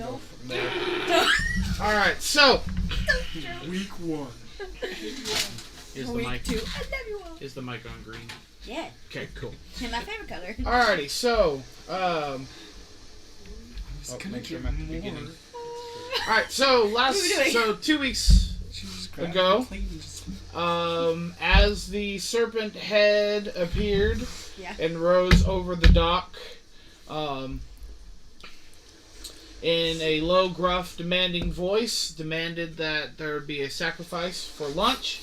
go from there. Alright, so. Week 1. Is the Week mic 2. I love you all. Is the mic on green? Yeah. Okay, cool. And my favorite color. Alrighty, so. Make sure I'm at the beginning. Alright, so 2 weeks ago, as the serpent head appeared and rose over the dock, in a low, gruff, demanding voice, demanded that there be a sacrifice for lunch.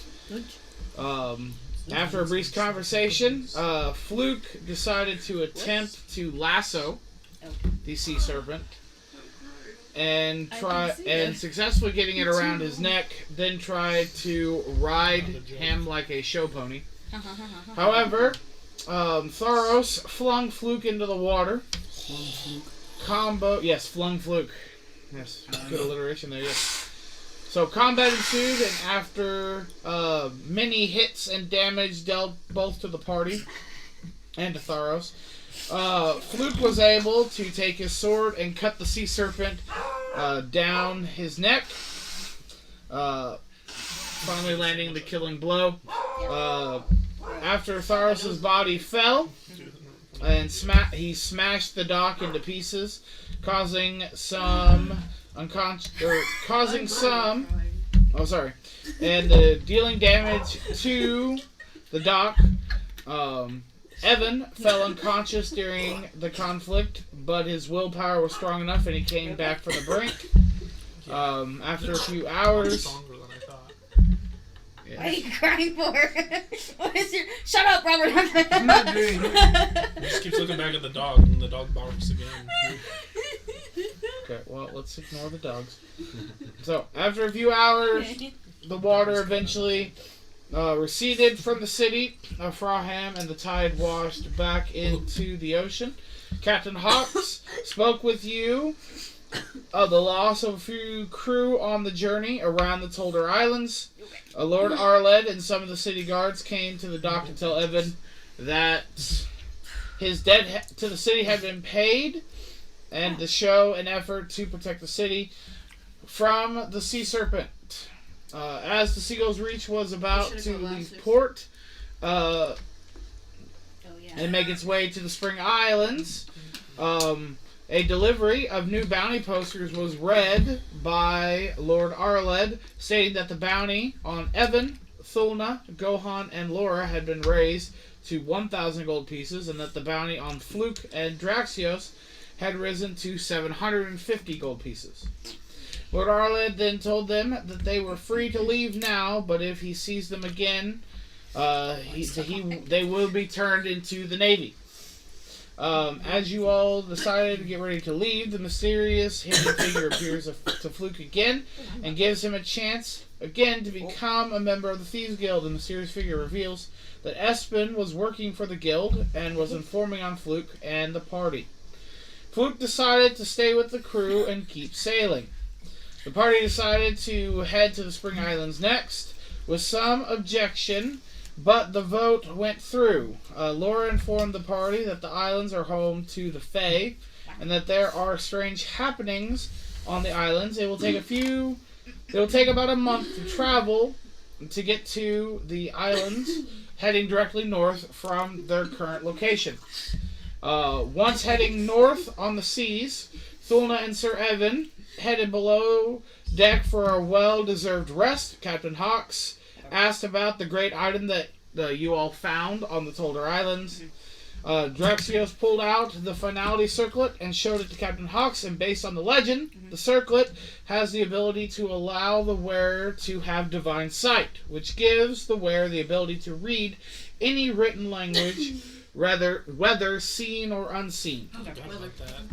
After a brief conversation, Fluakk decided to attempt to lasso the Sea Serpent and successfully getting it around his neck, then tried to ride him like a show pony. However, Tharos flung Fluakk into the water. Flung Fluakk. Yes, good alliteration there, yes. So combat ensued, and after many hits and damage dealt both to the party and to Tharos, Fluakk was able to take his sword and cut the Sea Serpent down his neck, finally landing the killing blow. After Tharos' body fell, and he smashed the dock into pieces, causing some and dealing damage to the dock. Evin fell unconscious during the conflict, but his willpower was strong enough and he came back from the brink. After a few hours... What are you crying for? What is your... Shut up, Robert! I'm not doing it. He just keeps looking back at the dog, and the dog barks again. Okay, well, let's ignore the dogs. So, after a few hours, the water eventually receded from the city of Fraham, and the tide washed back into the ocean. Captain Hawks spoke with you of the loss of a few crew on the journey around the Toldar Islands. Lord Arled and some of the city guards came to the dock to tell Evin that his debt to the city had been paid, and to show an effort to protect the city from the Sea Serpent. As the Seagull's Reach was about to leave port and make its way to the Spring Islands, a delivery of new bounty posters was read by Lord Arled, stating that the bounty on Evin, Thulna, Gohan, and Laura had been raised to 1,000 gold pieces, and that the bounty on Fluakk and Draxios had risen to 750 gold pieces. Lord Arled then told them that they were free to leave now, but if he sees them again, they will be turned into the Navy. As you all decided to get ready to leave, the mysterious hidden figure appears to Fluakk again and gives him a chance again to become a member of the Thieves Guild. The mysterious figure reveals that Espen was working for the guild and was informing on Fluakk and the party. Fluakk decided to stay with the crew and keep sailing. The party decided to head to the Spring Islands next, with some objection, but the vote went through. Laura informed the party that the islands are home to the Fae, and that there are strange happenings on the islands. It will take about a month to travel to get to the islands, heading directly north from their current location. Once heading north on the seas, Thulna and Sir Evin headed below deck for a well-deserved rest. Captain Hawks asked about the great item that you all found on the Toldar Islands. Draxios pulled out the finality circlet and showed it to Captain Hawks, and based on the legend, the circlet has the ability to allow the wearer to have divine sight, which gives the wearer the ability to read any written language, whether seen or unseen.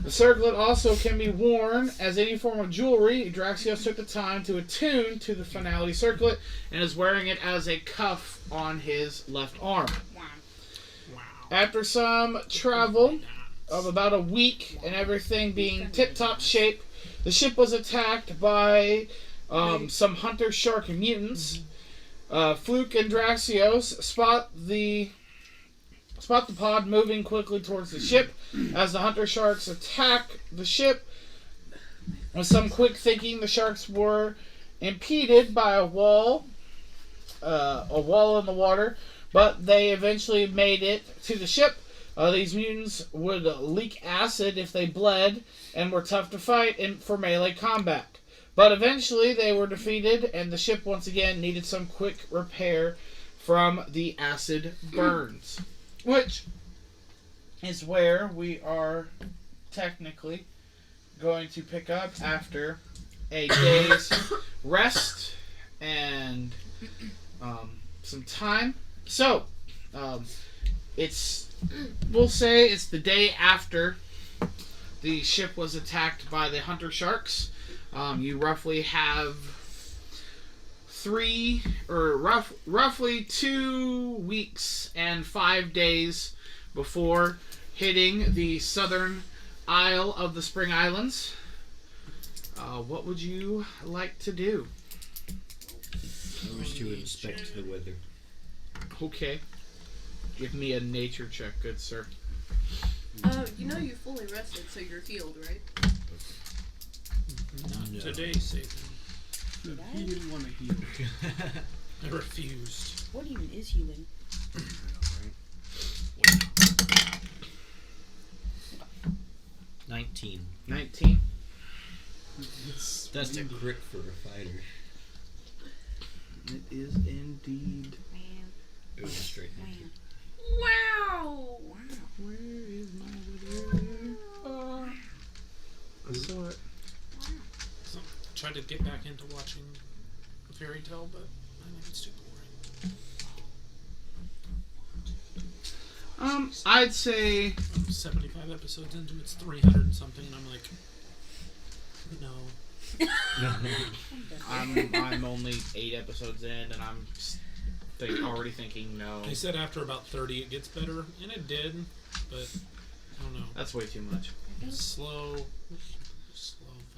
The circlet also can be worn as any form of jewelry. Draxios took the time to attune to the finality circlet and is wearing it as a cuff on his left arm. After some travel of about a week and everything being tip-top shape, the ship was attacked by some hunter shark mutants. Fluakk and Draxios spot the pod moving quickly towards the ship. As the hunter sharks attack the ship, With some quick thinking, the sharks were impeded by a wall in the water, but they eventually made it to the ship. These mutants would leak acid if they bled and were tough to fight for melee combat. But eventually they were defeated, and the ship once again needed some quick repair from the acid burns. Which is where we are technically going to pick up after a day's rest and some time. So, we'll say it's the day after the ship was attacked by the hunter sharks. You roughly have roughly 2 weeks and 5 days before hitting the southern isle of the Spring Islands. What would you like to do? I wish to inspect the weather. Okay. Give me a nature check, good sir. You know you're fully rested, so you're healed, right? Not No. today, Satan. He didn't want to heal. I refused. What even is healing? 19. 19. That's a crit for a fighter. It is indeed. Man. It was a straight 19. Man. Wow! Where is my video? I saw it. So, tried to get back into watching Fairy Tale, but I think it's too boring. I'd say I'm 75 episodes into it's 300 and something, and I'm like, no. I'm only 8 episodes in, and I'm already thinking no. They said after about 30 it gets better, and it did, but I don't know. That's way too much. Slow, I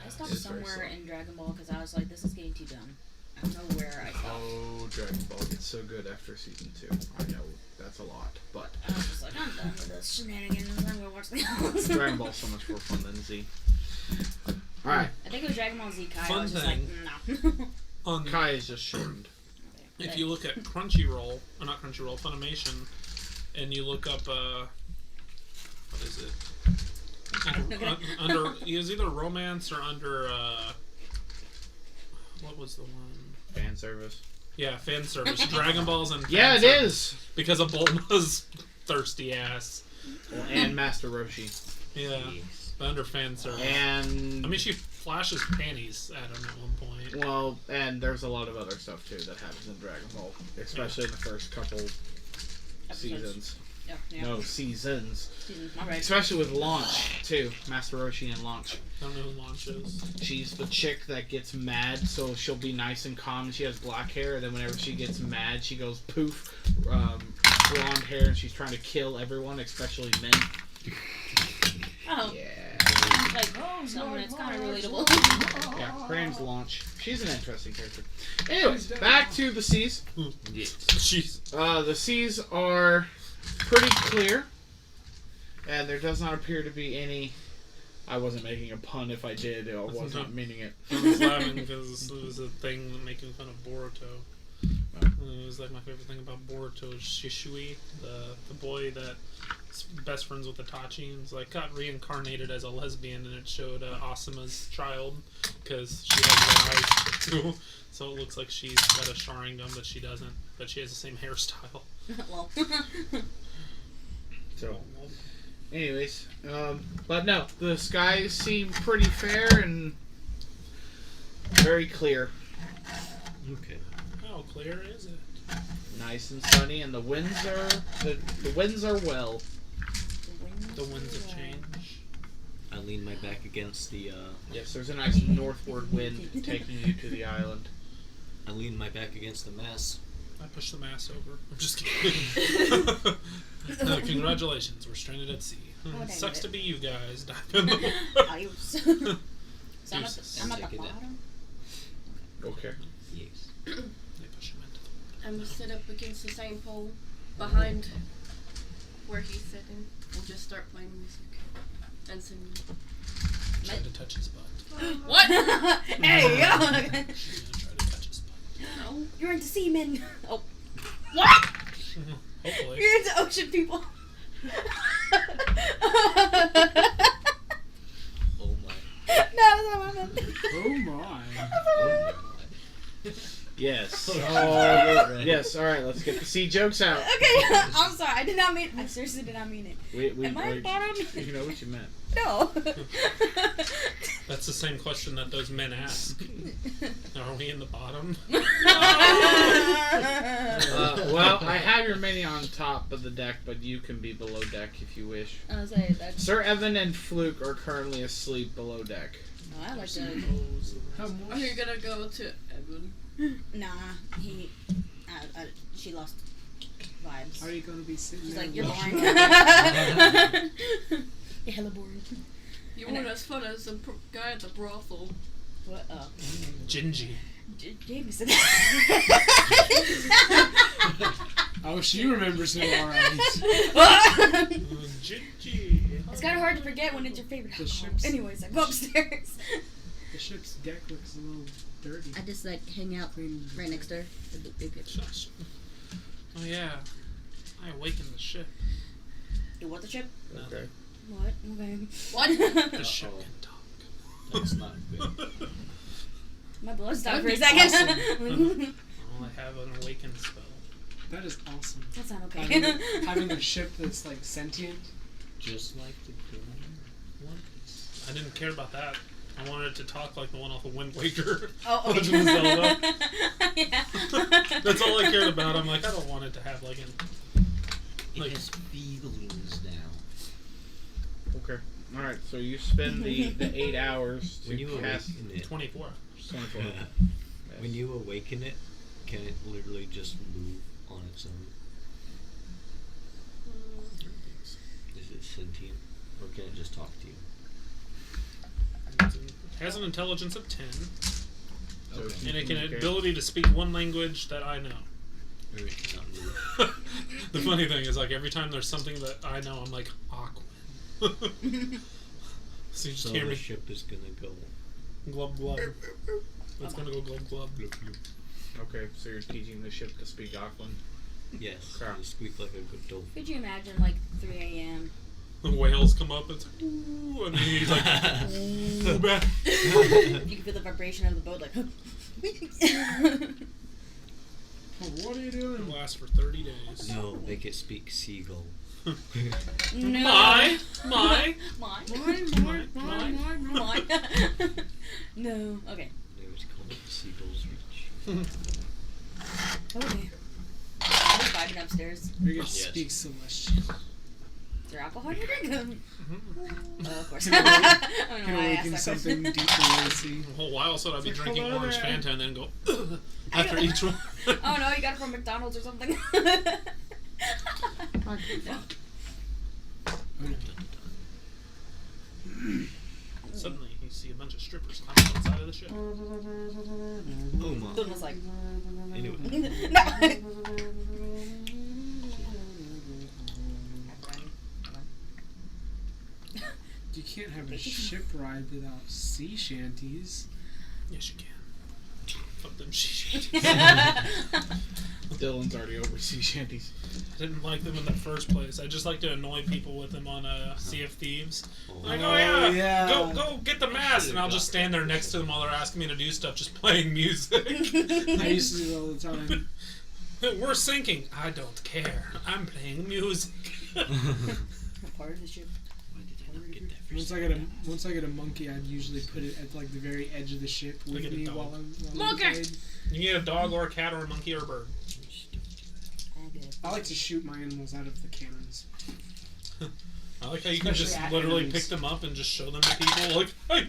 fast. stopped It's very somewhere slow. in Dragon Ball because I was like, this is getting too dumb. I don't know where I stopped. Oh, Dragon Ball gets so good after season 2. I know that's a lot, but I was just like, I'm done with this shenanigans. I'm gonna watch the others. Dragon Ball's so much more fun than Z. All right, I think it was Dragon Ball Z Kai. Fun I was just thing. like, no. On Kai is just shortened. If you look at Crunchyroll, or not Crunchyroll, Funimation, and you look up, what is it? Under, it was either romance or under, what was the one? Fan service. Yeah, fan service. Dragon Balls and Yeah, fan it service. is. Because of Bulma's thirsty ass. Well, and Master Roshi. Yeah, but under fan service. And I mean, she flashes panties at him at one point. well, and there's a lot of other stuff too that happens in Dragon Ball, especially in the first couple seasons. Yeah. No, seasons. My bad. Especially with Launch too, Master Roshi and Launch. I don't know who Launch is. She's the chick that gets mad, so she'll be nice and calm. And she has black hair, and then whenever she gets mad, she goes poof, blonde hair, and she's trying to kill everyone, especially men. Oh. Yeah. Like, someone that's kind of relatable. Yeah, her name's Launch. She's an interesting character. Anyways, back to the seas. Jeez. The seas are pretty clear, and there does not appear to be any. I wasn't making a pun. If I did, I was not meaning it. I was laughing because it was a thing making fun of Boruto. It was like my favorite thing about Boruto is Shishui, the boy that's best friends with Itachi, and like got reincarnated as a lesbian, and it showed Asuma's child because she has red eyes too, so it looks like she's got a Sharingan, but she doesn't. But she has the same hairstyle. Well. So, anyways, but no, the skies seem pretty fair and very clear. Okay. How clear is it? Nice and sunny, and the winds are the winds are well. The winds of change. I lean my back against the, Yes, there's a nice northward wind taking you to the island. I lean my back against the mast. I pushed the mass over. I'm just kidding. Congratulations, we're stranded at sea. dang Sucks it. to be you guys. Dive in the Adios. So I'm at the Take it bottom. Okay. Yes. They push him into the I'm gonna sit up against the same pole behind where he's sitting. We'll just start playing music and singing. Tried to touch his butt. What? Hey, yo. She's gonna try to touch his butt. No. You're into seamen. Oh, What? Hopefully. you're into ocean people. Oh my. No, that's not what I meant. Oh my. Oh Yes. Oh, Yes. All right. Let's get the sea jokes out. Okay, I'm sorry. I did not mean. I seriously did not mean it. Am I at bottom? You know what you meant. No. That's the same question that those men ask. Are we in the bottom? Well, I have your mini on top of the deck, but you can be below deck if you wish. I was saying that. Sir Evin and Fluakk are currently asleep below deck. No, I like that. How Are much? you gonna go to Evin? Nah, he. She lost vibes. How are you gonna be sitting She's there? like, you're watching boring. it? You're hella boring. You weren't as fun as the guy at the brothel. What? Oh. Gingy. Jamie said that. Oh, she remembers him alright. Gingy. It's kind of hard to forget when it's your favorite The alcohol. ships. Anyways, I go upstairs. The ship's deck looks a little dirty. I just like hang out Clean. right next to her. Shush. Oh yeah. I awakened the ship. You want the chip? Okay. What? Okay. What? The ship can talk. That's not good. My blood stopped That'd for a be second. Oh, I have an awakened spell. That is awesome. That's not okay. Having a ship that's like sentient. Just like the good one. I didn't care about that. I wanted it to talk like the one off of Wind Waker. Oh, okay. Legend of Zelda. Yeah. That's all I cared about. I'm like, I don't want it to have like an. It has feelings now. Okay. All right. So you spend the 8 hours to When you cast awaken it, 24 hours. 24. when you awaken it, can it literally just move on its own? Is it sentient, or can it just talk to you? It has an intelligence of 10, So Okay. and it can Okay. ability to speak one language that I know. Or it cannot move. The funny thing is, like, every time there's something that I know, I'm like, Aquan. So you just So hear the me ship is gonna go. glub glub. It's gonna go glub glub. Bloop, bloop. Okay. So you're teaching the ship to speak Aquan. Yes, Crap. it'll squeak like a good dolphin. Could you imagine, like, 3 a.m.? The whales come up, it's like, ooh, and then he's like, ooh, back. You can feel the vibration of the boat, like, What are you It doing? lasts for 30 days. No, make it speak seagull. no. My. Mine. Mine. No. Okay. They would call it the seagull's reach. Okay. I'm just vibing upstairs. You're gonna Yes. speak celestial. Is there alcohol in your drink? Oh, of course. I Can don't know Can why I awaken asked that something question. deeply lacy. A whole while so I'd be It's like, drinking hello orange there. Fanta and then go after each one. Oh no, you got it from McDonald's or something. Suddenly you see a bunch of strippers climbing outside of the ship. Oh my. Dude was like, Anyway. no. You can't have a ship ride without sea shanties. Yes, you can. Fuck them shit. Dylan's already over sea shanties. I didn't like them in the first place. I just like to annoy people with them on Sea of Thieves. Like, Oh. oh yeah, yeah. go get the mast, and I'll just stand there next to them while they're asking me to do stuff, just playing music. I used to do it all the time. We're sinking. I don't care. I'm playing music. Part of the ship. Why did I not get that first Once I get a monkey, I'd usually put it at like the very edge of the ship with Look at me the dog. while I'm Monkey! played. You need a dog or a cat or a monkey or a bird. I like to shoot my animals out of the cannons. I like how you can Especially just at literally enemies. pick them up and just show them to people. Like, hey!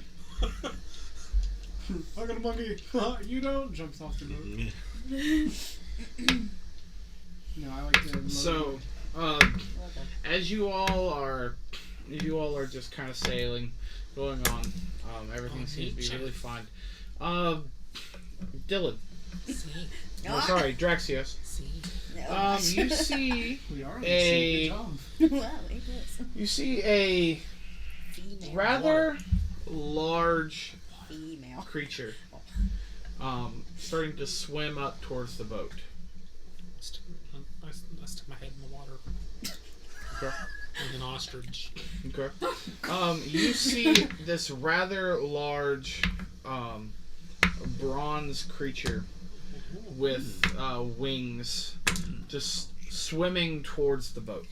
I got a monkey. You don't. Jumps off the boat. No, I like to. Load So, as you all are just kind of sailing, going on, everything seems to be really fine. Dylan. Oh, sorry, Drexius. No. You see We are on a- the sea. Good job. Wow, look at this. you see a Female. rather large female. creature, starting to swim up towards the boat. I stick my head in the water Okay. like an ostrich. Okay. You see this rather large bronze creature with wings just swimming towards the boat.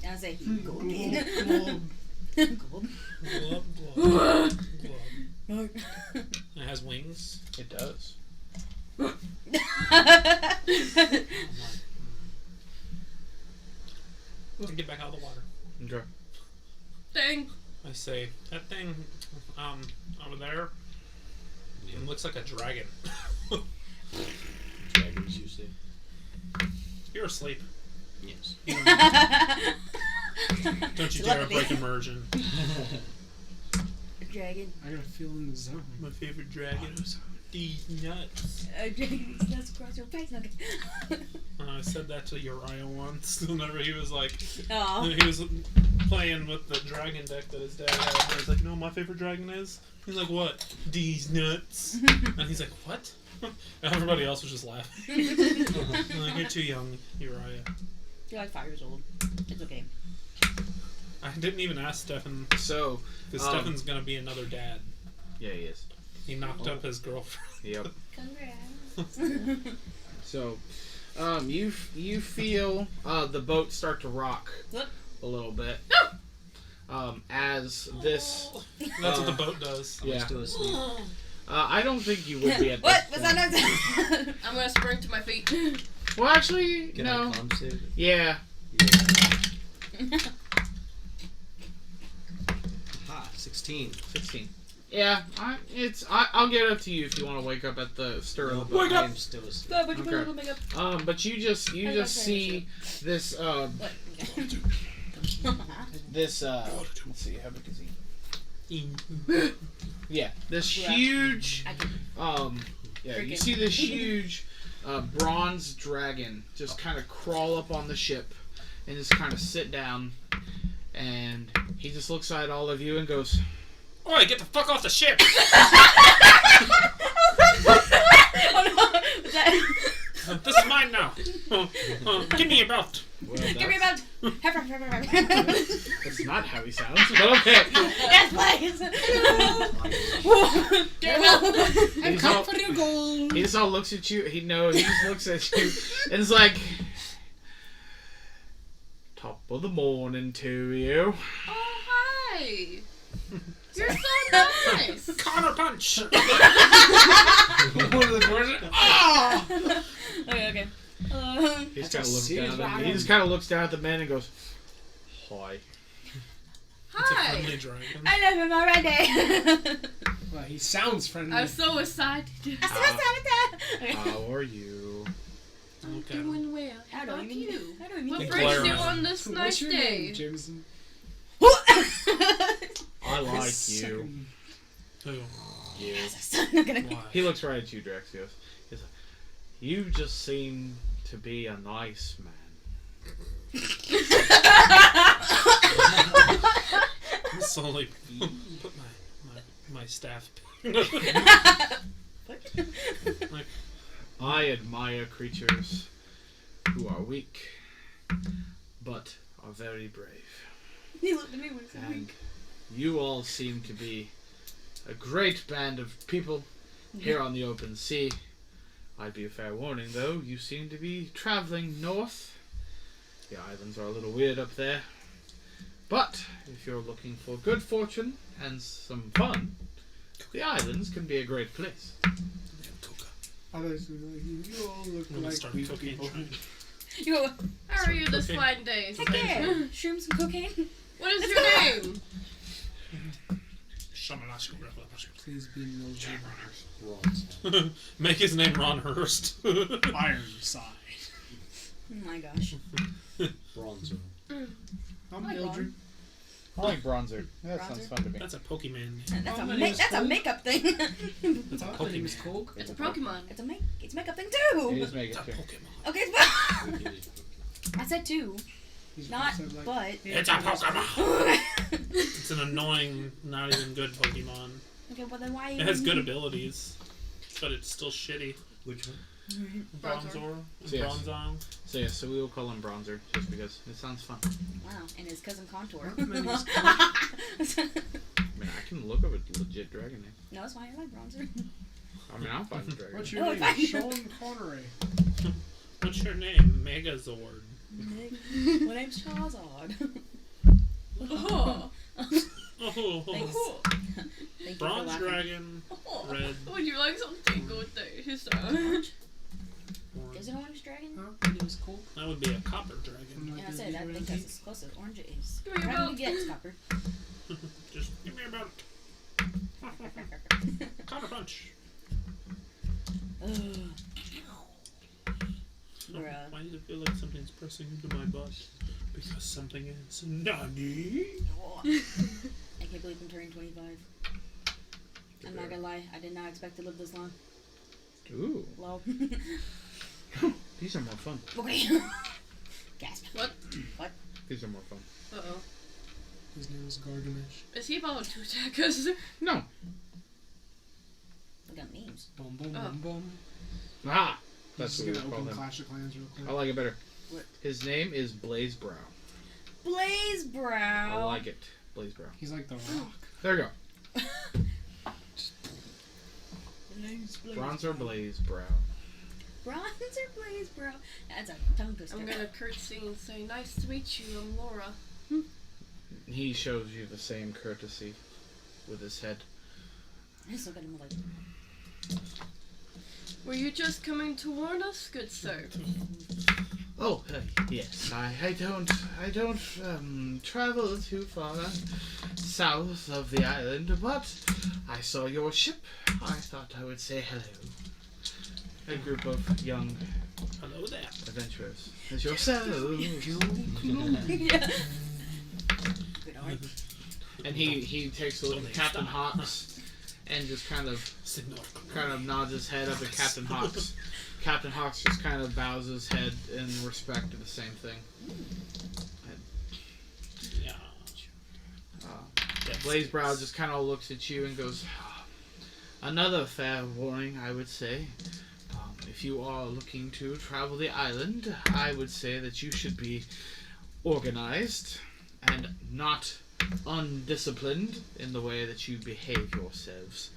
I say he go again. Glub, glub, glub. It has wings. It does. Get back out of the water. Okay. Dang. I say, that thing over there, it looks like a dragon. Dragons, you say? You're asleep. Yes. Don't you dare break immersion. Dragon. I gotta feel in the zone. My favorite dragon. These nuts. Dragon nuts across your face. I said that to Uriah once. Whenever he was like, Oh. he was playing with the dragon deck that his dad had. And I was like, "No, my favorite dragon is." He's like, "What? These nuts?" And he's like, "What?" And everybody else was just laughing. I'm like, "You're too young, Uriah." You're like 5 years old. It's okay. I didn't even ask Stefan So, because Stefan's gonna be another dad. yeah, he is. He knocked up his girlfriend. Yep. Congrats. So, you feel the boat start to rock What? a little bit. As this, That's what the boat does. Am I yeah. still asleep? I don't think you would be at What? this Was point. that not? I'm gonna spring to my feet. Well, actually, Can no. I con save it? Yeah. Yeah. Ha, 16. 16. Yeah, I'll get it up to you if you want to wake up at the stir of the boat. Wake up! I am still asleep. Go, but you put a Okay. little makeup. But you just got see this What? this let's see, how big is he? Mm. Yeah, this Yeah. huge I can. yeah, you Freaking- see this huge bronze dragon just kind of crawl up on the ship and just kind of sit down, and he just looks at all of you and goes, Oi, get the fuck off the ship! Oh no! Was that? This is mine now. Give me your belt. well, Give me that's, about. that's not how he sounds, but okay. Yes, please. I'm coming for your goal. He just all looks at you. He just looks at you and is like, top of the morning to you. Oh, hi. You're so nice. Connor punch. One of the doors. Ah! Okay. He just That's kind of a looks serious down. dragon. He just kind of looks down at the men and goes, "Hi." It's a Hi. friendly dragon. I love him already. Well, he sounds friendly. I'm so excited. How are you? Okay. Doing well. I How don't about even. you? I don't What even. Glare brings you man. on this What's nice your day? name, Jameson? I like His you. second- Who? You. I'm gonna. Why? He looks right at you, Drex. He goes, he's like, "You just seem to be a nice man." Slowly put my staff. Like, I admire creatures who are weak, but are very brave. He looked at me when he said And weak. you all seem to be a great band of people here on the open sea. I'd be a fair warning, though. You seem to be traveling north. The islands are a little weird up there. But if you're looking for good fortune and some fun, the islands can be a great place. Others were like, you all look I'm gonna like start weak cocaine people. trend. You go. How are you this Cocaine. fine day? Heck yeah. Shrooms and cocaine. What is your name? Please be Mildred. Bronze. Make his name Ron Hurst. Ironside. Oh my gosh. Bronzer. I'm Hi, Mildred. I like Bronzer. That Bronzer? sounds fun to me. That's a Pokemon. That's Oh, a my name is that's a Coke. makeup thing. That's a My name is Pokemon. Coke. It's a Pokemon. It's makeup thing It too. is make It's a it too. Pokemon. Okay, It is I said two, He's not said, like, but. It's a Pokemon. It's an annoying, not even good Pokemon. Okay, well then why? It has good abilities, but it's still shitty. Which one? Bronzor and So yes. Bronzong. So we will call him Bronzer just because it sounds fun. Wow, and his cousin Contour. Recommend his- I mean, I can look up a legit dragon name. No, it's fine. I like Bronzer. I mean, I'll find a dragon. What's your Oh, name? fine. Sean Connery. What's your name? Megazord. My name's Charizard. Oh. Oh, Thanks. Thank you for Bronze laughing. Dragon. Oh. Red. Would you like something good there? So. Is it orange dragon? Huh? It was cool. That would be a copper dragon. I'm Yeah, I not said that. I gonna think do that's as close as orange it is. Give me a Dragon belt. gets copper. Just give me a belt. Counter punch. Ugh. Oh, Bruh. why does it feel like something's pressing into my butt? Because something is. Nani? I can't believe I'm turning 25. I'm not gonna lie, I did not expect to live this long. Ooh, Lol. these are more fun. Okay. Gasp. What? These are more fun. Uh-oh. His name is Gargamish. Is he about to attack us? No. We got memes. Boom, boom, Oh. boom, boom. Ah, That's that's just what we gonna call open him. Clash of Clans real quick. I like it better. What? His name is Blaze Brow. Blaze Brow. I like it. Blaze Brow. He's like the Rock. There you go. Blaze, Blaze. Bronzer Blaze Brow. Bronzer Blaze Brow. That's a tongue twister. I'm gonna curtsy and say, nice to meet you, I'm Laura. He shows you the same courtesy with his head. I just look at him like, Were you just coming to warn us, good sir? Oh, yes. I don't travel too far south of the island, but I saw your ship. I thought I would say hello. A group of young Hello there. adventurers as yourself. yeah. Good art. And he takes a look at Captain Hawks and just kind of nods his head up at Captain Hawks. Captain Hawks just kind of bows his head in respect to the same thing. Yeah. Blaze Brow just kind of looks at you and goes, another fair warning, I would say. If you are looking to travel the island, I would say that you should be organized and not undisciplined in the way that you behave yourselves.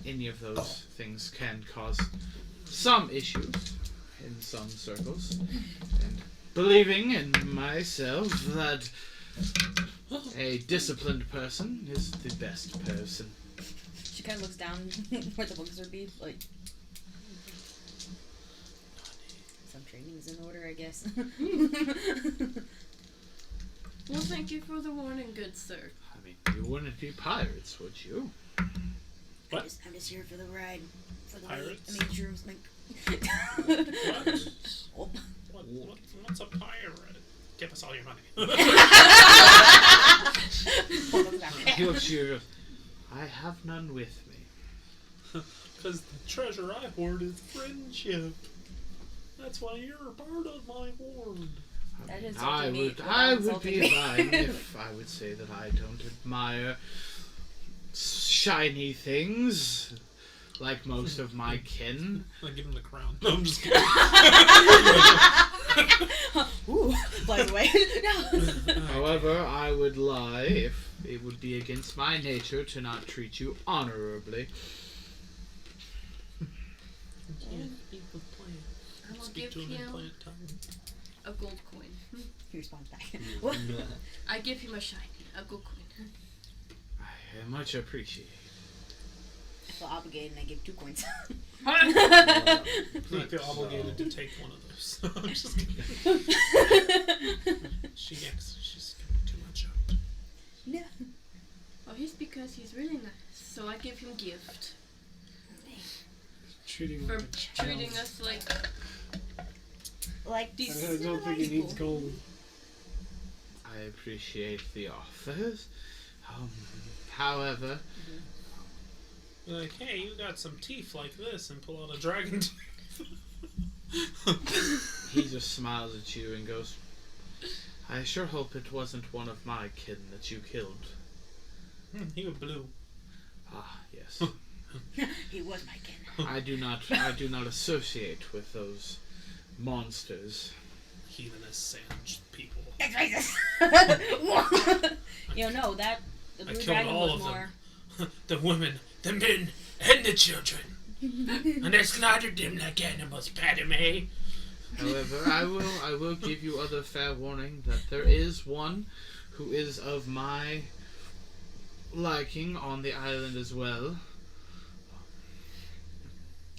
Any of those things can cause some issues in some circles. And believing in myself that a disciplined person is the best person. She kind of looks down where the books would be, like. Some training is in order, I guess. Well, thank you for the warning, good sir. I mean, you wouldn't be pirates, would you? What? I'm just here for the ride. For the Pirates? shrooms, like. What's a pirate? Give us all your money. He looks at you and goes, I have none with me. Because the treasure I hoard is friendship. That's why you're a part of my hoard. That is I insulting me would without be insulting me. lying if I would say that I don't admire shiny things like most of my kin. I give him the crown. No, I'm just kidding. Ooh, flies away. No. However, I would lie if it would be against my nature to not treat you honorably. Can't eat with plants. I will Speak give to him in him plant tongue. a gold coin. He responds back. What? I give him a shiny, a gold coin. I much appreciate it. I feel obligated and I give 2 coins. I feel obligated to take one of those. I'm just kidding. She's giving too much out. No. Oh, he's because he's really nice, so I give him gift. Treating For like a child. treating us like Like, I don't think he needs gold. I appreciate the offers. However, You're like, hey, you got some teeth like this, and pull out a dragon teeth. he just smiles at you and goes, I sure hope it wasn't one of my kin that you killed. He was blue. Ah, yes. He was my kin. I do not associate with those monsters. Heathenous sand people. That's racist. No, that the I blue killed dragon all was of more. them. The women, the men, and the children. And I slaughtered them like animals, Padme. However, I will give you other fair warning that there is one who is of my liking on the island as well.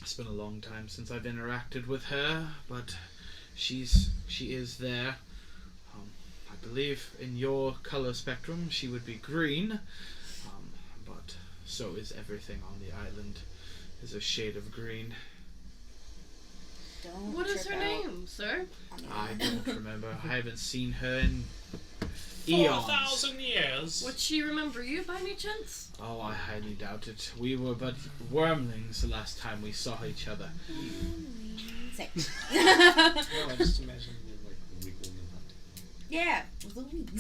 It's been a long time since I've interacted with her, but she is there. I believe in your color spectrum she would be green, but so is everything on the island. Is a shade of green. Don't What is trip her out name, sir? on the I island. don't remember. I haven't seen her in eons. 4,000 years. Would she remember you by any chance? Oh, I highly doubt it. We were but wormlings the last time we saw each other. Say. No, I just imagine you like wiggling and hunting. Yeah, with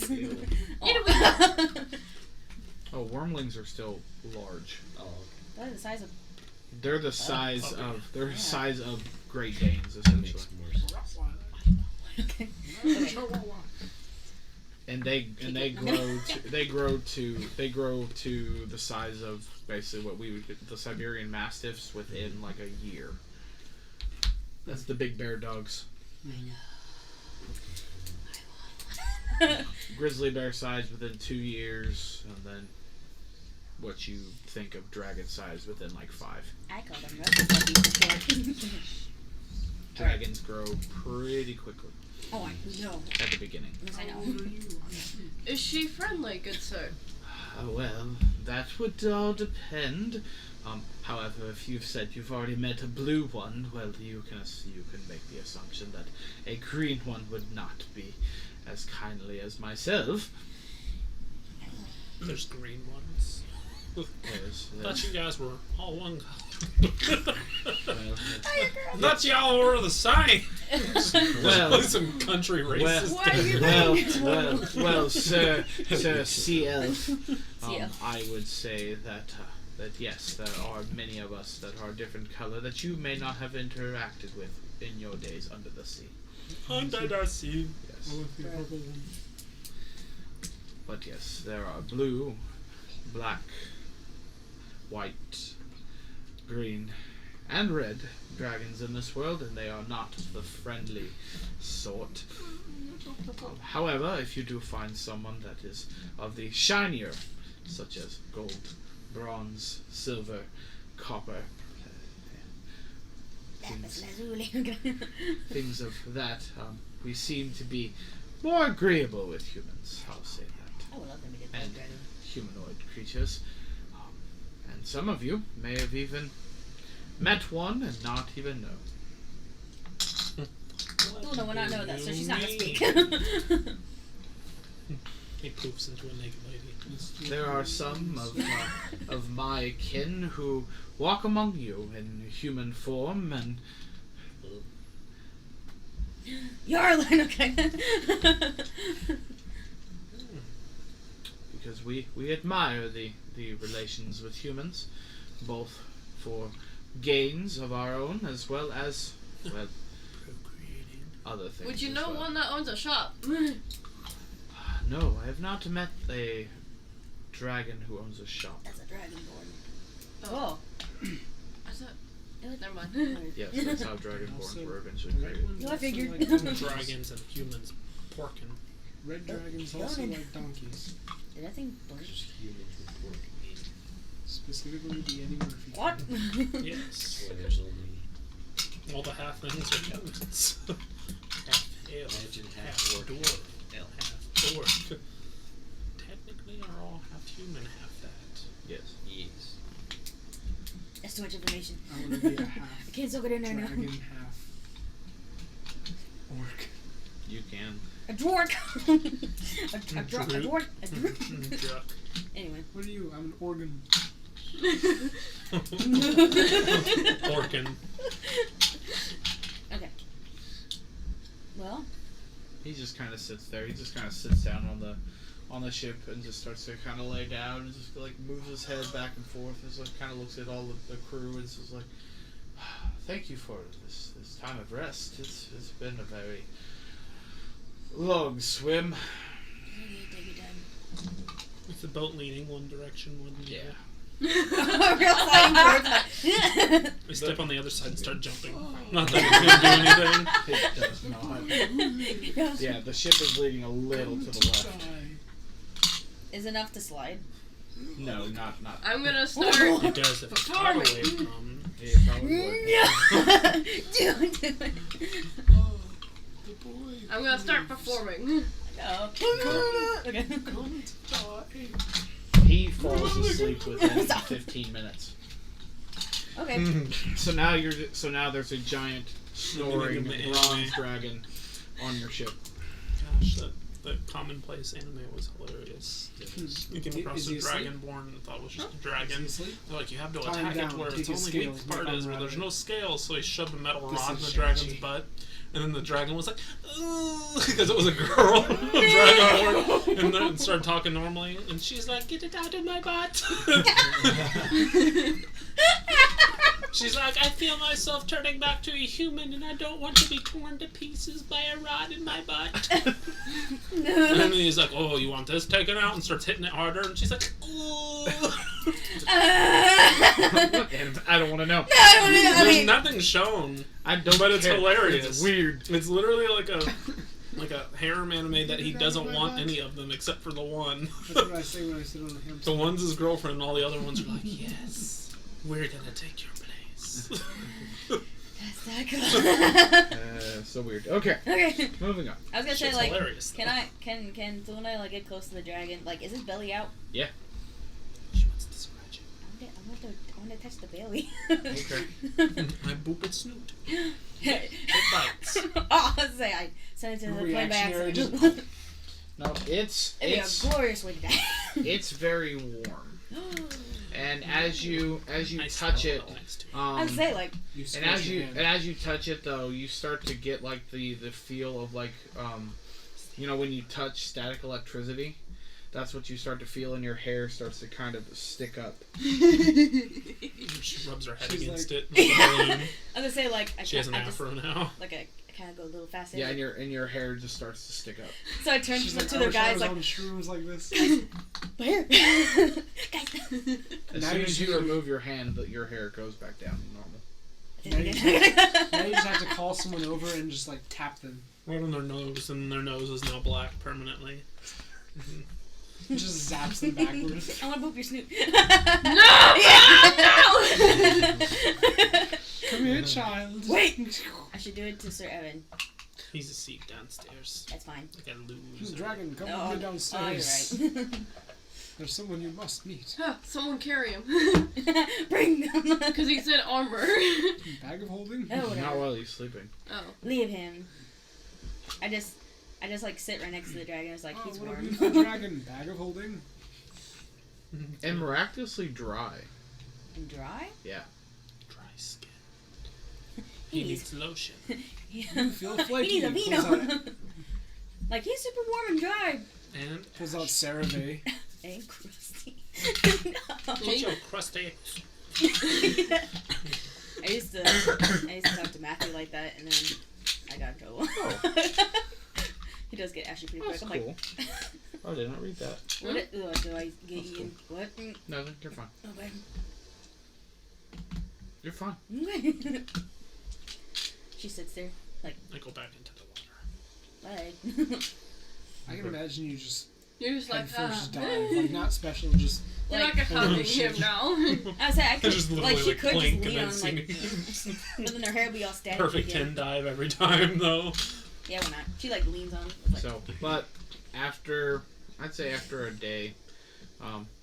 the wings. Eat Oh, wormlings are still large. Oh, They're the size of. They're the size puppy. of they're Yeah. size of Great Danes that essentially, makes more sense. Okay. and they grow to the size of basically what we would get the Siberian Mastiffs within like a year. That's the big bear dogs. Grizzly bear size within 2 years, and then what you think of dragon size within like 5. I call them rusty puppies for short. Dragons grow pretty quickly Oh, I know. at the beginning. Yes, I How know. old are you? Is she friendly, good sir? Well, that would all depend. However, if you've said you've already met a blue one, well, you can make the assumption that a green one would not be as kindly as myself. There's green ones. Yes, I thought you guys were all one color. well, I thought y'all were the same. Well- Some country racist. Why are you well, Sir Sea Elf, Sea Elf. I would say that yes, there are many of us that are different color that you may not have interacted with in your days under the sea. Under the sea. Yes, With the purple one. but yes, there are blue, black, white, green, and red dragons in this world, and they are not the friendly sort. However, if you do find someone that is of the shinier, such as gold, bronze, silver, copper, Lapis things, lazuli. things of that, we seem to be more agreeable with humans. I'll say that. I would love them to get And that dragon. humanoid creatures. And some of you may have even met one and not even know. Oh no, we're not know that, so she's not gonna speak. He poofs into a naked lady. There are some of my kin who walk among you in human form, and Arled, okay. because we admire the relations with humans, both for gains of our own as well as, well, Procreating. other things. Would you as know well. one that owns a shop? No, I have not met a dragon who owns a shop. That's a dragonborn. Oh. Oh. I thought. Never mind. Yes, that's how dragonborns Also, were eventually red created. ones No, I also figured. like donkeys. Dragons and humans porking. Red dragons also Done. like donkeys. Did that thing blink? Just humans with pork. Specifically the Eddie Murphy. What? Yes. Where there's only All the halflings are humans. Half elf, Imagine half half orc, dwarf, elf. half orc. Technically, are all half human, half that. Yes. Yes. That's too much information. I want to be a half I can't still get in there now. dragon, half orc. You can. A dwark. a dwark. A dwark. Druck. Anyway. What are you? I'm an organ. Orkin. Okay. Well, He just kind of sits there. He just kind of sits down on the ship and just starts to kind of lay down and just like moves his head back and forth. And just like kind of looks at all the crew and just like, thank you for this time of rest. It's been a very long swim. Take your time. It's the boat leaning one direction, one the other. Real sliding towards my. I step on the other side and start jumping. Not that it's gonna do anything. It does not. Yeah, the ship is leaning a little to the left. Is enough to slide. No, not. I'm gonna start. It does if it's far away from. It probably would. Don't do it. I'm gonna start performing. Okay. He falls asleep within 15 minutes. Okay. So now there's a giant snoring bronze dragon on your ship. Gosh, that commonplace anime was hilarious. You came across a dragonborn and thought it was just a dragon. They're like, you have to attack it where its only weak part is, where there's no scales, so he shoved a metal rod in the dragon's butt. And then the dragon was like, ooh, because it was a girl, dragonborn, and started talking normally. And she's like, get it out of my butt. She's like, I feel myself turning back to a human, and I don't want to be torn to pieces by a rod in my butt. And then he's like, oh, you want this taken out? And starts hitting it harder. And she's like, ooh. And I don't want to know. There's nothing shown. I don't. But it's care. hilarious. It's weird. It's literally like a harem anime that he doesn't want any of them except for the one. That's what I say when I sit on the hamster. The one's his girlfriend, and all the other ones are like, yes, we're gonna take your place. That's that good. So weird. Okay. Okay. Moving on. I was gonna say Shit's like, hilarious, can Thuna like get close to the dragon? Like, is his belly out? Yeah. She wants to scratch it. I want to touch the belly. Okay. I boop its snoot. It bites. Oh, I was say I sent it to the plane by Reactionary, accident. No, it's It'd be a glorious way to die. it's very warm. And as you I touch smell it, next to me. I would say like, You and squish your hand. as you touch it though, you start to get like the feel of like you know when you touch static electricity, that's what you start to feel, and your hair starts to kind of stick up. She rubs her head She's against like- it. I was gonna say like, She has an afro now. like I kind of go a little faster. Yeah, and your hair just starts to stick up. So I turned She's to like, the I wish I guys was like, on shrooms like this. where? Guys. As Now soon you as you just- remove your hand, your hair goes back down to normal. Now you just have to call someone over and just like tap them. Right on their nose, and their nose is now black permanently. Just zaps them backwards. I want to boop your snoot. Come here, child. Wait. I should do it to Sir Evin. He's a seat downstairs. That's fine. I gotta lose. She's a dragon. Come Oh, with me downstairs. Oh, you're right. There's someone you must meet. Huh, someone carry him. Bring them. Because he said armor. Bag of holding. Oh, Not whatever. while he's sleeping. Oh. Leave him. I just like sit right next to the dragon. It's like he's what a warm. beautiful dragon. Bag of holding. And miraculously dry. And dry? Yeah. Dry skin. He needs lotion. You feel He flaky. needs a Pulls vino. out, Like he's super warm and dry. And pulls out CeraVe. And crusty. put your crusty. I used to talk to Matthew like that, and then I got in trouble. Oh. He does get actually pretty That's quick. I'm cool. Oh, I did not read that. like, what? Do I get you in? What? Nothing. You're fine. Okay. You're fine. She sits there, like, I go back into the water. bye. I can imagine you just You're just head like, first dive. Like, not special, just. You're like, like hugging holy shit. him now. I was saying, I could, Just like, literally she like could clink just and lean then on, see like, me. but then her hair would be all static. Perfect again. 10 dive every time though. Yeah, why not? She, like, leans on. Like, So, but I'd say after a day,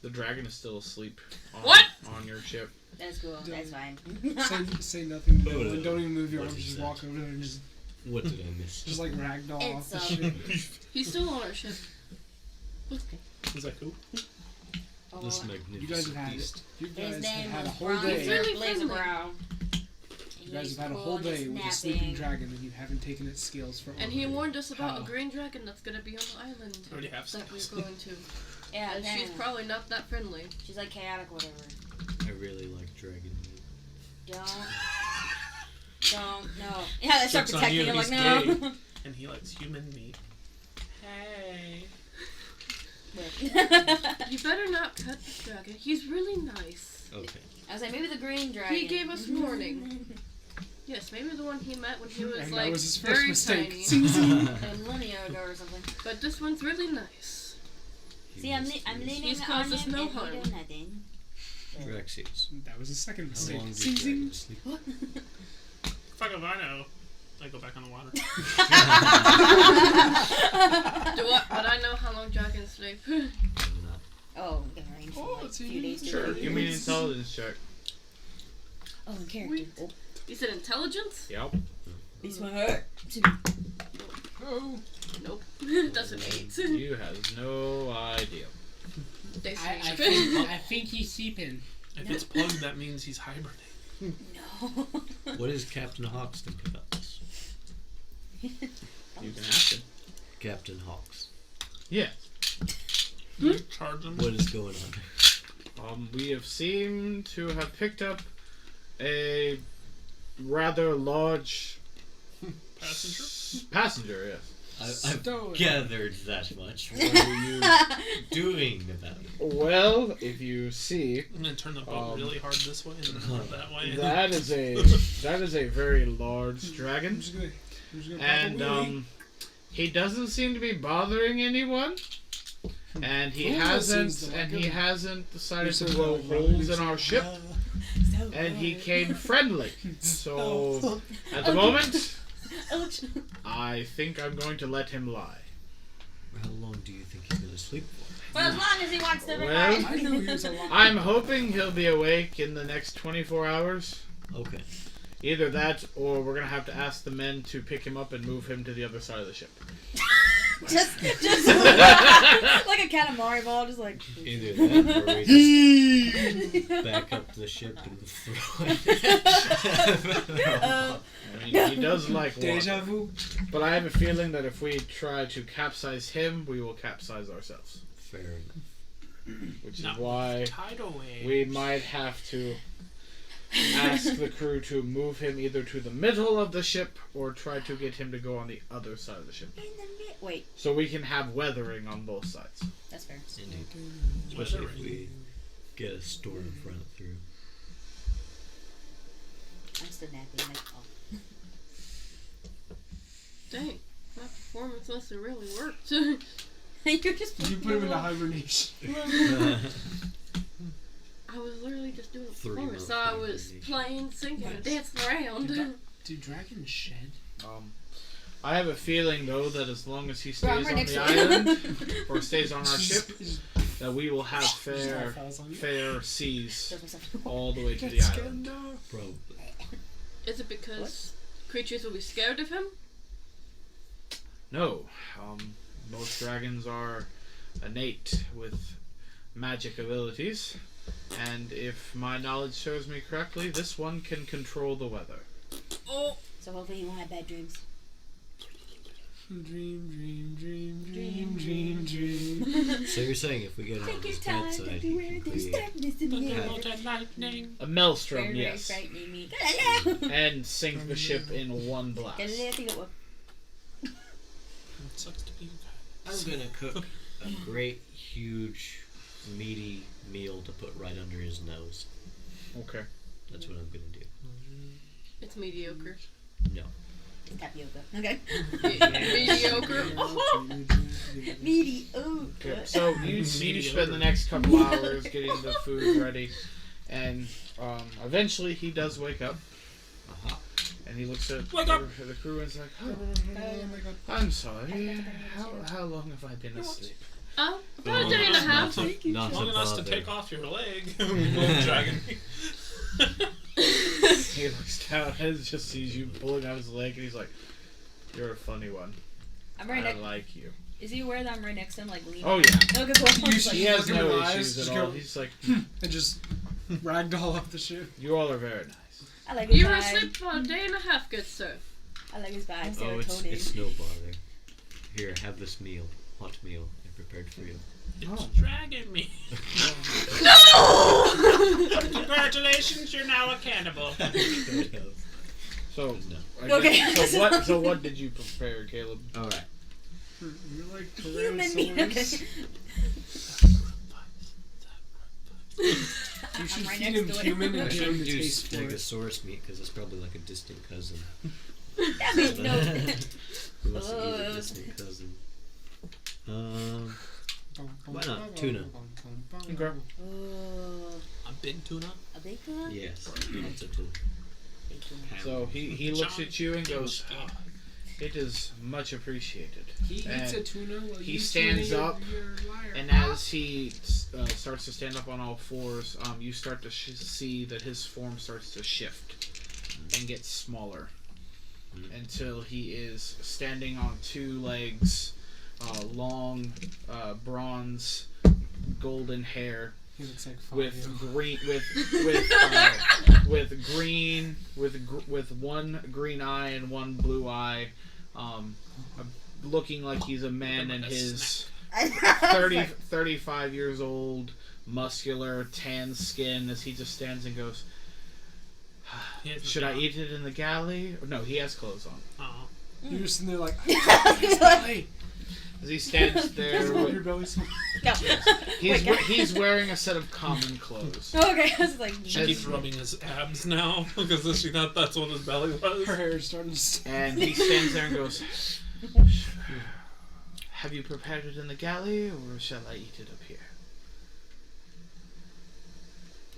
the dragon is still asleep on your ship. that's cool. That's fine. Say nothing. To no one. Don't even move your What arms. is Just that? walk over there and just What did I miss? like ragdoll off It's, the ship. He's still on our ship. He's like, who? Oh, This You guys magnificent have had it. beast. You his guys have name had a was whole Brown. day. He's really Blazer friendly. Brown. You guys have had a whole day with a sleeping dragon and you haven't taken its scales for And he warned us about How? a green dragon that's gonna be on the island I already have that we're scales. going to. Yeah, And she's probably not that friendly. she's like chaotic, whatever. I really like dragon meat. Don't, no. Yeah, they start Joke's on protecting you, him like, he's no. gay. And he likes human meat. Hey. You better not cut the dragon. He's really nice. Okay. I was like, maybe the green dragon. He gave us warning. Yes, maybe the one he met when he was And like that was his first very mistake. tiny. A millennia ago or something. But this one's really nice. See, I'm leaning He's on caused us him no and he harm. do nothing. Drexies. That was his second How mistake. long do Seizing. dragons sleep? Fuck if I know. I go back on the water. But I know how long dragons sleep. I'm not. Oh, I'm getting range for like a few days. to Sure, a give me an week. intelligence check. Oh, and character. Wait. You said intelligence? Yep. This one hurt. Oh. Nope. Doesn't 8. You have no idea. They I sleep. think he's sleeping. If it's plugged, that means he's hibernating. No. What does Captain Hawks think about this? You can ask him. Captain Hawks. Yeah. Charge him. What is going on? We have seemed to have picked up a rather large passenger, yes. I've Stolen. gathered that much. What are you doing about it? Well, if you see, I'm gonna turn the boat really hard this way and that way. that is a very large dragon, I'm just gonna and he doesn't seem to be bothering anyone, and he hasn't decided to blow holes in our ship, and he came friendly. So at the moment, I think I'm going to let him lie. How long do you think he's going to sleep for? For as long as he wants to Well, remain. I knew he was alive. I'm hoping he'll be awake in the next 24 hours. Okay. Either that, or we're gonna have to ask the men to pick him up and move him to the other side of the ship. just like a Katamari ball, just like. Either that, or we just back up the ship and throw it. I mean, he does like Deja water, vu. but I have a feeling that if we try to capsize him, we will capsize ourselves. Fair enough. Which is Not why tidal wave. we might have to ask the crew to move him either to the middle of the ship or try to get him to go on the other side of the ship. Wait, So we can have weathering on both sides. that's fair. Indeed. Especially if we get a storm front through. I'm still napping. Like, oh. Dang, my performance must have really worked. You're just. You put him into hibernation. I was literally just doing a 3 performance. So months I was hibernation. playing, singing, and dancing around. Do dragons shed? I have a feeling, though, that as long as he stays Right on next the to him. island or stays on our ship, that we will have fair seas all the way to the island. Probably. Is it because creatures will be scared of him? No, most dragons are innate with magic abilities, and if my knowledge serves me correctly, this one can control the weather. Oh, So hopefully he won't have bad dreams. Dream. So you're saying if we get on his bad side, he can create A maelstrom, Very, very yes, frightening me. and sink the ship in one blast. It sucks to be you guys. I'm gonna cook a great, huge, meaty meal to put right under his nose. Okay. That's what I'm gonna do. it's mediocre. No. It's tapioca. Okay. Mediocre. Mediocre. Okay, so you spend the next couple hours getting the food ready, and eventually he does wake up, Aha. and he looks at Wake up! the crew and is like, oh, I'm sorry, how long have I been asleep? Oh, about a day and a half. Not Long to enough to bother. take off your leg. Little dragon. He looks down and just sees you pulling out his leg, and he's like, you're a funny one. I'm right I next. like you. Is he aware that I'm right next to him, like leaning? Oh yeah. Okay, cool. He has Look him in no the eyes, issues just at all. go- He's like, And just ragdoll up the ship. you all are very nice. I like his You were vibe. asleep for a day and a half, good sir. I like his vibe. Oh, Serotonin. it's no bother. Here, have this meal. Hot meal I prepared for you. It's dragging me. Congratulations, you're now a cannibal. So, Okay. So what did you prepare, Caleb? Alright. You're like Human meat. Okay. You should right feed next him to it. human I and give him shouldn't the do taste for it. Stegosaurus meat because it's probably like a distant cousin. That makes no sense. Who wants to eat a distant cousin? Why not? Tuna. Okay. Oh, A big tuna? a big one? Yes, lots of tuna. Big tuna. So he looks at you and goes, "Oh, it is much appreciated." He eats And a tuna while he you stands tuna, up, you're a liar. And as he starts to stand up on all fours, you start to see that his form starts to shift and get smaller until he is standing on two legs, long, bronze, golden hair. He looks like With Fabio. green, with one green eye and one blue eye, looking like he's a man in his 35 years old, muscular, tan skin, as he just stands and goes, "Should I eat it in the galley?" No, he has clothes on. Oh. You're just sitting there like, As he stands there, your belly smell. No. he's wearing a set of common clothes. Okay, I was like, She keeps rubbing his abs now because she thought that's what his belly was. Her hair is starting to stand. And he stands there and goes, "Have you prepared it in the galley, or shall I eat it up here?"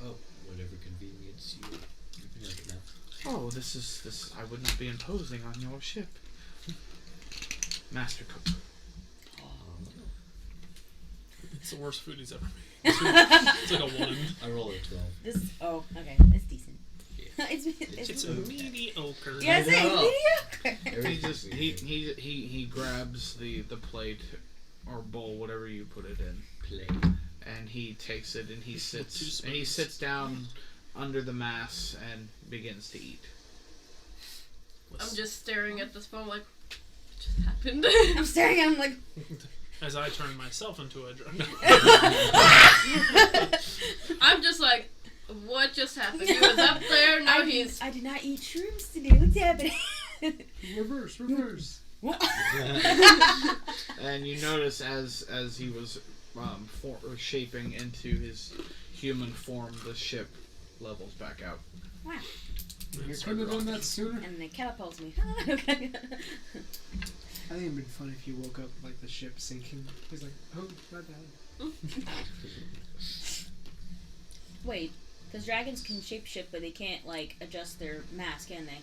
Oh, whatever convenience you can have it now. "Oh, this. I would not be imposing on your ship, Master Cook." It's the worst food he's ever made. It's like a 1. I roll a 12. this. Oh, okay, it's decent. Yeah. It's mediocre. Yes, I know. it's mediocre. He just he grabs the plate or bowl, whatever you put it in, Play. and he takes it and he Two sits spoons. down under the mass and begins to eat. I'm just staring at this phone like, what just happened? I'm staring at him like, As I turn myself into a drug. I'm just like, what just happened? He was up there, now he's... I did not eat shrooms today. What's happening? Reverse. And you notice as he was shaping into his human form, the ship levels back out. Wow. You couldn't have done that sooner. And it catapults me. Okay. I think it'd been fun if you woke up like the ship sinking. He's like, oh, my bad. Wait, because dragons can shapeshift, but they can't like adjust their mass, can they?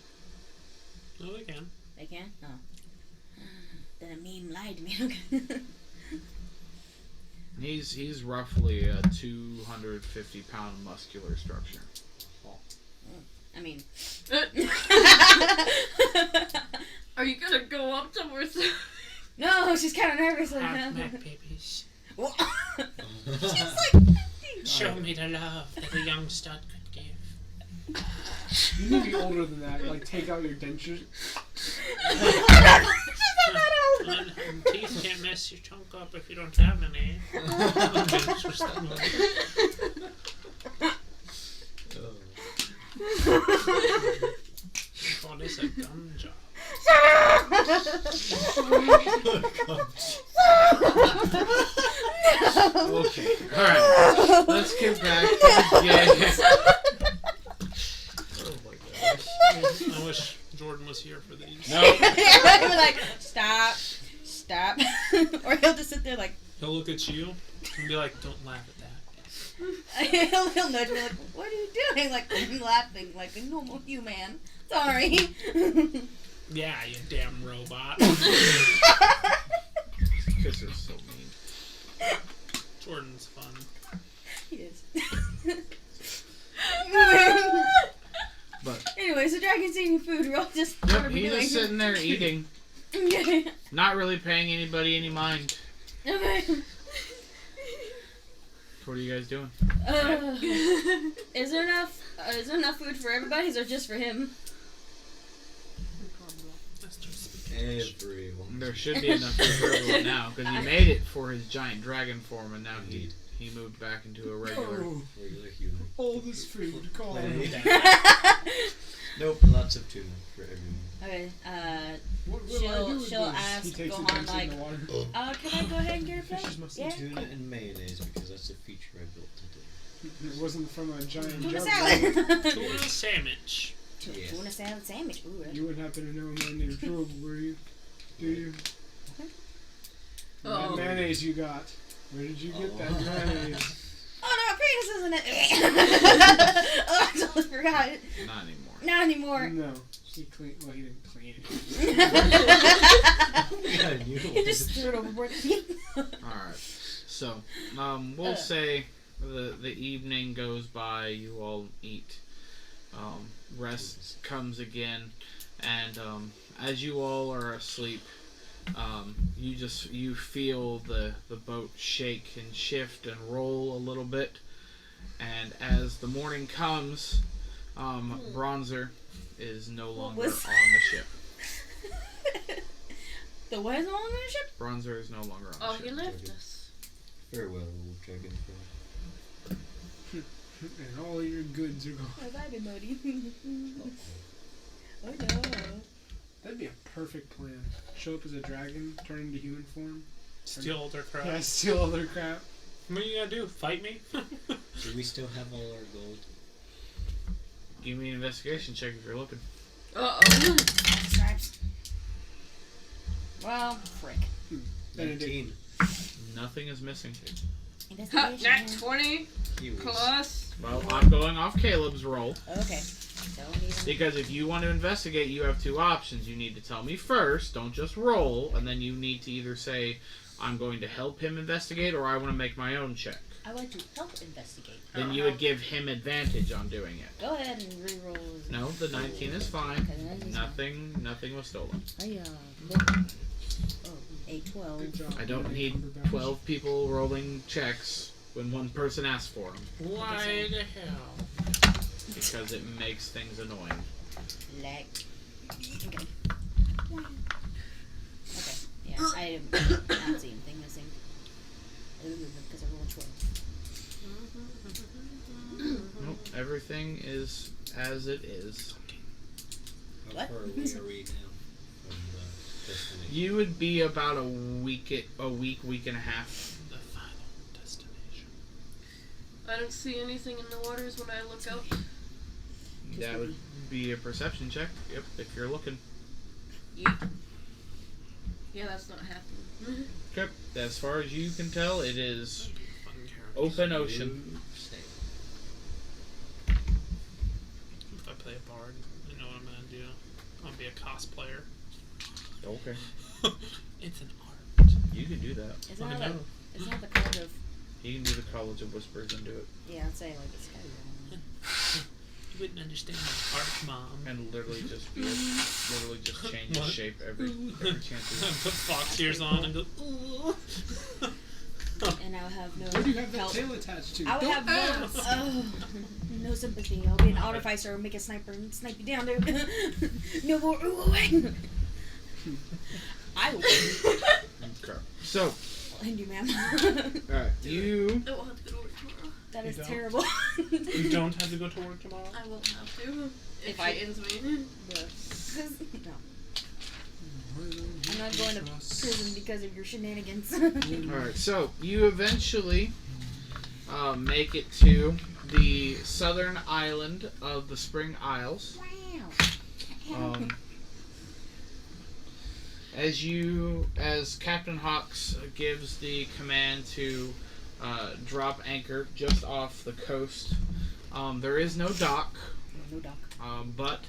No, they can. They can? Oh. Then a meme lied to me. Okay. He's roughly a 250-pound muscular structure. I mean. Are you gonna go up to where... No, she's kind of nervous. Like, Half Mac babies. she's like, Show me the love that a young stud could give. You need to be older than that. Like, take out your dentures. Teeth can't mess your chunk up if you don't have any. God, it's a gun job. Okay, alright. Let's get back to the game. Oh my gosh. I wish Jordan was here for these. No. I'm like, stop. Or he'll just sit there like, He'll look at you and be like, don't laugh at that. he'll nudge me like, what are you doing? Like, I'm laughing like a normal human. Sorry. Yeah, you damn robot. Kiss is so mean. Jordan's fun. He is. But Anyway, so dragon's eating food. We're all just, what yep, are we he's doing? just sitting there eating, Okay. not really paying anybody any mind. Okay. What are you guys doing? Is there enough food for everybody, or just for him? Everyone. There should be enough for everyone now, because he made it for his giant dragon form, and now he moved back into a regular. Regular human. All this food, call me. Nope, lots of tuna for everyone. Okay, What will I do with she'll this? ask He takes Gohan, it, dumps it in like, the water. can I go ahead and get a plate? Fishes must Yeah. Tuna and mayonnaise because that's a feature I built today. It wasn't from a giant Tuna jug. salad. Tuna sandwich. Yes. Tuna salad sandwich. Ooh, You wouldn't happen to know a man named Droog, were you? Do you? Oh. That mayonnaise you got. Where did you get that mayonnaise? Oh no, penis isn't it? Oh, I totally forgot it. Not anymore. Not anymore. No. He cleaned. Well, he didn't clean it. Yeah, you He just threw it overboard. Alright. So, we'll say the evening goes by, you all eat. Rest comes again, and as you all are asleep, you feel the boat shake and shift and roll a little bit, and as the morning comes, Bronzer is no longer on the ship. The what is no longer on the ship? Bronzer is no longer on Oh, the he ship. left us. Farewell, old dragonfly. And all your goods are gone. Oh, that'd be moody. Oh no. That'd be a perfect plan. Show up as a dragon, turn into human form. Steal all their crap. Yeah, steal all their crap. What are you gonna do? Fight me? Do we still have all our gold? Give me an investigation check if you're looking. Uh-oh. Stripes. Well, frick. Benedict. 19. Nothing is missing. Ha, Investigation. nat 20 He was. plus. Well, I'm going off Caleb's roll. Okay. Don't even. Because if you want to investigate, you have two options. You need to tell me first, don't just roll, and then you need to either say, I'm going to help him investigate, or I want to make my own check. I want to help investigate. Then you would give him advantage on doing it. Go ahead and re-roll. No, the 19 is fine. Okay, that is Nothing was stolen. A 12. Good job. I don't Benedict need Cumberbatch. 12 people rolling checks when one person asks for them. Why the hell? Because it makes things annoying. Like. Okay. Okay. Yeah, I don't see anything missing. Because I rolled 12. Nope, everything is as it is. How What? far away are we now from the destination? You would be about a week and a half. The final destination. I don't see anything in the waters when I look up. That would be a perception check. Yep, if you're looking. Yeah, that's not happening. Okay. As far as you can tell, it is Fucking characters. open ocean. If I play a bard, you know what I'm gonna do? I'm gonna be a cosplayer. Okay. It's an art. You can do that. It's not I like, know. it's not the kind of. You can do the College of Whispers and do it. Yeah, I'd say like it's kind of. You wouldn't understand my art, Mom. And literally just change its What? shape every chance you Put fox ears on and go, ooh. And I'll have no. Where do you have that help. tail attached to? I would have no sympathy. I'll be an artificer or make a sniper and snipe you down there. No more. I will Okay. So, end you, ma'am. alright, you I won't have to go to work tomorrow. That You is don't? terrible. You don't have to go to work tomorrow? I won't have to. If I- she ends me. No. I'm not going to prison because of your shenanigans. Alright, so you eventually make it to the southern island of the Spring Isles. Wow. As Captain Hawks gives the command to drop anchor just off the coast, there is no dock, No doc. but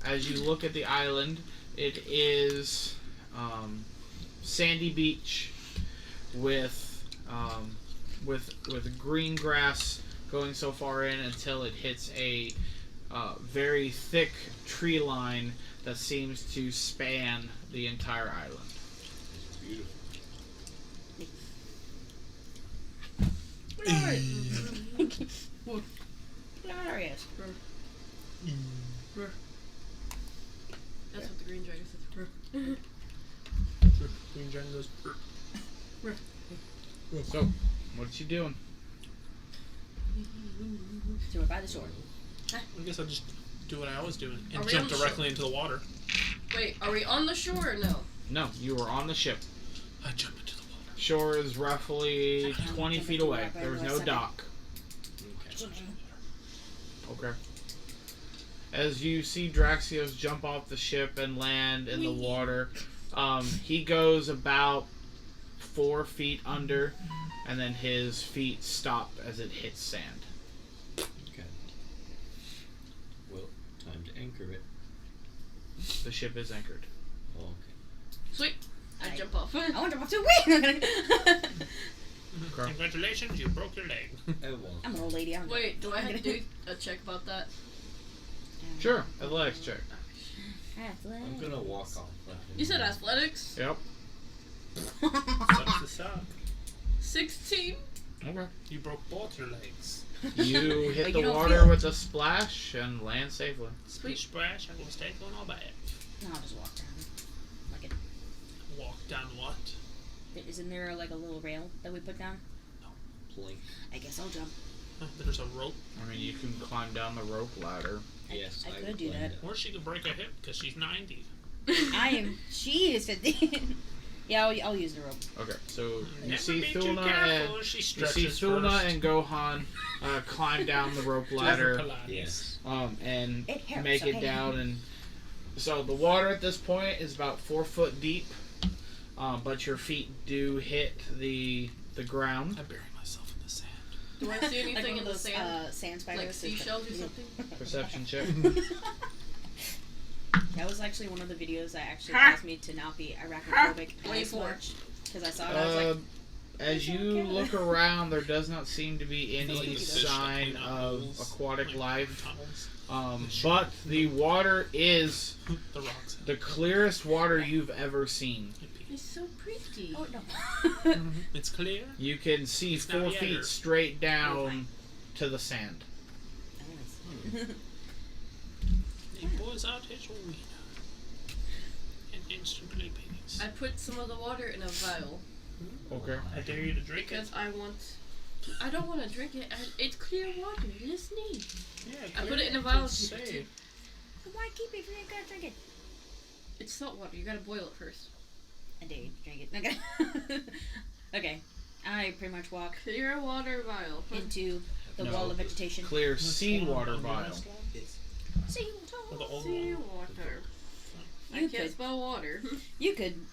as you look at the island, it is sandy beach with green grass going so far in until it hits a very thick tree line that seems to span the entire island. Beautiful. Glorious. That's what the green dragon says. Green dragon goes. So, what you doing? So we're by the shore. I guess I'll just do what I always do and Are we jump on the directly into the water. Wait, are we on the shore or no? No, you were on the ship. I jump into the water. Shore is roughly 20 feet away. There's no dock. Okay. As you see Draxios jump off the ship and land in the water, he goes about 4 feet under, and then his feet stop as it hits sand. Okay. Well, time to anchor it. The ship is anchored. Oh, okay. Sweet. I jump off. I want to jump off too. Okay. Congratulations, you broke your leg. Oh, well. I'm an old lady. I'm Wait, do I have to do a check about that? Sure. Athletics check. I'm gonna walk off. You said athletics? Yep. Sucks to suck. 16? Okay. You broke both your legs. You hit But the you don't water feel with a splash and land safely. Sweet splash, I'm gonna stay going all bad. No, I'll just walk down. Like it. Walk down what? Isn't there like a little rail that we put down? Plink. I guess I'll jump. There's a rope. I mean, you can climb down the rope ladder. Yes, I would could do climb that. down. Or she could break a hip because she's 90. She is 50. Yeah, I'll use the rope. Okay, so you Never see be too Thulna careful. and She you stretches see Thulna first. and Gohan climb down the rope ladder, Pilates. Yes. and It hurts, make it okay. down. And so the water at this point is about 4 foot deep, but your feet do hit the ground. I bury myself in the sand. Do I see Like anything one in of the those sand? sand spiders. Like seashells or something? Perception check. That was actually one of the videos that actually caused me to not be arachnophobic as 24. much. Because I saw it, I was like, As you look around, there does not seem to be any Like sign fish, of like aquatic like life. tunnels. But the water is The rocks. the clearest water you've ever seen. It's so pretty. oh no. It's clear. You can see It's 4 not feet yet. straight down to the sand. He pours out his wiener and instantly pees. I put some of the water in a vial Okay. I dare you to drink it. because I don't want to drink it. It's clear water. It's neat. Yeah, I put it in a clear. vial. It's safe. Why keep it if you're gonna drink it? It's salt water. You gotta boil it first. I dare you to drink it. Okay. Okay. I pretty much walk Clear water vial. into the No. wall of vegetation. Clear seawater vial. See, Or the old Sea one. water. I You can't could, spell water. you can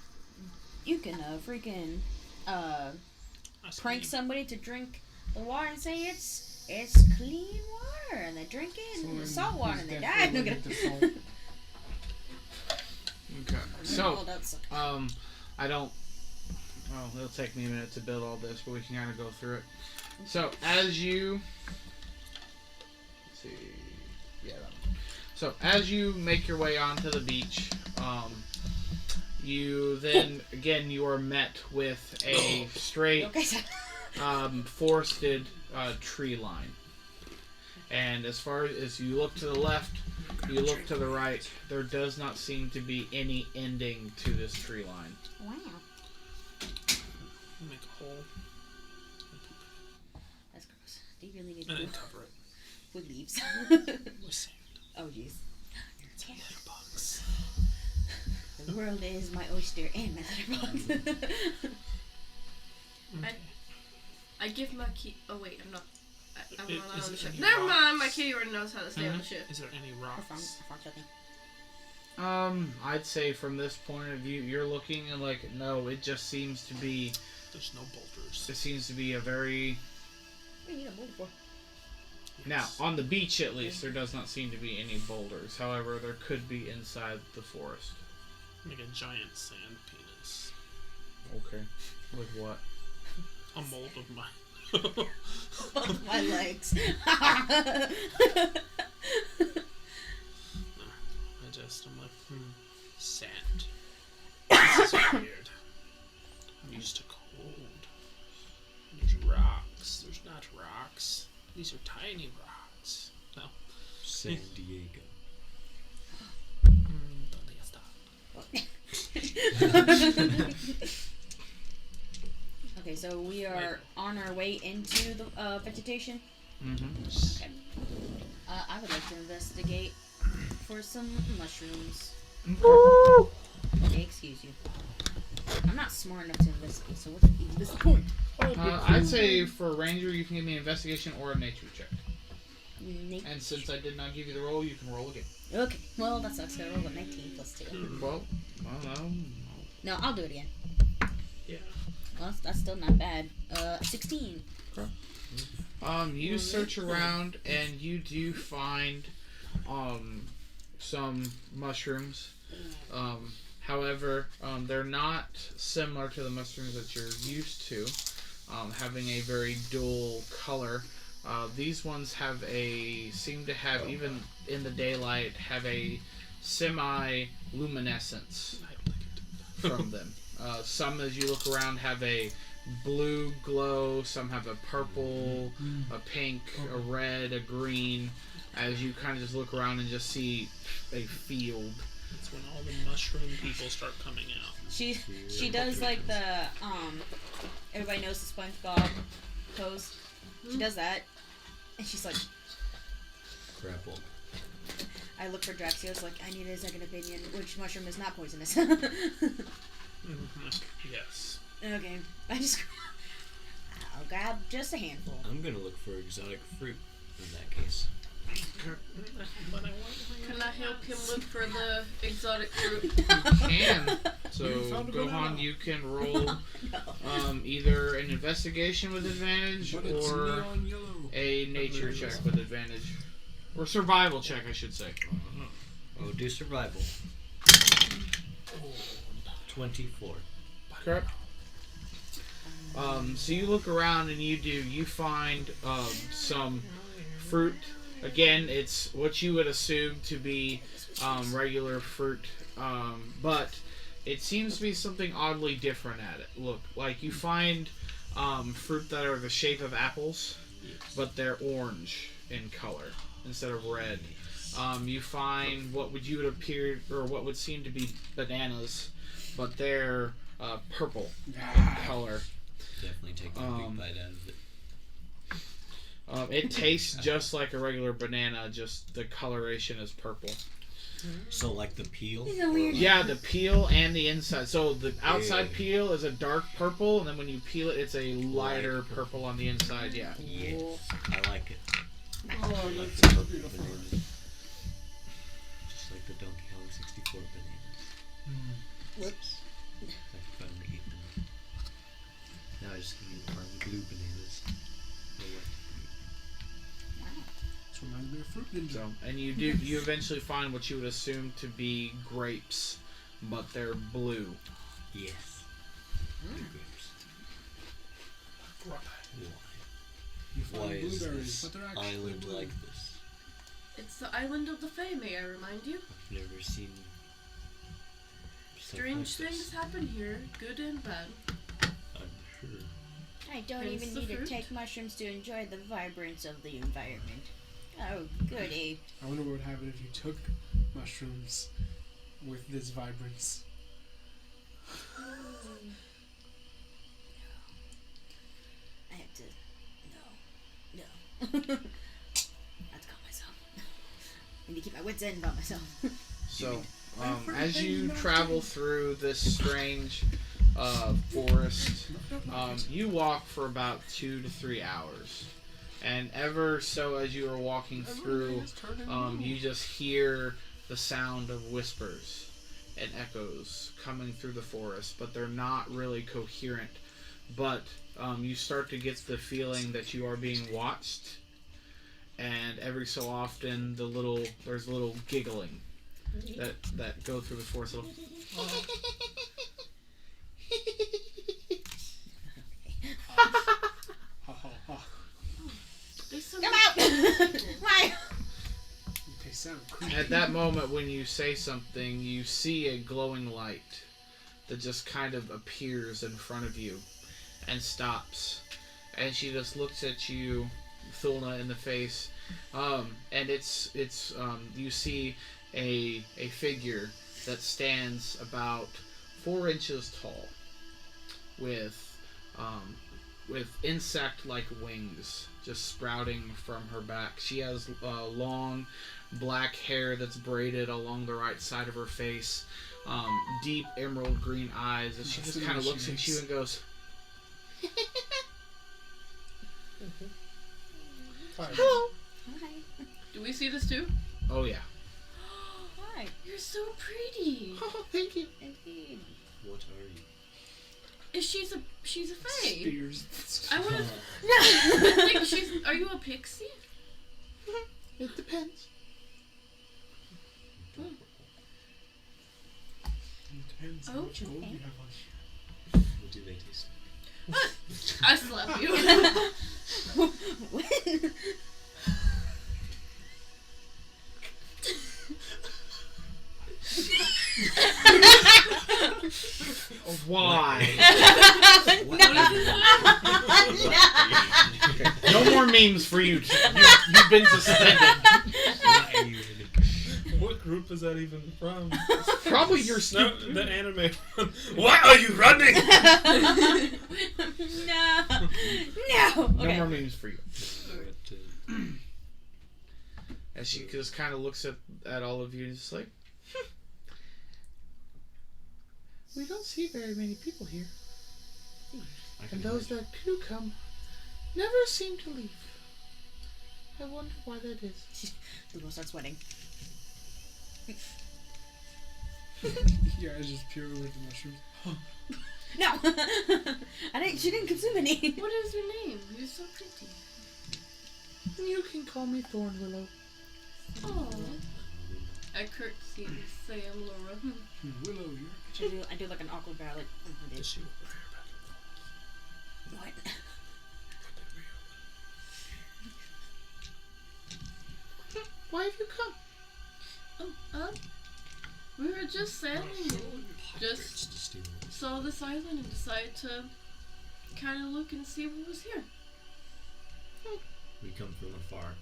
freaking prank somebody to drink the water and say it's clean water, and they drink it and it's salt water and they die. No, Okay. So, that's I don't. Well, it'll take me a minute to build all this, but we can kind of go through it. So, as you. Let's see. Yeah. So, as you make your way onto the beach, you then, again, you are met with a straight, okay. So, forested tree line. And as far as you look to the left, you look to the right, there does not seem to be any ending to this tree line. wow, Make a hole that's gross. Do you really need and to then cover it with leaves? with sand. Oh jeez. Letterbox. The world is my oyster and my letterbox. Okay. I give my key. Oh wait, I'm not. I'm not Is on the it ship. any Never mind. rocks? My kitty already knows how to stay on the ship. Is there any rocks? I'd say from this point of view, you're looking and like, no, it just seems to be, There's no boulders. it seems to be a very, What do you need a boulder for? now, on the beach at least, there does not seem to be any boulders. However, there could be inside the forest. Make a giant sand penis. Okay. With what? A mold of mine. Both my legs. I'm like, sand. This is weird. I'm used to cold. There's rocks. There's not These are tiny rocks. No. San Diego. ¿Dónde está? Okay, so we are on our way into the vegetation. Mm-hmm. Okay. I would like to investigate for some mushrooms. Okay, excuse you. I'm not smart enough to investigate, so what's the point? I'd say for a ranger, you can give me an investigation or a nature check. And since I did not give you the roll, you can roll again. Okay, well, that sucks. I rolled a 19 plus 2. Well, no. No, I'll do it again. Yeah. Well, that's still not bad. 16. You search around and you do find some mushrooms. However, they're not similar to the mushrooms that you're used to, having a very dull color. These ones seem to have, even in the daylight, have a semi-luminescence from them. Some, as you look around, have a blue glow, some have a purple, a pink, a red, a green, as you kind of just look around and just see a field. That's when all the mushroom people start coming out. She does like the everybody knows the SpongeBob pose. She does that, and she's like, Grapple. I look for Draxio's like, I need a second opinion. Which mushroom is not poisonous? Yes. Okay, I'll grab just a handful. I'm gonna look for exotic fruit in that case. Can I help him look for the exotic fruit? You can. So, Gohan, you can roll either an investigation with advantage or a nature check with advantage. Or survival check, I should say. Oh, do survival. 24. Correct. So you look around and you find some fruit. Again, it's what you would assume to be regular fruit, but it seems to be something oddly different at it. Look, like you find fruit that are the shape of apples, but they're orange in color instead of red. You find what would seem to be bananas, but they're purple in color. Definitely take a big bite out of it. It tastes just like a regular banana, just the coloration is purple. So like the peel? Yeah, the peel and the inside. So the outside peel is a dark purple, and then when you peel it, it's a lighter purple on the inside. Yeah. Yes, I like it. Oh, I like that's the purple beautiful. bananas. Just like the Donkey Kong 64 bananas. Whoops. I can finally eat them. Now I just can eat farm blue bananas. This reminds me of Fruit Ninja. So, and you eventually find what you would assume to be grapes, but they're blue. Yes. The grapes. You find Why is blueberries, this but they're actually island blue. like this? It's the island of the Fae, may I remind you? I've never seen stuff Strange like things this. happen here, good and bad. I'm sure. I don't Hence even the need to fruit. take mushrooms to enjoy the vibrance of the environment. Oh, goody. I wonder what would happen if you took mushrooms with this vibrance. I have to. No. I have to calm myself. I need to keep my wits in about myself. So, as you travel through this strange forest, you walk for about 2 to 3 hours. And ever so as you are walking through, you just hear the sound of whispers and echoes coming through the forest, but they're not really coherent. But you start to get the feeling that you are being watched, and every so often there's little giggling that go through the forest. They sound Come out! Why? They sound creepy. At that moment, when you say something, you see a glowing light that just kind of appears in front of you and stops. And she just looks at you Thulna in the face, and it's you see a figure that stands about 4 inches tall, with insect-like wings just sprouting from her back. She has long black hair that's braided along the right side of her face, deep emerald green eyes, and she just kind of looks at you and goes, "Hello." Hi. Do we see this too? Oh yeah. Hi. You're so pretty. Oh, thank you. Indeed. What are you? She's a fae. Spears. I would have. I think she's. Are you a pixie? It depends. It depends how much gold you have on you. What do they taste I slap you. When? Why? like? No more memes for you. You've been suspended. What group is that even from? Probably your No, stupid. the anime. Why are you running? No. No Okay. more memes for you. As she just kind of looks at all of you and is like, we don't see very many people here. And those that do come never seem to leave. I wonder why that is. The girl starts sweating. Your eyes just peer over the mushrooms. No. She didn't consume any. What is your name? You're so pretty. You can call me Thornwillow. Oh. I curtsy and say I'm Laura. Willow, you're I do like an awkward bow, like, oh, I did. What? Why have you come? We were just sailing and just saw this island and decided to kind of look and see what was here. We come from afar.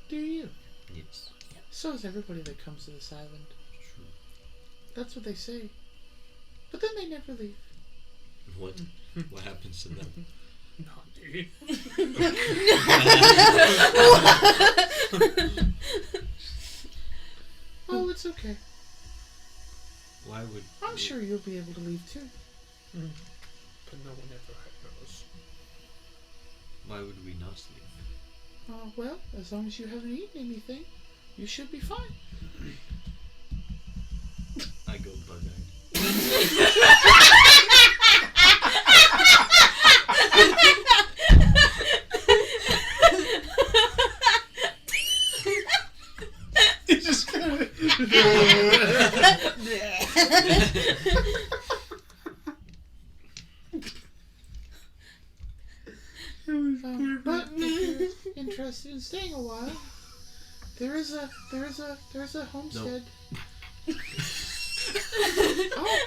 Do you? Yes. So is everybody that comes to this island. True. That's what they say. But then they never leave. What? What happens to them? Not me. Oh, it's okay. Why would? I'm sure you'll be able to leave too. But no one ever knows. Why would we not leave? Well, as long as you haven't eaten anything, you should be fine. I go bug-eyed. It's just kind of. But if you're interested in staying a while, there's a homestead. Oh,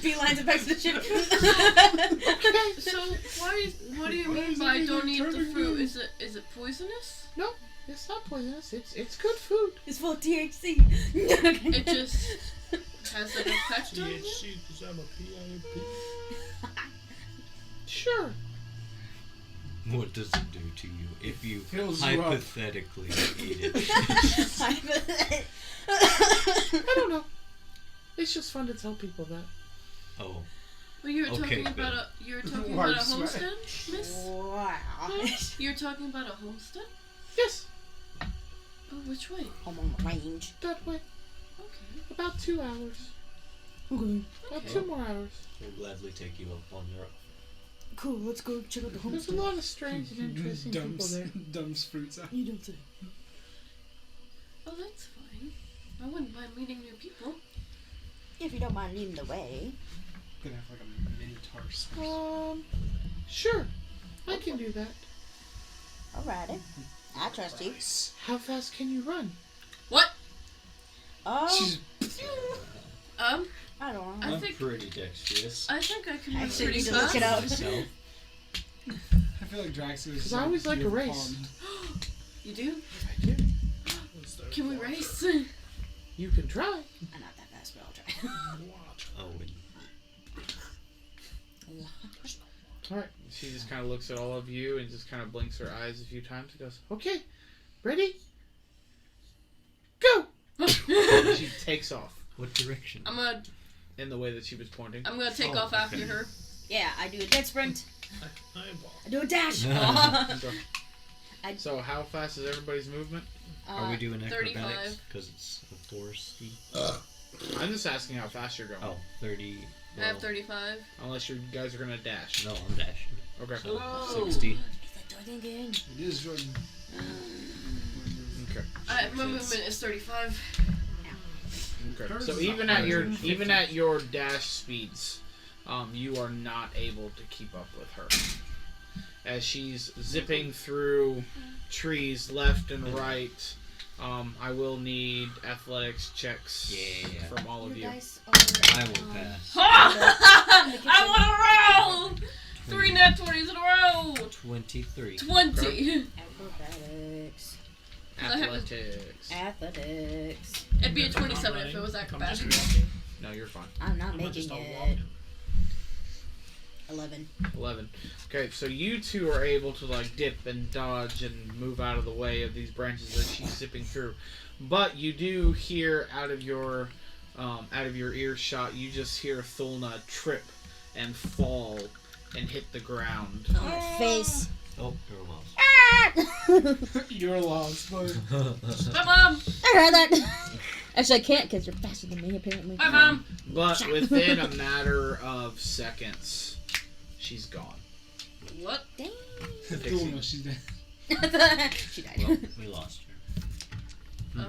Beelines it back to the ship. okay. So what do you mean by don't eat the fruit? Is it poisonous? No, it's not poisonous. It's good food. It's full of THC. It just has an effect on you? THC, because I'm a PIMP. Sure. What does it do to you if you Fills you up. hypothetically eat it? I don't know. It's just fun to tell people that. Oh, Well, you're Okay, talking about good. you're talking Mark about a sweat. homestead, miss? Wow. You're talking about a homestead? Yes, Oh, which way? I'm on the range. that way. Okay. About 2 hours. Okay. About 2 more hours. we'll gladly take you up on your offer. Cool, let's go check out the There's a homestead. lot of strange and interesting people there. Dumps fruits out. You don't say. Oh, that's fine. I wouldn't mind meeting new people. If you don't mind leading the way. Gonna have like a minotaur space. Sure. I can do that. Alrighty. I trust you. How fast can you run? What? Oh, She's I don't know. I'm think- pretty dexterous. I think I can move Actually, pretty you need to look fast. it up. Myself. I feel like Drax is. Because I always like a race. You do? I do. Can we race? You can try. I'm not that fast, but I'll try. Oh, Alright. She just kind of looks at all of you and just kind of blinks her eyes a few times and goes, okay, ready? Go! And she takes off what direction? I'm gonna in the way that she was pointing. take off after her. Yeah, I do a dead sprint. Eyeball. I do a dash. So how fast is everybody's movement? Are we doing 35. acrobatics? Because it's a force. I'm just asking how fast you're going. Oh, 30. I have well, 35. Unless you guys are going to dash. No, I'm dashing. Okay. So 60. Is that dog again? It is Jordan. Okay. My movement is 35. Okay. So even at your dash speeds, you are not able to keep up with her. As she's zipping through trees left and right, I will need athletics checks from all of you. Dice I will pass. I want to roll! 3 nat 20s in a row! 23. 20! Athletics. It'd be a 27 if it was I'm acrobatics. just walking. No, you're fine. I'm not I'm making just all it. walking. 11. Okay, so you two are able to like dip and dodge and move out of the way of these branches that she's zipping through, but you do hear out of your earshot, you just hear Thulna trip and fall and hit the ground. On my face. Oh, you're lost. You're lost, but Bye, Mom! I heard that. Actually, I can't because you're faster than me, apparently. Bye, Mom! But within a matter of seconds, she's gone. What? Dang. Thulna, she's dead. She died. Well, we lost her.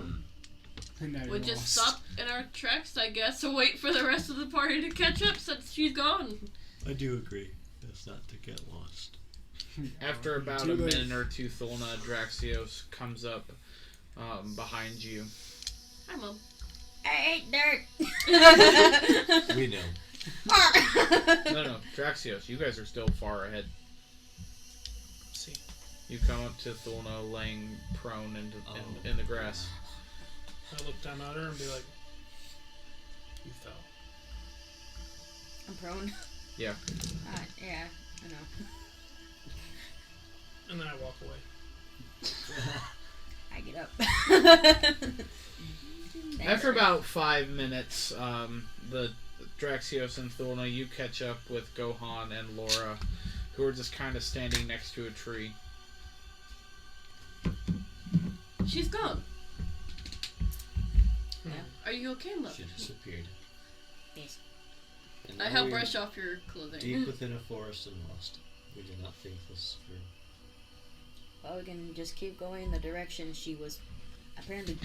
And now We you're just lost. stop in our tracks, I guess, and wait for the rest of the party to catch up since she's gone. I do agree. That's not to get lost. After about Too a late. minute or two, Thulna Draxios comes up behind you. Hi, Mom. I ate dirt. We know. No, Draxios, you guys are still far ahead. See. You come up to Thulna laying prone in the grass. I look down at her and be like, you fell. I'm prone. Yeah. Yeah, I know. And then I walk away. I get up. After about 5 minutes, the Draxios and Thulna, you catch up with Gohan and Laura, who are just kind of standing next to a tree. She's gone. Yeah. Are you okay, Mom? She disappeared. Yes. And I now help we're brush off your clothing. deep within a forest and lost. We do not think this through. Well, we can just keep going in the direction she was apparently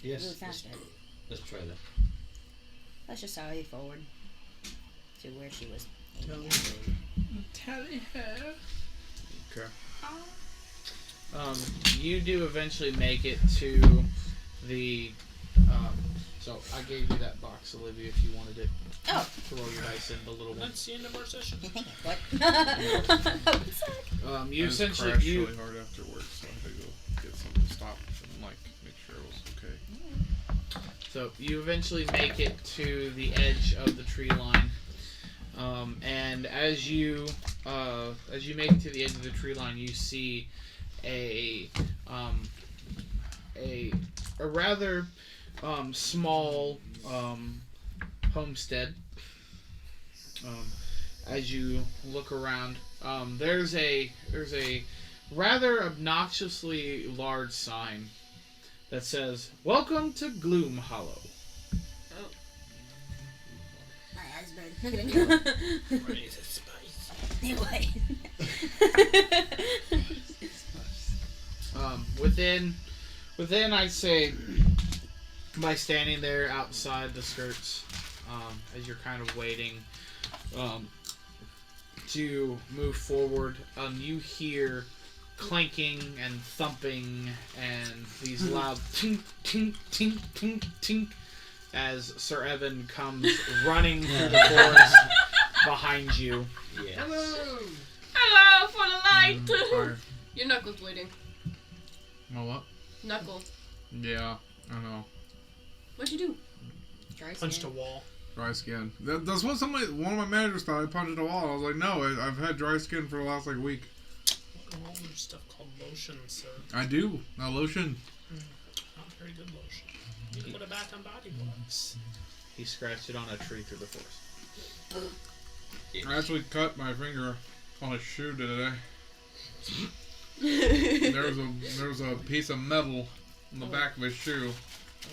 Yes. really fast at. Let's try that. Let's just hurry forward to where she was aiming at. Okay. You do eventually make it to the. So I gave you that box, Olivia, if you wanted it. Oh. To roll your dice in, the little one. That's the end of our session. What? You I just essentially crashed you. really hard after work, so I had to go get something to stop and like make sure it was okay. So you eventually make it to the edge of the tree line, and as you make it to the edge of the tree line, you see a rather small homestead. As you look around, there's a rather obnoxiously large sign that says, "Welcome to Gloom Hollow." My husband. Look at him. Raise a spice. Anyway. Within I'd say, by standing there outside the skirts, as you're kind of waiting to move forward, you hear clanking and thumping and these loud tink, tink, tink, tink, tink as Sir Evin comes running through the forest behind you. Yes. Hello for the light. Sorry. Your knuckle's bleeding. My what? Knuckle. Yeah, I know. What'd you do? Dry Punched a skin. wall. Dry skin. That's what one of my managers thought. I punched a wall. I was like, no, I've had dry skin for the last like week. Oh, there's stuff called lotion, sir. I do. Now lotion. Not very good lotion. You can put it back on body blocks. He scratched it on a tree through the forest. I actually cut my finger on a shoe today. There was a piece of metal on the back of his shoe. I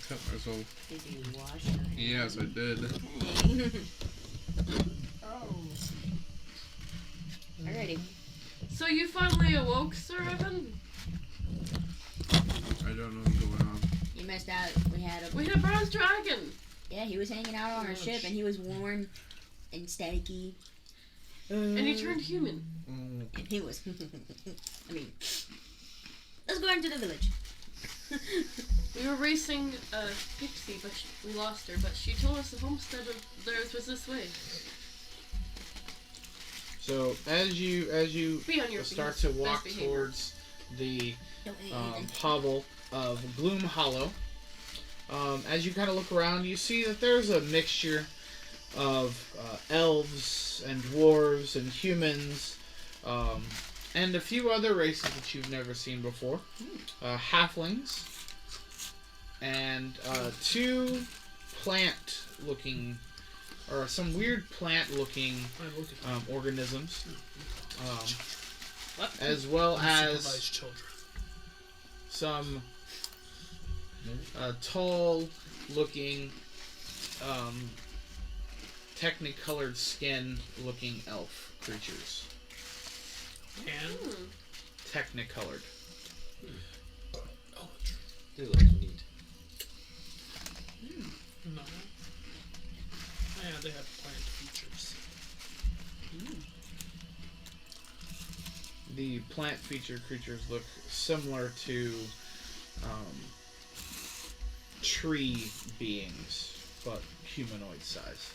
cut myself. Did you wash your hands? Yes, I did. Alrighty. So you finally awoke, Sir Evin? I don't know what's going on. You missed out. We had a. We had a bronze dragon. Yeah, he was hanging out on our ship, and he was worn and staticky. And he turned human. Mm. And he was. I mean, let's go into the village. We were racing a pixie, but we lost her. But she told us the homestead of theirs was this way. So as you Be on your start best to walk behavior. towards the Don't eat anything. hovel of Gloom Hollow, as you kind of look around, you see that there's a mixture of elves and dwarves and humans, and a few other races that you've never seen before. Halflings, and two plant-looking, or some weird plant-looking organisms, as well as Unsupervised children. some tall-looking, technicolored skin-looking elf creatures. And Technicolored. They look neat. no. Yeah, they have plant features. The plant featured creatures look similar to tree beings, but humanoid size.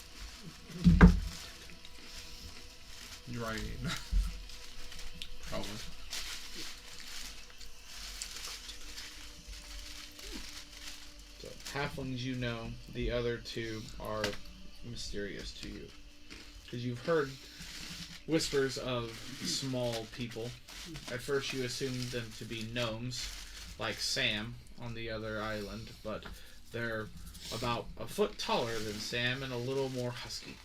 Right. Probably. So halflings, you know. The other two are mysterious to you, because you've heard whispers of small people. At first, you assumed them to be gnomes, like Sam on the other island, but they're about a foot taller than Sam and a little more husky.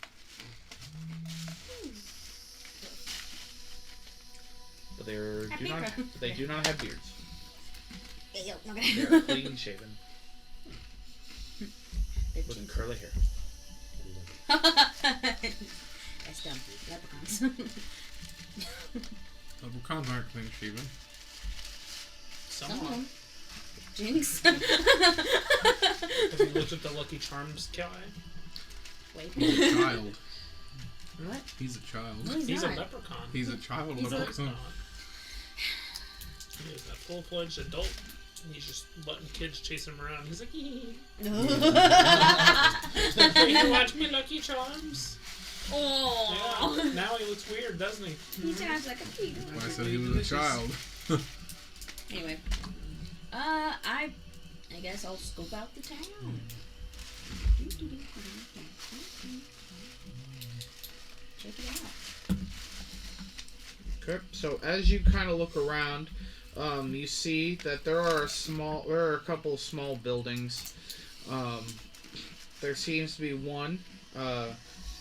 But they do not have beards. Hey, yo, no, They are clean shaven with curly hair. That's dumb. Leprechauns. Leprechauns aren't clean shaven. Some of them. Jinx. Have you looked at the Lucky Charms guy? Wait. He's a child. What? He's a child. No, he's He's not. a leprechaun. He's a child He's a- No, he's leprechaun. not. He's a full-fledged adult. And he's just letting kids chase him around. He's like, "Hey, you watch me Lucky Charms?" Oh. Yeah. Now he looks weird, doesn't he? He sounds like a pig. I said he was a child. Anyway, I guess I'll scope out the town. Check it out. Okay, so as you kind of look around, you see that there are a couple of small buildings. There seems to be one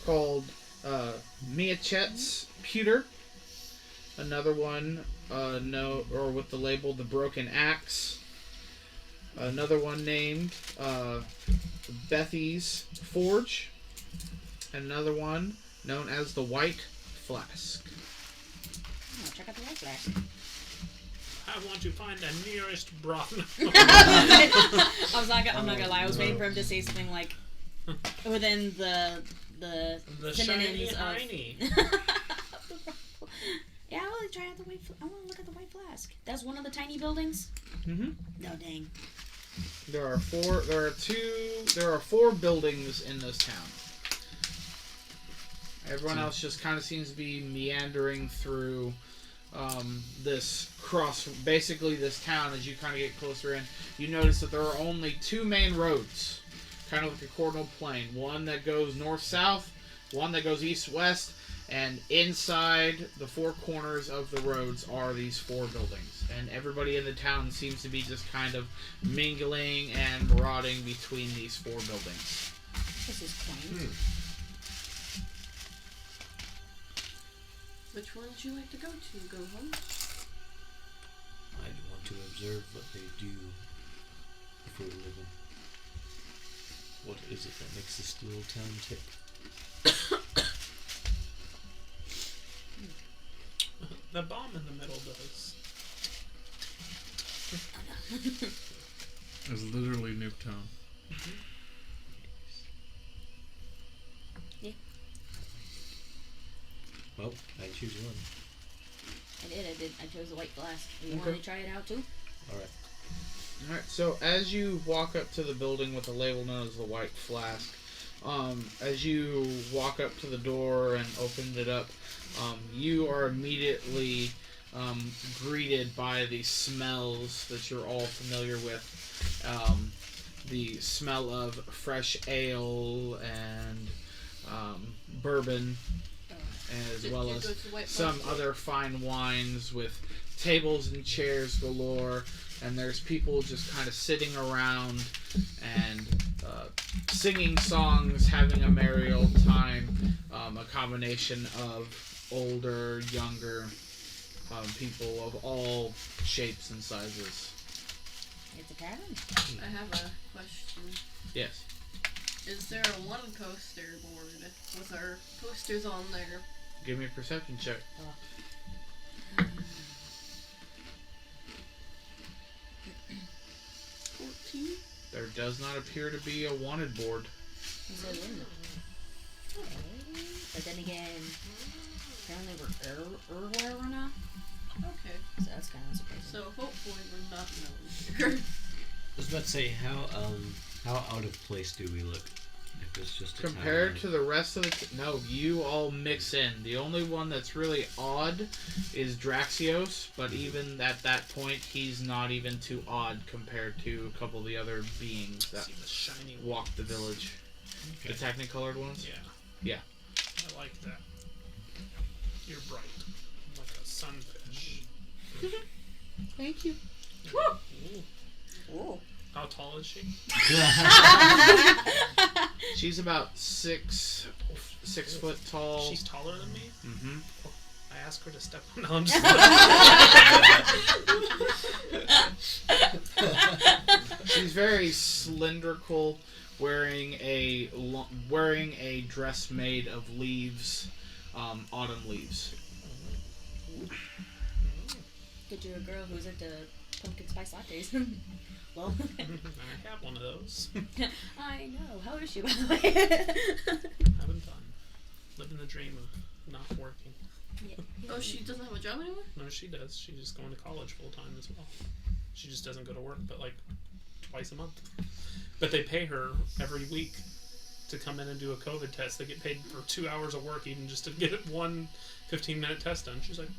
called Miachet's Pewter. Another one with the label The Broken Axe. Another one named Bethy's Forge. Another one known as the White Flask. Oh, check out the white flask. I want to find the nearest broth. I'm not gonna lie. I was waiting for him to say something like within the The shiny synonyms of. hiney. Yeah, I want to try out the white. I want to look at the white flask. That's one of the tiny buildings. Mm-hmm. No dang. There are four buildings in this town. Everyone else just kind of seems to be meandering through this basically this town. As you kind of get closer in, you notice that there are only two main roads, kind of like a cardinal plane. One that goes north-south, one that goes east-west, and inside the four corners of the roads are these four buildings. And everybody in the town seems to be just kind of mingling and marauding between these four buildings. This is quaint. Which one would you like to go to? Go home? I want to observe what they do for a living. What is it that makes this little town tick? The bomb in the middle does. It's literally Nuketown. Well, I choose one. I did. I chose the white glass. You Okay. want to try it out too? Alright. Alright, so as you walk up to the building with the label known as the White Flask, as you walk up to the door and open it up, you are immediately greeted by the smells that you're all familiar with. The smell of fresh ale and bourbon, as Did well you as go to the White some Flask? other fine wines with tables and chairs galore, and there's people just kind of sitting around and singing songs, having a merry old time, a combination of older, younger people of all shapes and sizes. It's a tavern. I have a question. Yes. Is there a one poster board with our posters on there? Give me a perception check. 14? There does not appear to be a wanted board. So, but then again, apparently we're everywhere now. Okay. So that's kind of surprising. So hopefully we're not known here. I was about to say, how out of place do we look? If it's just a Compared town? to the rest of the... No, you all mix in. The only one that's really odd is Draxios, but even at that point, he's not even too odd compared to a couple of the other beings that See the shiny walk the village. Okay. The technicolored ones? Yeah. Yeah. I like that. You're bright. Like a sunfish. Thank you. Ooh. How tall is she? She's about 6 foot tall. She's taller than me? Mm-hmm. I asked her to step on. No, I'm just She's very cylindrical, wearing a dress made of leaves, autumn leaves. Good to a girl who's into pumpkin spice lattes. Well, I have one of those. I know. How is she, by the way? Having fun. Living the dream of not working. Yeah. Oh, she doesn't have a job anymore? No, she does. She's just going to college full time as well. She just doesn't go to work but like twice a month. But they pay her every week to come in and do a COVID test. They get paid for 2 hours of work even just to get one 15-minute test done. She's like,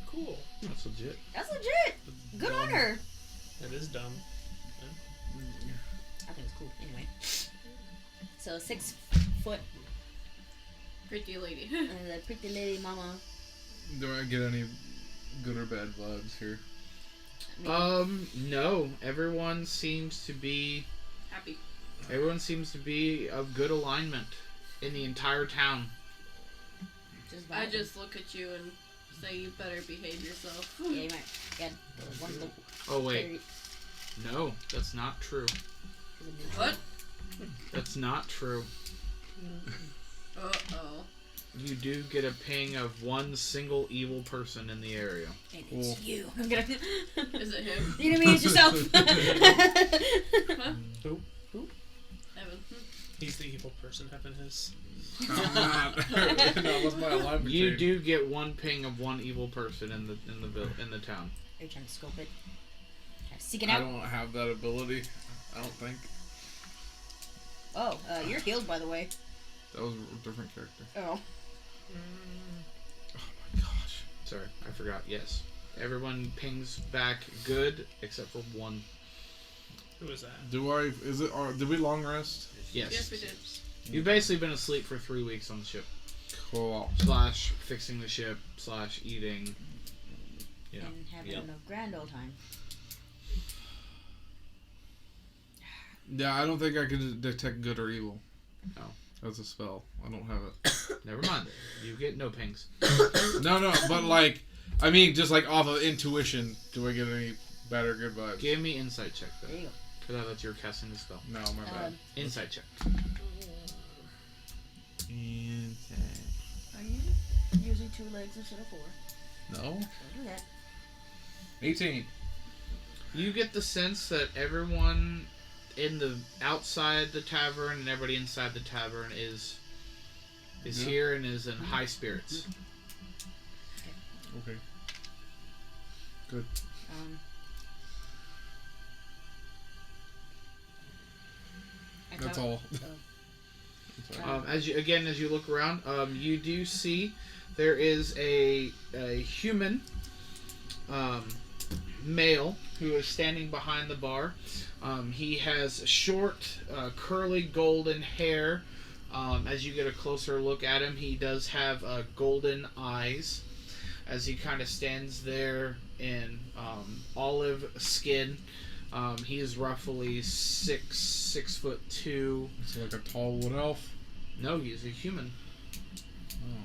cool. That's legit. That's legit. Good on her. It is dumb. I think it's cool. Anyway. So 6 foot, Pretty lady. the pretty lady mama. Do I get any good or bad vibes here? No. Everyone seems to be of good alignment in the entire town. I just look at you and say you better behave yourself. Yeah, you might get one look. Oh wait. No, that's not true. What? That's not true. Uh-oh. You do get a ping of one single evil person in the area. And it's you. I'm gonna. Is it him? You didn't mean it's yourself. Huh? Who? Evan. He's the evil person. Heaven is. I'm not. That was my alignment You change. do get one ping of one evil person in the town. Are you trying to scope it? Trying to seek it I out? don't have that ability. I don't think. Oh, you're healed, by the way. That was a different character. Oh. Oh my gosh. Sorry, I forgot. Yes. Everyone pings back good except for one. Who is that? Did we long rest? Yes. Yes, we did. You've basically been asleep for 3 weeks on the ship. Cool. / fixing the ship / eating. Yeah. And having a grand old time. Yeah, I don't think I can detect good or evil. No. That's a spell. I don't have it. Never mind. You get no pings. No, but like, I mean, just like off of intuition, do I get any bad or good vibes? Give me insight check though. There you go. Because I thought you were casting the spell. No, my bad. Insight check. Are you using 2 legs instead of 4? No. Don't do that. 18. You get the sense that everyone in the outside the tavern and everybody inside the tavern is here and is in high spirits. Okay. Good. That's all. As you look around, you do see there is a human male who is standing behind the bar. He has short, curly, golden hair. As you get a closer look at him, he does have golden eyes. As he kind of stands there in olive skin. He is roughly 6'2". It's like a tall wood elf. No, he's a human. Oh.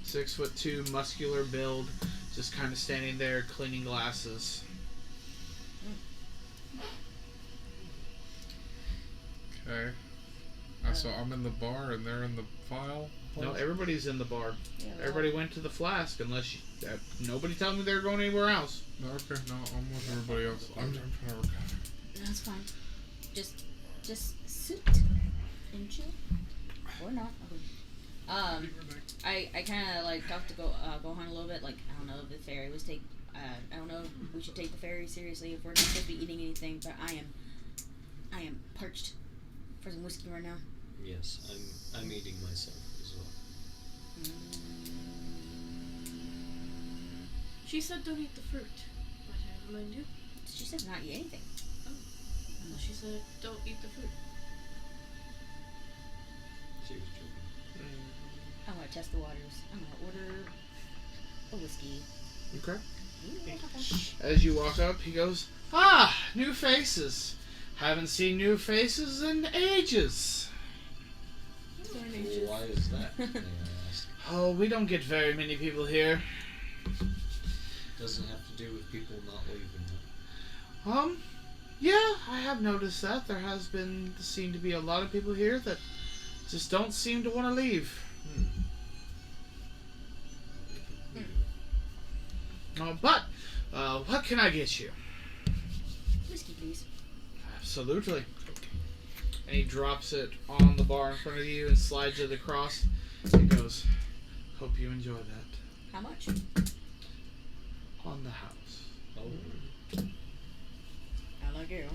6'2", muscular build, just kind of standing there cleaning glasses. Okay. So I'm in the bar and they're in the file. No, everybody's in the bar. Yeah, Everybody went to the flask, unless nobody told me they were going anywhere else. Okay, no, I'm with everybody else. I'm trying to recover. That's fine. Just sit and chill. Or not. Okay. I kind of like talked to Gohan a little bit. Like, I don't know if the ferry was I don't know if we should take the ferry seriously if we're not supposed to be eating anything. But I am parched for some whiskey right now. Yes, I'm eating myself as well. She said don't eat the fruit. Might I remind you? She said not eat anything. Well, she said don't eat the fruit. She was joking. I want to test the waters. I'm gonna order a whiskey. Okay. Okay. As you walk up, he goes, "Ah, new faces. Haven't seen new faces in ages." Why is that? May I ask? Oh, we don't get very many people here. Doesn't have to do with people not leaving, huh? Yeah, I have noticed that. There seem to be a lot of people here that just don't seem to want to leave. But, what can I get you? Whiskey, please. Absolutely. And he drops it on the bar in front of you and slides it across. He goes, "Hope you enjoy that." How much? On the house. Oh. I like you.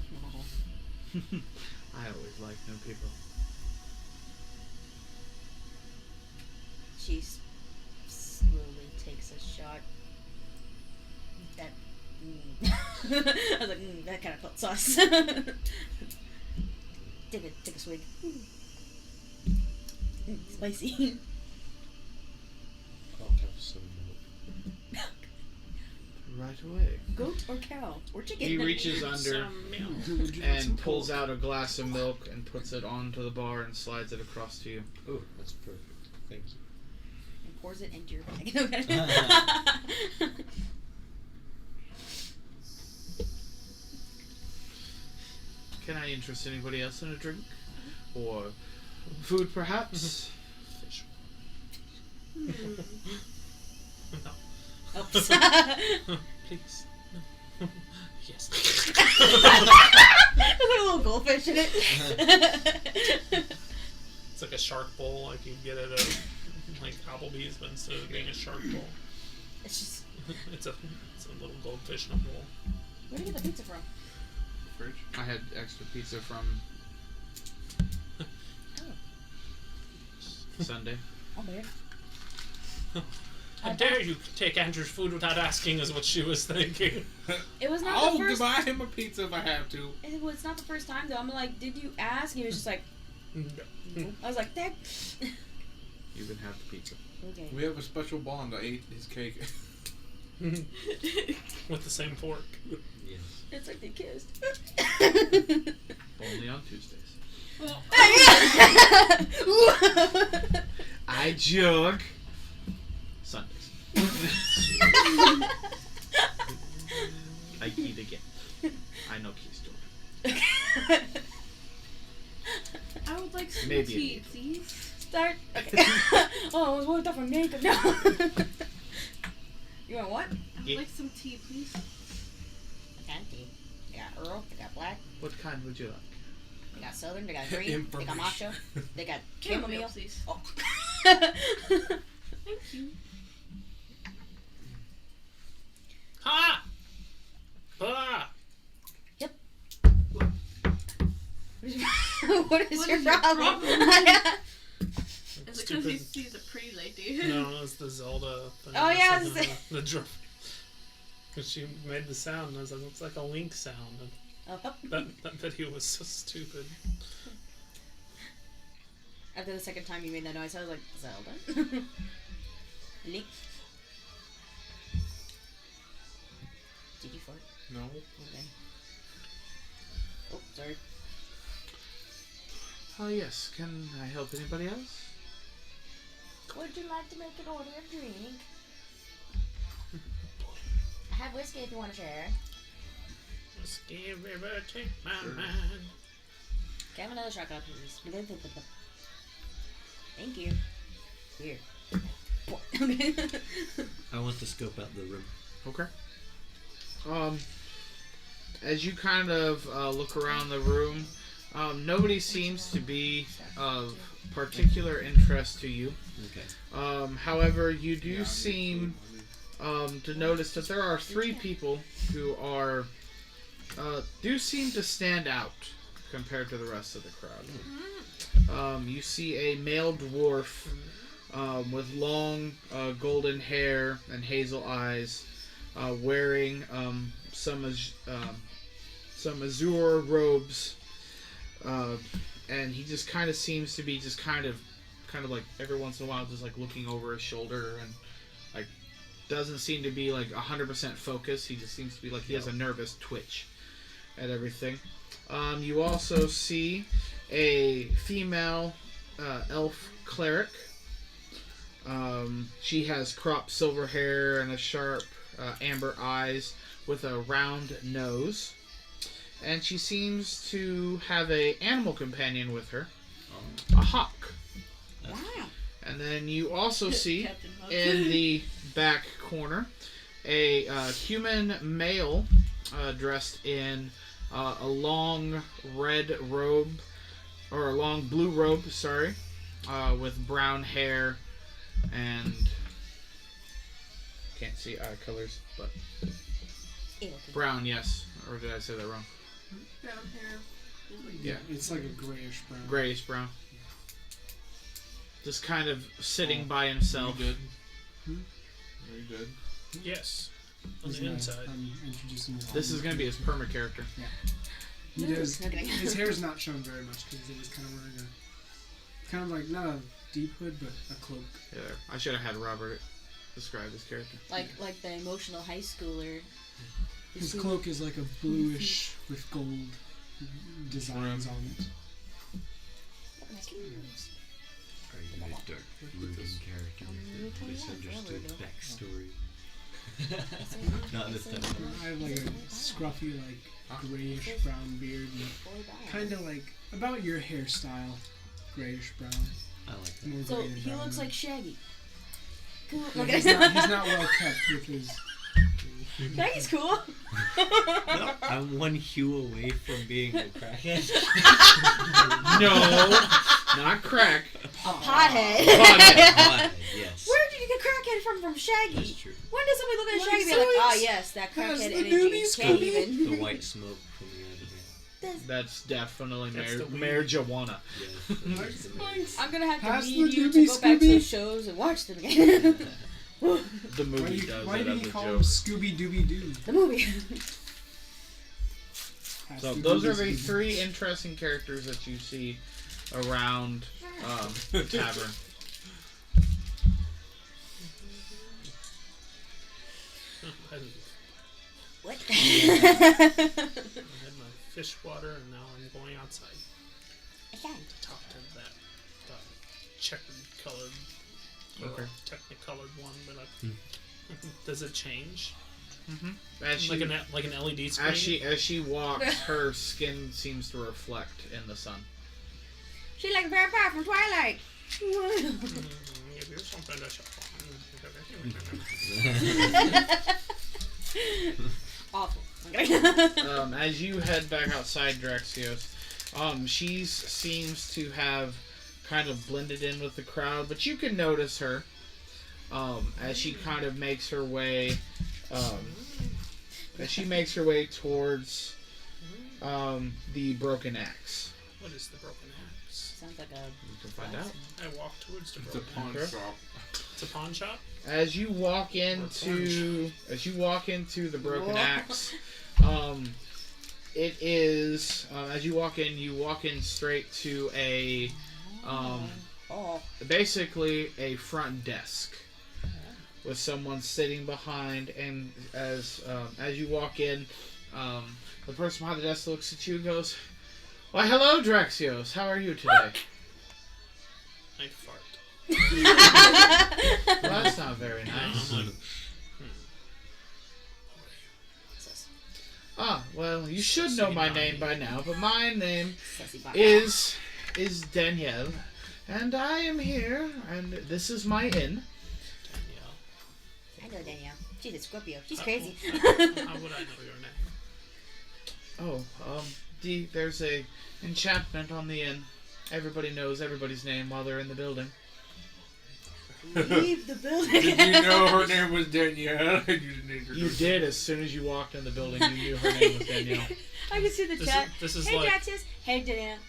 I always like new people. She slowly takes a shot. That. I was like, that kind of felt sus. Take a swig. Spicy. I'll have some milk. Right away. Goat or cow or chicken? He reaches under Some milk. and pulls out a glass of milk and puts it onto the bar and slides it across to you. Oh, that's perfect. Thank you. And pours it into your bag. Can I interest anybody else in a drink? Or food, perhaps? Fish. Hmm. No. Oops. Please. Yes. There's like a little goldfish in it. It's like a shark bowl, like you get at a Applebee's, but instead of being a shark bowl, It's just. it's a little goldfish in a bowl. Where did you get the pizza from? Fridge. I had extra pizza from Oh. Sunday. Oh, man. How dare you take Andrew's food without asking us what she was thinking? It was not I'll the first. buy him a pizza if I have to. It was not the first time though. I'm like, did you ask? He was just like, No. I was like, that. You can have the pizza. Okay. We have a special bond. I ate his cake. With the same fork. Yes. It's like they kissed. Only on Tuesdays. Well, I joke. Sundays. I eat again. I know Keith's story. I would like some Maybe tea, please. Start. Okay. Oh, I was worked off on makeup now. You want what? I would like some tea, please. I got tea. They got Earl. They got black. What kind would you like? They got Southern. They got green. They got matcha. They got Chamomile, chamomile. please. Oh. Thank you. Ha! Ah! What is What your is your problem? Is it because he's a pretty lady? No, it's the Zelda thing. Oh, yeah, It's it's like the drum. Because she made the sound, and I was like, it's like a Link sound. And that video was so stupid. After the second time you made that noise, I was like, Zelda? Link? Did you fart? No. Okay. Oh, sorry. Oh yes. Can I help anybody else? Would you like to make an order of drink? I have whiskey if you want to share. Whiskey River, take my mind. Can I have another shotgun, please? Thank you. Here. I want to scope out the room. Okay. As you kind of look around the room, nobody seems to be of particular interest to you. Okay. However, you do seem to notice that there are 3 people who are do seem to stand out compared to the rest of the crowd. You see a male dwarf with long golden hair and hazel eyes, wearing some azure robes, and he just kind of seems to be just kind of like every once in a while just like looking over his shoulder and like doesn't seem to be like 100% focused. He just seems to be like he has a nervous twitch at everything. You also see a female elf cleric. She has cropped silver hair and a sharp amber eyes with a round nose. And she seems to have a animal companion with her, a hawk. Wow. And then you also see Captain Hook. in the back corner a human male dressed in a long red robe, or a long blue robe, sorry, with brown hair and can't see eye colors, but brown, yes. Or did I say that wrong? Brown hair. Yeah. It's like a grayish brown. Grayish brown. Just kind of sitting by himself. Very good. Very good. Yes. On He's the gonna- inside. I'm introducing him. This is going to be his perma character. He does. Okay. His hair's not shown very much because he was kind of wearing a, kind of like not a deep hood, but a cloak. Yeah, I should have had Robert describe his character. Like the emotional high schooler. His cloak is like a bluish with gold designs on it. Are you a dark brooding character with a misunderstood backstory? Not this time. I have like a scruffy, like grayish brown beard, and kind of like about your hairstyle, grayish brown. I like that. More So gray than he brown. looks like Shaggy. Cool. Yeah, Look he's not well kept with his. Shaggy's cool. No, I'm one hue away from being a crackhead. No, not crack. Pothead. Why? Yes. Where did you get crackhead from Shaggy? That's true. When does somebody look at Like Shaggy and be like, so oh he's- yes, that has crackhead the energy nudie can't Scooby. even. The white smoke from the other That's definitely That's the weed. marijuana. I'm gonna have Pass to the need you to doobie, go back to Scooby. the shows and watch them again. The movie does Why it do as you a call him joke. Scooby Dooby Doo? The movie. So those are the 3 interesting characters that you see around the tavern. What? I had my fish water, and now I'm going outside to talk to that checkered colored, technicolored one. But does it change? As she, like an LED screen. as she walks, her skin seems to reflect in the sun. She like Very Power from Twilight. Give you something to shop on. Awful. As you head back outside Draxios, she seems to have kind of blended in with the crowd, but you can notice her as she kind of makes her way towards the broken axe. What is the broken axe? Sounds like a. You can find out. I walk towards the It's a broken pawn axe. shop. It's a pawn shop. As you walk into the broken axe, it is as you walk in straight to a basically a front desk with someone sitting behind, and as you walk in, the person behind the desk looks at you and goes, "Why, hello, Draxios. How are you today?" I fart. Well, that's not very nice. Well, you should know my name by now, but my name is Danielle, and I am here, and this is my inn. I know Danielle. She's a Scorpio. She's crazy. How would I know your name? There's a enchantment on the inn. Everybody knows everybody's name while they're in the building. Leave the building. Did you know her name was Danielle? You did as soon as you walked in the building. You knew her name was Danielle. I can see the chat. This is Hey, like Draxios. Hey, Danielle.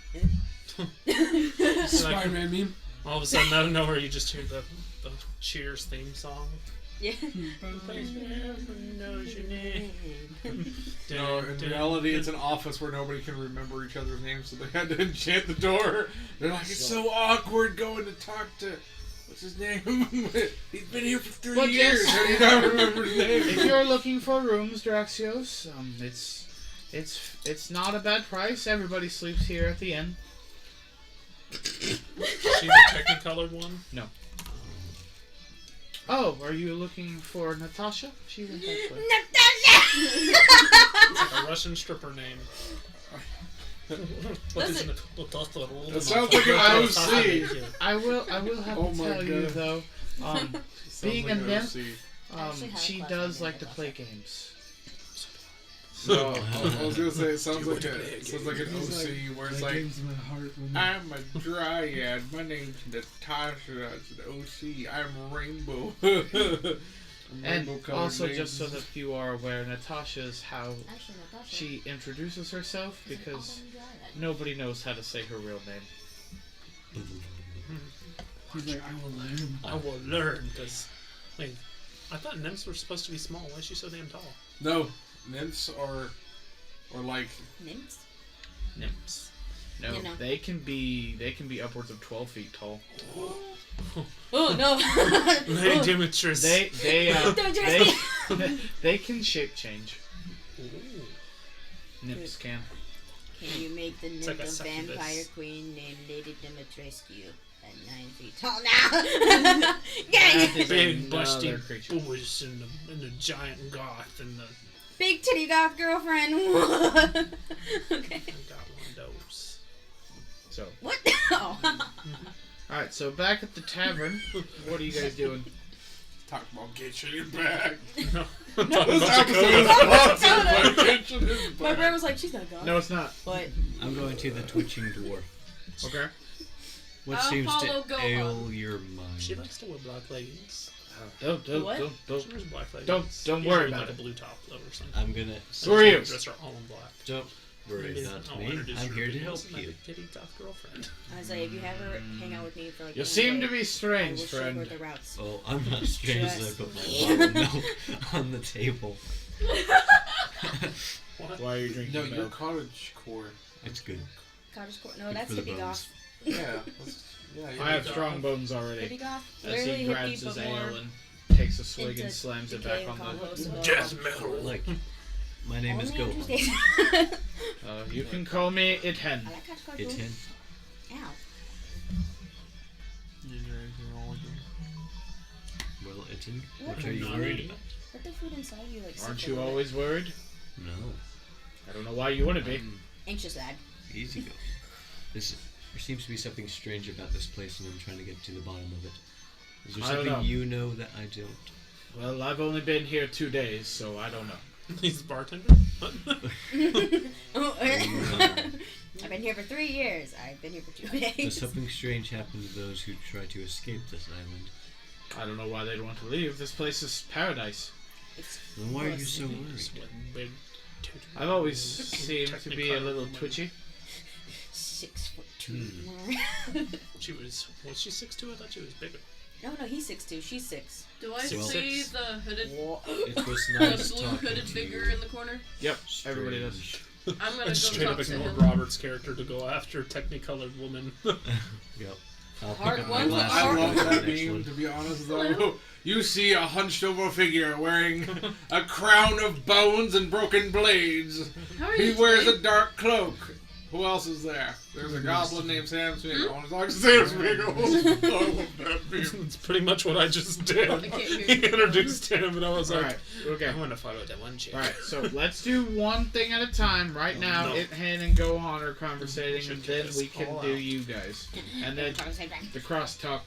Spider-Man meme. all of a sudden out of nowhere you just hear the Cheers theme song. Yeah. Knows your name. No, in reality, it's an office where nobody can remember each other's names, so they had to enchant the door. They're like, it's so awkward going to talk to, what's his name? He's been here for 3 years. How do you not remember his name? If you're looking for rooms, Draxios, it's not a bad price. Everybody sleeps here at the inn. She the technicolored one? No. Oh, are you looking for Natasha? She went that way. It's like a Russian stripper name. What is it? It sounds like an OC. I will have Oh to my tell you God. though, being a like an nymph, actually have she a class does on like to that, play games. So, I was gonna say, it sounds like an OC where it's That like, game's my heart. I'm a dryad. My name's Natasha. It's an OC. I'm rainbow. And also, just so that you are aware, Natasha's how Actually, Natasha. she introduces herself, is an because awesome dryad. nobody knows how to say her real name. He's like, I will learn. I will learn, because, like, I thought nymphs were supposed to be small. Why is she so damn tall? No, nymphs are like Nymphs? Nymphs. No, You know. they can be upwards of 12 feet tall. Oh no! Lady Demetrius. Don't just they can shape change. Ooh. Nymphs can. Can you make the nymph like a a succubus. vampire queen named Lady Dimitrescu at 9 feet tall now? That Yay! is Big another busty creature. boys and the giant goth and the. Big titty goth girlfriend. Okay. I got one of those. So, What? Oh. alright, so back at the tavern, what are you guys doing? talk about getting your back. No. This episode is sponsored by Genshin Impact. My brain was like, she's not gone. No, it's not. But I'm going to the twitching dwarf. Okay. What I'll seems follow to Gohan. ail your mind? She likes to wear black leggings. Don't She wears black leggings. Don't Usually worry with, about like it. a blue top though or something. I'm gonna. Who are you? Dress her all in black. Worry Maybe not I'll me. introduce I'm her here to to help my you. kitty goth girlfriend. I was like, if you ever hang out with me for like You one seem day, to be I strange, will show her friend. the routes. Oh, I'm not strange. So I Just put my me. bottle of milk on the table. What? Why are you drinking No, your milk? cottage core. It's good. Cottage court. No, Good that's for the hippie bones. goth. Yeah. Yeah. I have strong bones already. Hippie goth. As Literally he grabs hippie, his but more ale and takes a swig into and slams it decay back and on the. compost and Death all. metal. Like, my name is Only Gohan. interesting. You can call me Iten. I like cottage court. It's too. him. Ow. Is there anything wrong with you? Well, Itten, What? what are you worried about? Let the food inside you like. Aren't sip a you little always worried? No. I don't know why you wouldn't be. bit. Anxious lad. Easy go. There seems to be something strange about this place, and I'm trying to get to the bottom of it. Is there I don't something know. you know that I don't? Well, I've only been here 2 days, so I don't know. He's a bartender? What? I've been here for 3 years. I've been here for 2 Does days. something strange happen to those who try to escape this island? I don't know why they'd want to leave. This place is paradise. It's Then why are you gross. so worried? Sweating big tattoo. I've always seemed to be a little twitchy. 6'2". She was she 6'2"? I thought she was bigger. No, he's 6'2". She's 6. Do I Six, see six. the hooded, It was the nice blue talking hooded to figure you. in the corner? Yep, everybody does. Strange. I'm gonna I go straight up talk to ignored him. Robert's character to go after technicolored woman. Yep. I'll Hard pick up one, my glasses I and love go to that the next meme, one. to be honest, though. You see a hunched over figure wearing a crown of bones and broken blades. How are He you wears today? a dark cloak. Who else is there? There's a goblin named Sam Smeagol. I like Sam Smeagol. I love that meme. That's pretty much what I just did. I can't hear He you. introduced him, and I was like, Alright, okay. I'm gonna follow that one chick. Alright, so let's do one thing at a time. Right now, No. Iten and Gohan are conversating, Should and then kick we us can all do out. you guys. And then the crosstalk.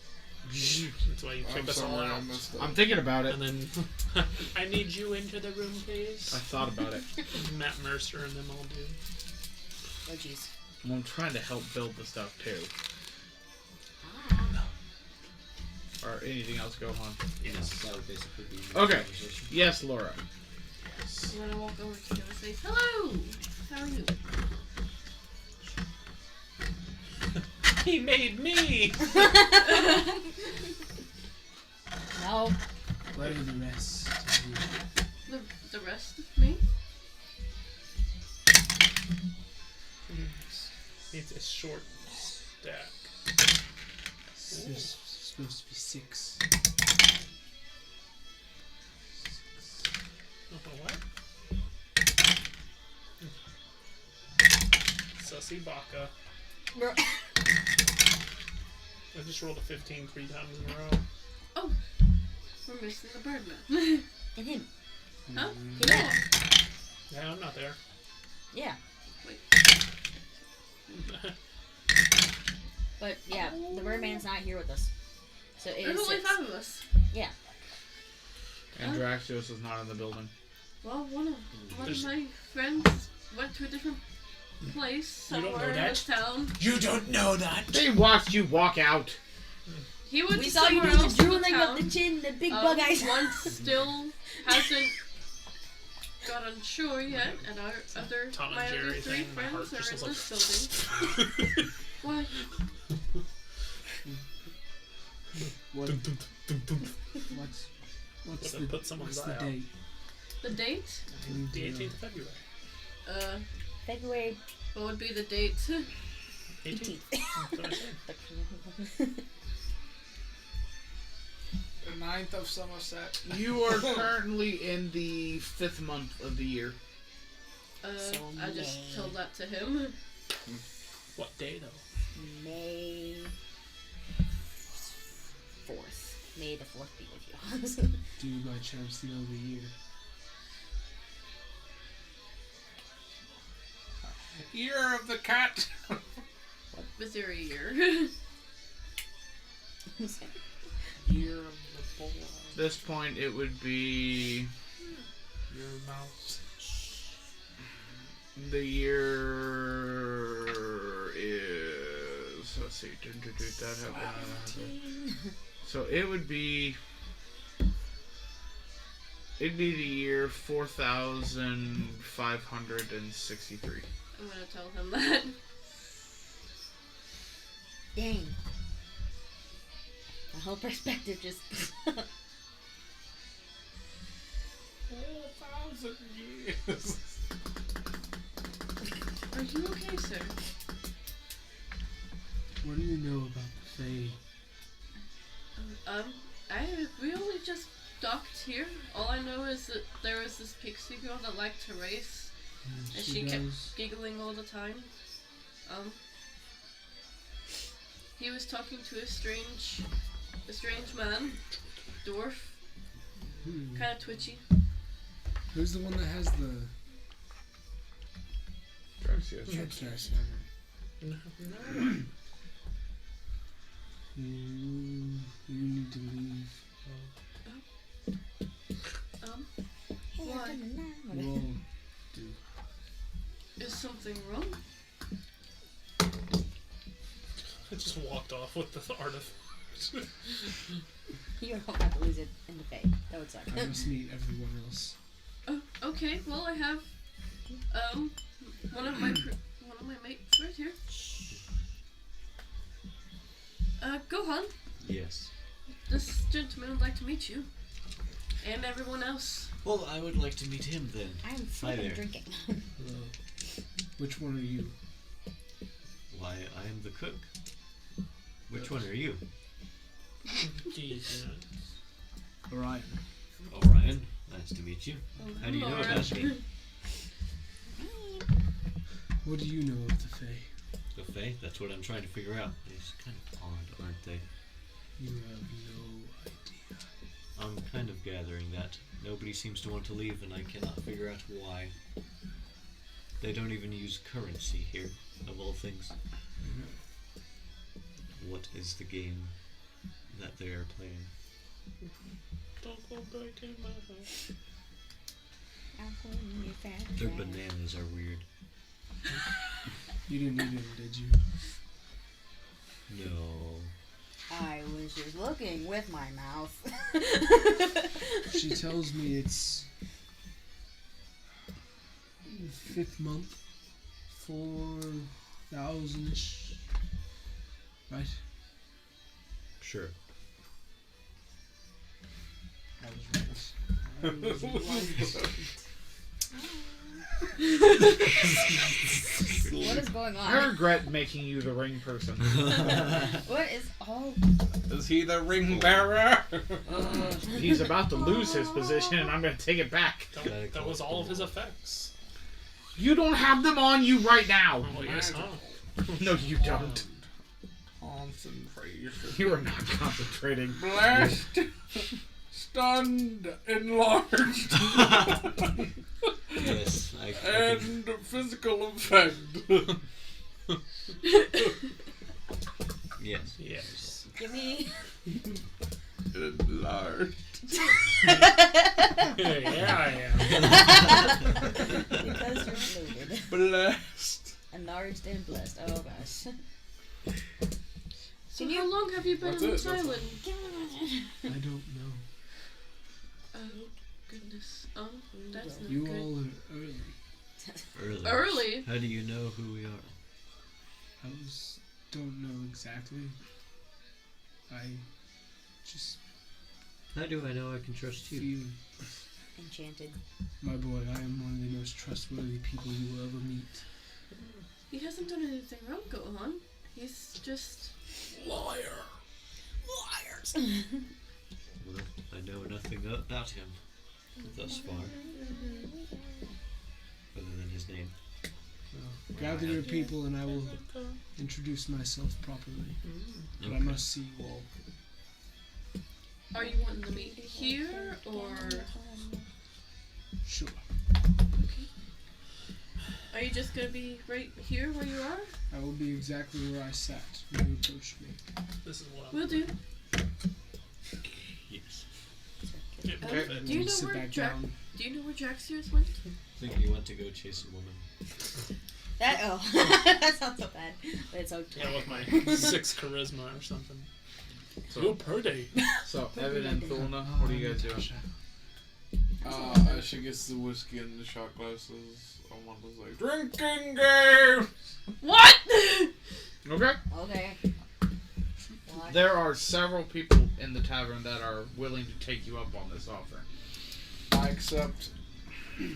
That's why you I'm kick us all sorry, I out. messed I'm up. thinking about it. And then, I need you into the room, please. I thought about it. Matt Mercer and them all do. Oh, jeez. Well, I'm trying to help build the stuff too. Or anything else, Gohan. Yes, that would basically be my Okay. conversation. Yes, Laura. I'm gonna walk over to him and say, hello! How are you? He made me! No. What are the rest? The rest of me? It's a short stack. There's supposed to be 6. What? Sussy Baka. Bro. I just rolled a 15 3 times in a row. Oh! We're missing the Birdman. And him. Huh? He left. Yeah, I'm not there. Yeah. But yeah, the Birdman's not here with us. So it There's is only 6. 5 of us. And Draxios is not in the building. Well, one of There's- my friends went to a different place You don't know somewhere in that? this town. You don't know that! They watched you walk out. He went We to saw you somewhere do the else in drooling town. of the chin, the big bug eyes. One still hasn't got on shore yet, and our other Tom and my other Jerry 3 thing, my heart friends are in just this was building. What? What, Dun, dun, dun, dun, dun. what's Would've the, put someone's what's the eye out. date? The date? The 18th of February. February What would be the date? 18th. 18th. That's what I said. The 9th of Somerset. You are currently in the 5th month of the year. I just May. told that to him. What day, though? May 4th. May the 4th be with you. Do you by chance know the year? Year of the cat. Missouri year. Year of the boar. At this point, it would be Your mouse. the year is. Let's see. That happened. So it would be It'd be the year 4563. I'm gonna tell him that. Dang. My whole perspective just. 4,000 years. Are you okay, sir? What do you know about the Fae? We only just docked here. All I know is that there was this pixie girl that liked to race, and she kept giggling all the time. He was talking to a strange man, dwarf, kind of twitchy. Who's the one that has the... Yes. You need to leave. Why? You all do. Is something wrong? I just walked off with the artifact. You don't have to lose it in the Fae. That would suck. I must meet everyone else. Oh, okay. Well, I have one of my mates right here. Gohan, Yes. this gentleman would like to meet you. And everyone else. Well, I would like to meet him then. I'm Hi sleeping there. drinking. Hello. Which one are you? Why, I am the cook. Which one are you? Jesus. Orion. Orion. Nice to meet you. Oh, How do you know hello, about me? What do you know of the Fae? The Fae? That's what I'm trying to figure out. They're kind of odd, aren't they? You have no idea. I'm kind of gathering that. Nobody seems to want to leave, and I cannot figure out why. They don't even use currency here, of all things. What is the game that they are playing? Don't go back in my house. Their bananas are weird. You didn't eat them, did you? No. I was just looking with my mouth. She tells me it's 5th month, 4,000-ish, right? Sure. I was What is going I on? regret making you the ring person. What is all? Is he the ring bearer? He's about to lose his position, and I'm going to take it back. That was all of his effects. You don't have them on you right now. Oh, yes, huh? No, you don't. Concentration. You are not concentrating. Blast. Stunned. Enlarged. Yes, I And physical effect. Yes. Yes. Give me. Enlarged. Yeah, I am. Because you're loaded. Blast. Enlarged and blessed. Oh gosh. So how long have you been That's on it, this that's island? I don't know. Oh, goodness. Oh, that's not You good. all are early. Early? How do you know who we are? I don't know exactly. I just How do I know I can trust you? feel, Enchanted. my boy, I am one of the most trustworthy people you will ever meet. He hasn't done anything wrong, Gohan. He's just... Liar. Liars. Well, I know nothing about him thus far, other than his name. Well, gather your people and I will introduce myself properly. But I Okay. must see you all. Are you wanting to meet here, or... Sure. Are you just gonna be right here where you are? I will be exactly where I sat when you approached me. This is what Will do. Yes. Okay. Do you know Sit where back Jack... down. Do you know where Jaxius went? I think you went to go chase a woman. That that sounds so bad, but it's okay. Yeah, with my 6 charisma or something. So, You're pretty. so Evin and Thulna, what are you guys doing? As she gets the whiskey and the shot glasses, Amanda's like, drinking game! What? Okay. Okay. What? There are several people in the tavern that are willing to take you up on this offer. I accept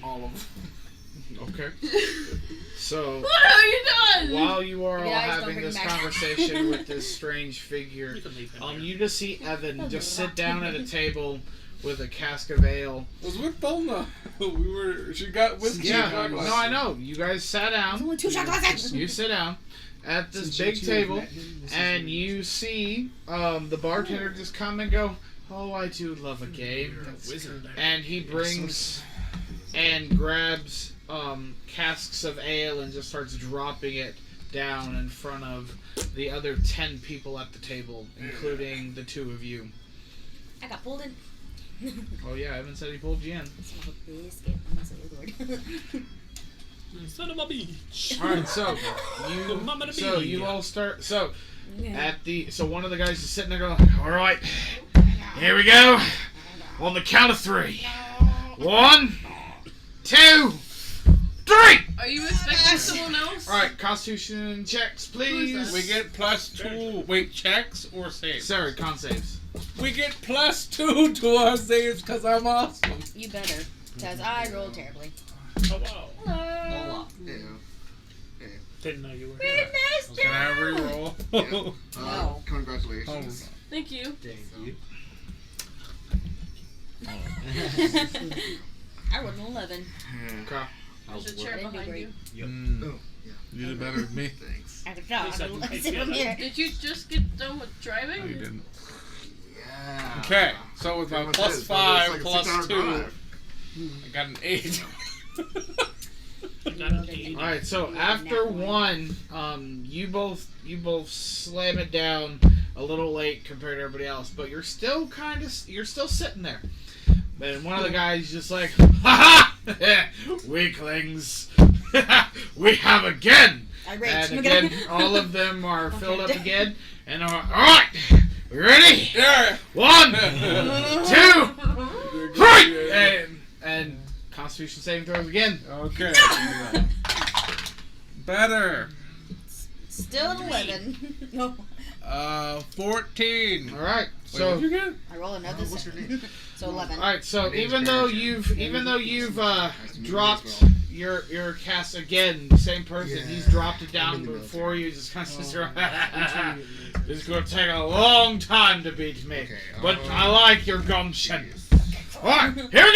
all of them. Okay. So, What have you done? while you are all Yeah, I just don't having bring this back. conversation with this strange figure, You can leave him here. you just see Evin just sit down at a table with a cask of ale. It was with Belna. She got whiskey and shot glasses. No, I know. You guys sat There's down. only 2 shot glasses. You sit down at this Since big you two have table, met him, this is and what- you see the bartender just come and go, "Oh, I do love a game." That's Wizard. And he brings and grabs casks of ale and just starts dropping it down in front of the other 10 people at the table, including the 2 of you. I got pulled in. Oh yeah, Evan said he pulled you in. Son of a biscuit. I'm so Lord. Son of a beach. Alright, so Mama to so be. you all start so Yeah. so one of the guys is sitting there going, "Alright, here we go. On the count of 3. 1, 2, 3! Are you expecting someone else? Alright, constitution checks, please. We get +2. Wait, checks or saves? Sorry, con saves. We get +2 to our saves because I'm awesome. You better. Because I rolled terribly. Oh wow. Hello. Didn't know you were here. Can I reroll? No. Thank you. Thank you. I rolled an 11. Okay. There's a chair That'd be behind great. you. You did better than me. Thanks. I could At least I can not. take Sit the from other. here. Did you just get done with driving? No, you didn't. Yeah. Okay, so with my What's this? +5, It's like a 6-hour +2, drive. I got an 8. I got an 80. Alright, so after 1, you both slam it down a little late compared to everybody else, but you're still still sitting there. But one of the guys just like, "Ha ha! Weaklings! We have again!" I raged. And again, all of them are filled up again, and are, "Alright! We ready? Yeah! 1, 2, 3! And Constitution saving throws again. Okay. Better. Still an 11. No. 14. Alright, Wait, so what'd you get? I roll another What's your 7. So 11. alright, so even though you've dropped your cast again, the same person, he's dropped it down before you, just kind of sits around. This is going to take a long time to beat me, Okay, but I like your gumption. Alright, here we go!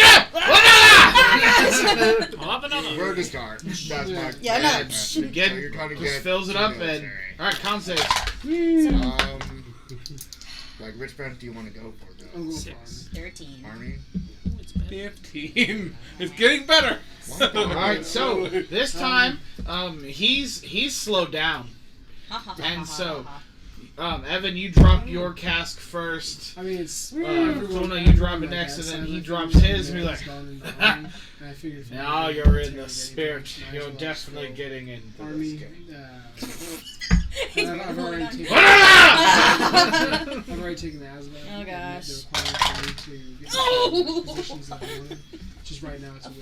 I'll have another. Road to start. That's my. Yeah, no. And again, you're trying to just get fills it to up the and... military. Alright, con save. Like which branch do you want to go for I'll though? go 6. 13. Army. It's bad. 15. It's getting better. Alright, so this time, he's slowed down. And so, Evan, you drop your cask first. I mean, it's. Luna, you drop it next, and then he drops his, and you're like, now you're in the spirit. You're definitely getting into this Army. game. I've already taken. Ah! I've already taken the ASVAB. Oh, gosh. They're required for me to get Oh! positions that I wanted. Just right now, it's a A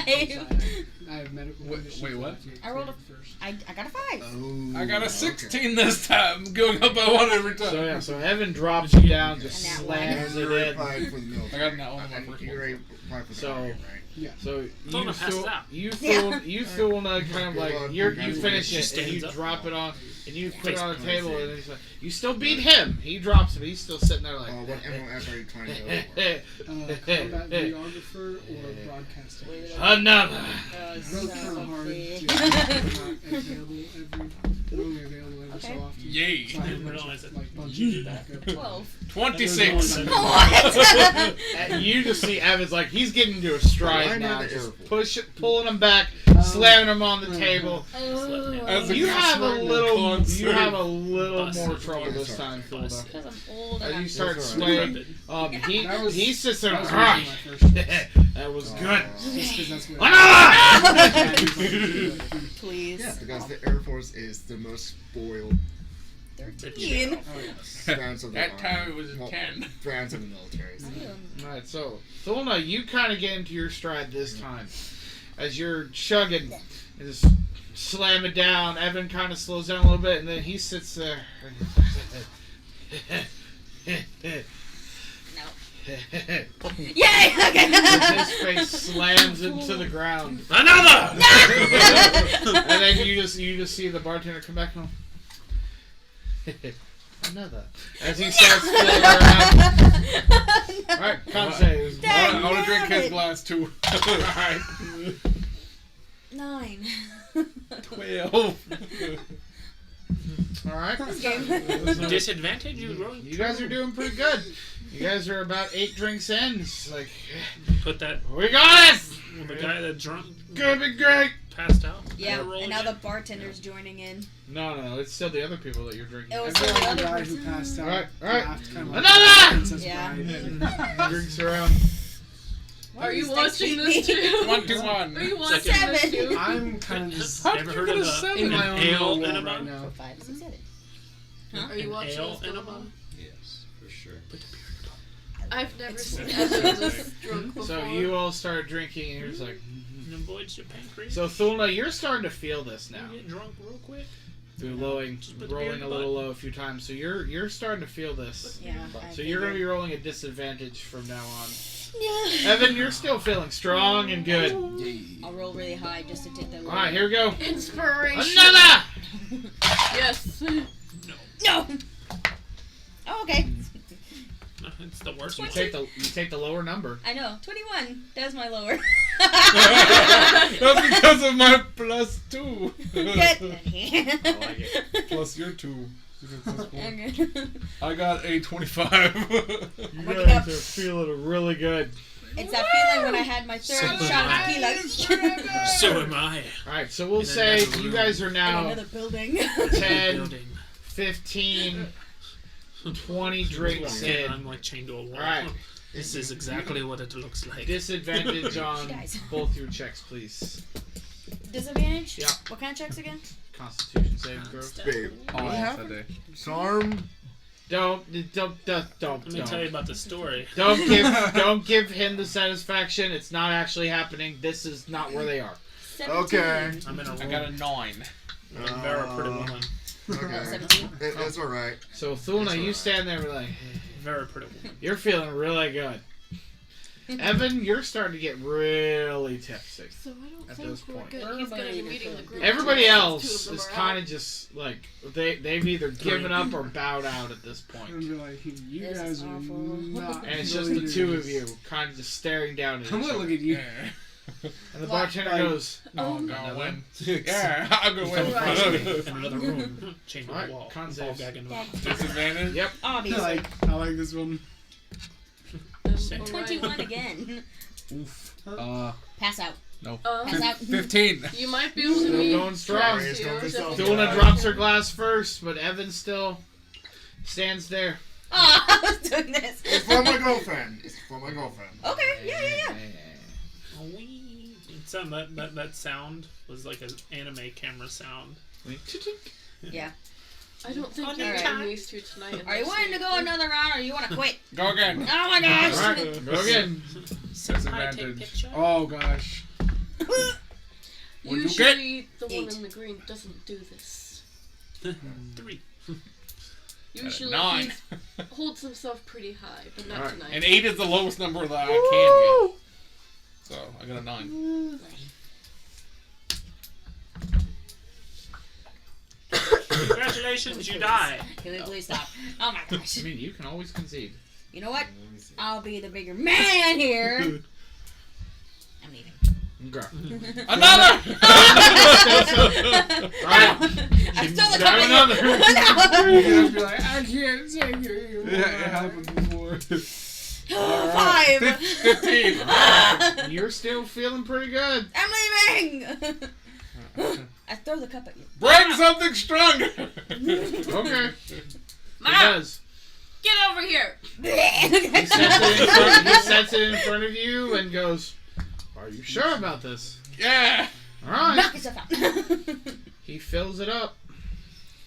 waiting 5. game. I have medical Wait, conditions. wait, that what? have to get I rolled a- cleared first. I got a 5. Oh. I got a 16 this time. Going up by 1 every time. So yeah, so Evan drops it down, just And that slams You're it ready in. for the military. I got an out on my I think first you're one. ready for the So- army, right? Yeah. So Luna passes out. you Yeah. feel kind of like you finish She it and you stands up. drop it on and you put it Face on the down. table and he's like, you still beat him. He drops it, but he's still sitting there like. What MOS are you trying to go for? Combat videographer or broadcaster. Another. Both kind of hard. Only available every so Okay. often. Yay. So I have a Didn't bunch realize of, it. like bunches of backup. 12. 26. What? And you just see Evan's like he's getting into a stride Why now, not the just Air Force? pulling him back, slamming him on the table. As a You have a concert. little Bus. more trouble this Bus. time, Philda. Bus. Because I'm old As and you I'm start That's swaying, alright. That was- he sits there. That was "Ah, my first choice. that was good. Just 'cause that's what Another! Please. Yeah, because the Air Force is the most spoiled 13. Parents of the That army. time it was a Well, 10. Parents of the military. Alright, so Thulna, you kind of get into your stride this time. As you're chugging and just slam it down, Evin kind of slows down a little bit, and then he sits there. No. Yay! Okay. His face slams into the ground. Another! And then you just see the bartender come back home. Another. As he starts filling around. Alright, con saves. I want to drink his glass too. Alright. 9. 12. Alright. Disadvantage? You rolling? You guys are doing pretty good. You guys are about 8 drinks in. It's like, Put that. we got it! The guy that drunk. Gonna be great! Passed out. Yeah, Roll and now the again? bartender's joining in. No, it's still the other people that you're drinking. It was Every the other other guy who person. passed out. Alright. laughed kind of like Another! Princess Yeah. Bride. Drinks around. Are you Stop watching cheating. this too? 1 to 1. Are you It's like watching a- this too? I'm kind of just How Ever did heard you of get a the 7? in my an own ale little world enema? right now. 5, 6, 7. Are you watching Ale this enema? drama? Yes, for sure. I've never It's seen fine. Evan this drunk before. So you all start drinking, and you're just like. And avoids your pancreas. So Thulna, you're starting to feel this now. You get drunk real quick. Through Just put the beer rolling in the a little low a few times. So you're starting to feel this. Yeah. So you're going to be rolling a disadvantage from now on. Yeah. Evan, you're still feeling strong and good. I'll roll really high just to take that. All right, here we go. Inspiration. Another. Yes. No. Oh, okay. It's the worst You one. take the lower number. I know. 21. That's my lower. That's because of my plus 2. Good. I like it. Plus your 2. You get plus 4. Okay. I got a 25. You Waking up. guys are feeling really good. It's that feeling when I had my third So shot of nice. tequila. So am I. All right, so we'll In say another you room. guys are In now another building. 10, Building. 15, 20 drinks in. I'm like chained to a wall. Alright. This is exactly what it looks like. Disadvantage on Guys. both your checks, please. Disadvantage? Yeah. What kind of checks again? Constitution saving throw. Babe, Oh, yeah. that day. Charm. Don't. Let me tell you about the story. Don't give him the satisfaction. It's not actually happening. This is not where they are. 17. Okay. I'm in a room. I got a 9. with a very pretty woman. Okay. 17. It's alright. So Thulna, you stand there and like, Very pretty woman. you're feeling really good. Evan, you're starting to get really tipsy. So I don't At think this we're point. good. He's gonna be meeting the group. Everybody today. else Two of is them are kind out. of just like they've either given up or bowed out at this And point. be like, you This guys is are awful. not. And it's just really the two of this. you, kind of just staring down at each I'm gonna other. look at you. And the What? bartender Like- goes, No, I'm Another? gonna win. Yeah, I'll go win. In another room. Chained to Alright, a wall. con Ball saves. gag in the Dad. Disadvantage? "Yep." Obviously. I like this one. Same. 21 again. Oof. Pass out. No. Pass out. 15. You might be able to Still meet going strong. Tharos, too, Don't so- be Thulna drops her glass first, but Evan still stands there. Oh, I was doing this. It's for my girlfriend. It's for my girlfriend. Okay, yeah. It's, that sound was like an anime camera sound. Yeah. I don't think Alright. you're getting these two tonight. Are you wanting to go another round or you want to quit? Go again. Oh my gosh. Alright, go again. Disadvantage. Oh gosh. What'd you Usually the one 8. in the green doesn't do this. 3. Usually 9. he holds himself pretty high, but not Alright. tonight. And 8 is the lowest number that I can get. So I got a 9. Congratulations, you die. Can we please stop? Oh my I gosh. mean, you can always concede. You know what? I'll be the bigger man here. I'm leaving. Okay. Another! Alright. I stole the Grab another. You're gonna be like, I can't take it anymore. Yeah, it happened before. Oh, 5. 15. You're still feeling pretty good. I'm leaving. I throw the cup at you. Bring something stronger! Okay. He Mom, does. get over here! He sets it in front of you and goes, "Are you sure about this?" Yeah! Alright. Knock yourself out. He fills it up.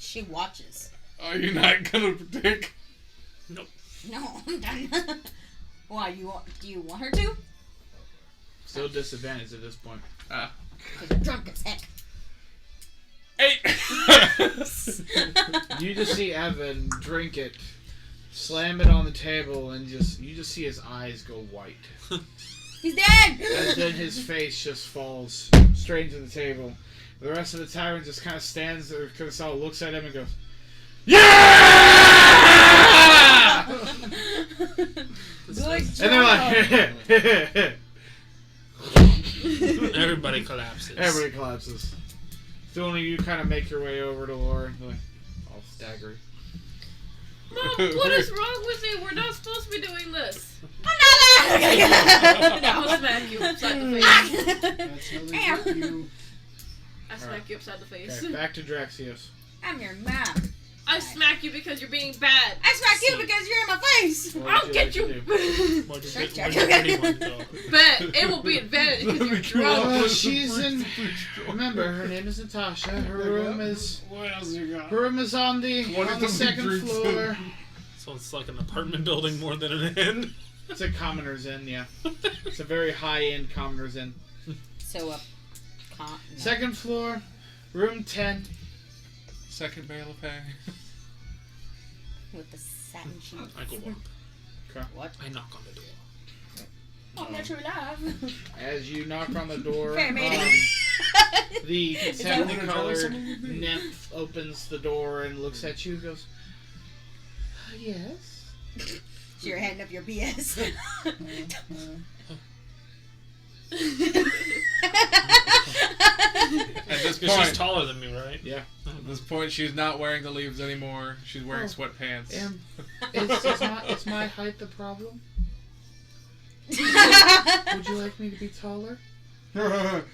She watches. Are you not gonna predict? No, I'm done. Why, do you want her to? Still disadvantaged at this point. Because you're drunk as heck. 8! You just see Evin drink it, slam it on the table, and you just see his eyes go white. He's dead! And then his face just falls straight into the table. The rest of the tyrant just kind of stands there, kind of looks at him and goes, "Yeah!" Good And they're like, Everybody collapses. everybody collapses. So only you kind of make your way over to Laura, like, all staggered. Mom, what is wrong with you? We're not supposed to be doing this. I'll smack you upside the face. That's how they get you. I smack you upside the face. Okay, back to Draxios. I'm your mom. I smack you because you're being bad. I smack you because you're in my face. What I'll would get like you. to do? Where'd your Check, pretty check. one go? Bet it will be advantage because you're drunk. She's in. Remember, her name is Natasha. Her room is. What else you got? Her room is on the second drinks floor. So it's like an apartment building more than an inn. It's a commoner's inn, yeah. It's a very high-end commoner's inn. So, no. Second floor, room 10. Second bale of hay. With the satin sheet. I go up. Okay. What? I knock on the door. Oh, natural love. As you knock on the door, Fair maiden. the that heavily what colored it is? nymph opens the door and looks at you and goes, "Yes." So you're heading up your BS. At this Because she's point, taller than me, right? Yeah. at this point, she's not wearing the leaves anymore. She's wearing Oh. sweatpants. Is my height the problem? Would you like me to be taller? Nod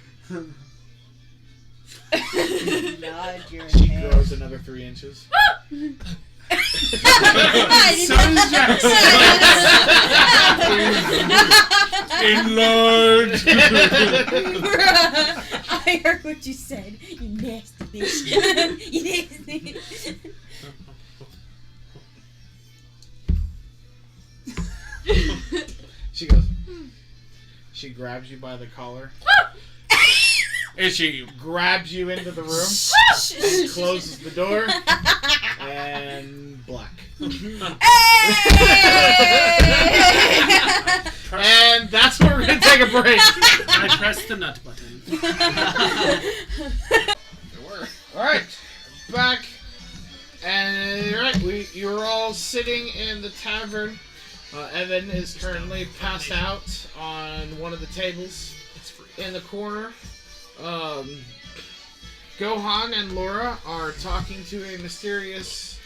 your She head. grows another 3 inches. So is Jackson. Enlarge! I heard what you said. You nasty bitch. You nasty. She goes. She grabs you by the collar, Is she? grabs you into the room, and closes the door, and black. And that's where we're gonna take a break. I pressed the nut button. All right, back, and you're all sitting in the tavern. Evin is currently passed out on one of the tables in the corner. Gohan and Laura are talking to a mysterious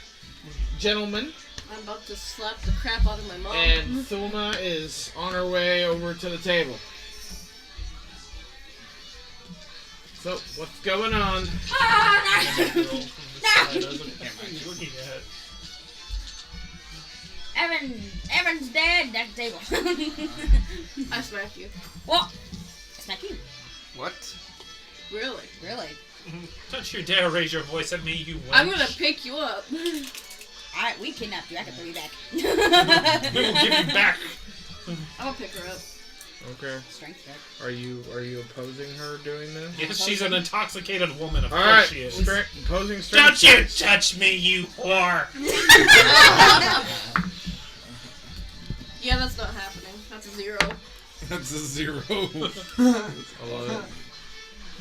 gentleman, I'm about to slap the crap out of my mom. and Thulma is on her way over to the table. So, what's going on? Looking at Evan's dead. That's the table. I smack you. What? Smack you. What? Really? Really? Don't you dare raise your voice at me, you wench. I'm gonna pick you up. Alright, we kidnapped you. I can throw you back. We will give you back. I'm gonna pick her up. Okay. Strength check. Are you opposing her doing this? Yes, she's an intoxicated woman. Of All course right. she is. Opposing strength. Don't you checks. touch me, you whore! Yeah, that's not happening. That's a 0. That's a 0. I love it.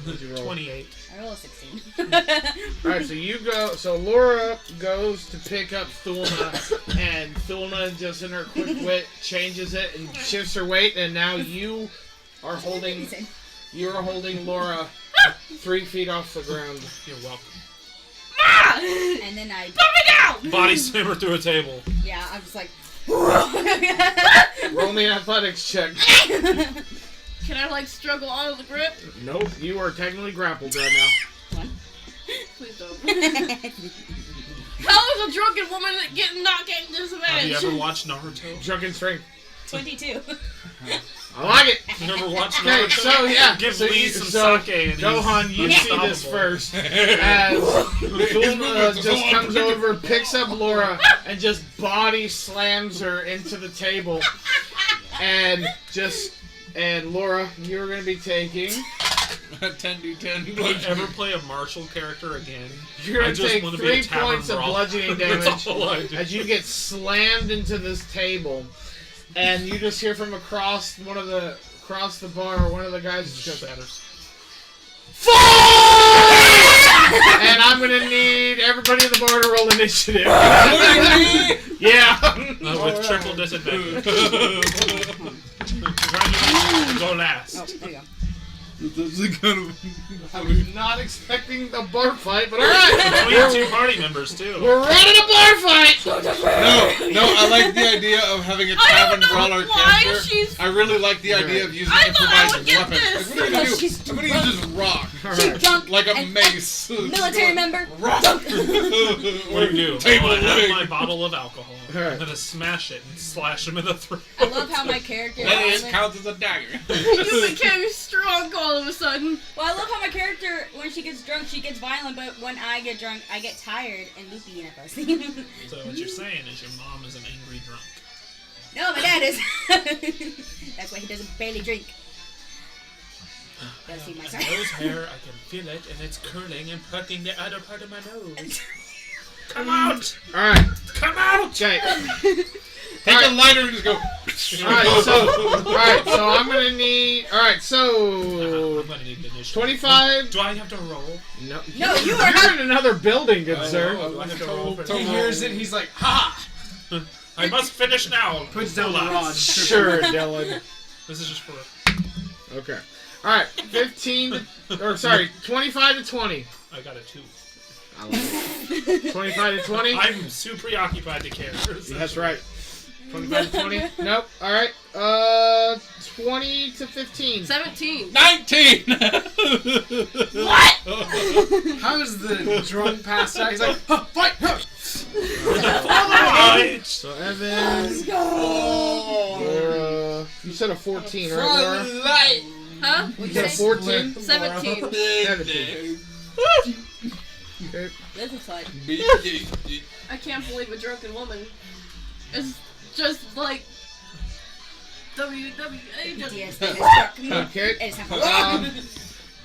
What'd you roll? 28. I roll a 16. Alright, so you go. So Laura goes to pick up Thulna, and Thulna, just in her quick wit, changes it and shifts her weight, and now you are holding. You are holding Laura 3 feet off the ground. You're welcome. And then I. Body slammer through a table. Yeah, I'm just like. Roll me an athletics check. Can I, like, struggle out of the grip? Nope, you are technically grappled right now. Please don't. How is a drunken woman not getting Have you disadvantage? ever watched Naruto? Drunken strength. 22. I like it. You ever watch Okay, Naruto? so yeah, Give so Lee you, some so sake and Gohan, he's you see this unstoppable. first as Bulma just comes over, picks up Laura, and just body slams her into the table, and Laura, you're gonna be taking. 10d10. Ever play a martial character again? You're I gonna just take want to be a 3 tavern points of brawl. bludgeoning That's damage all I do. as you get slammed into this table, and you just hear from across the bar, one of the guys just goes, Shatters. and I'm gonna need everybody in the bar to roll initiative. Yeah. With triple disadvantage. Congratulations, go last. Oh, there you go. I was not expecting a bar fight, but alright. Between 2 party members, too. We're running a bar fight! No, I like the idea of having a tavern brawler why character. she's- I really like the idea of using I thought I improvised would get weapons. this. Like, what are you gonna do? She's I'm gonna use this rock. She's drunk. Like a and mace. military member. Rock. What do you do? Table I have leg. my bottle of alcohol. Alright. I'm gonna smash it and slash him in the throat. I love how my character. That counts as a dagger. You became strong all of a sudden. Well, I love how my character, when she gets drunk, she gets violent, but when I get drunk, I get tired and loopy and a pussy. So what you're saying is your mom is an angry drunk. No, my dad is. That's why he doesn't barely drink. Gotta see my My side. nose hair, I can feel it, and it's curling and hurting the other part of my nose. Come out! Alright, Come out! okay. Take a lighter and just go. Alright, so I'm gonna need. Alright, so. I'm gonna need the initiative. 25. Do I have to roll? No, No, you are you're not. in another building, good Oh, sir. do I have to roll for He hears it, he's like, ha! I must finish now. Puts down the Hold on. rod. Sure, Dylan. This is just for. Okay. Alright, 25 to 20. I got a 2. I like it. 25 to 20? I'm too preoccupied to care. That's right. 25 to 20? Nope. Alright. 20 to 15. 17. 19! What? How is the drunk passed out? He's like, huh, fight! Huh. Alright. So, Evin. You said a 14, right, Laura? Huh? You said a 14? 17. 17. Okay. This is fun. I can't believe a drunken woman is just like WWE. Yes, that is struck me. Okay. It's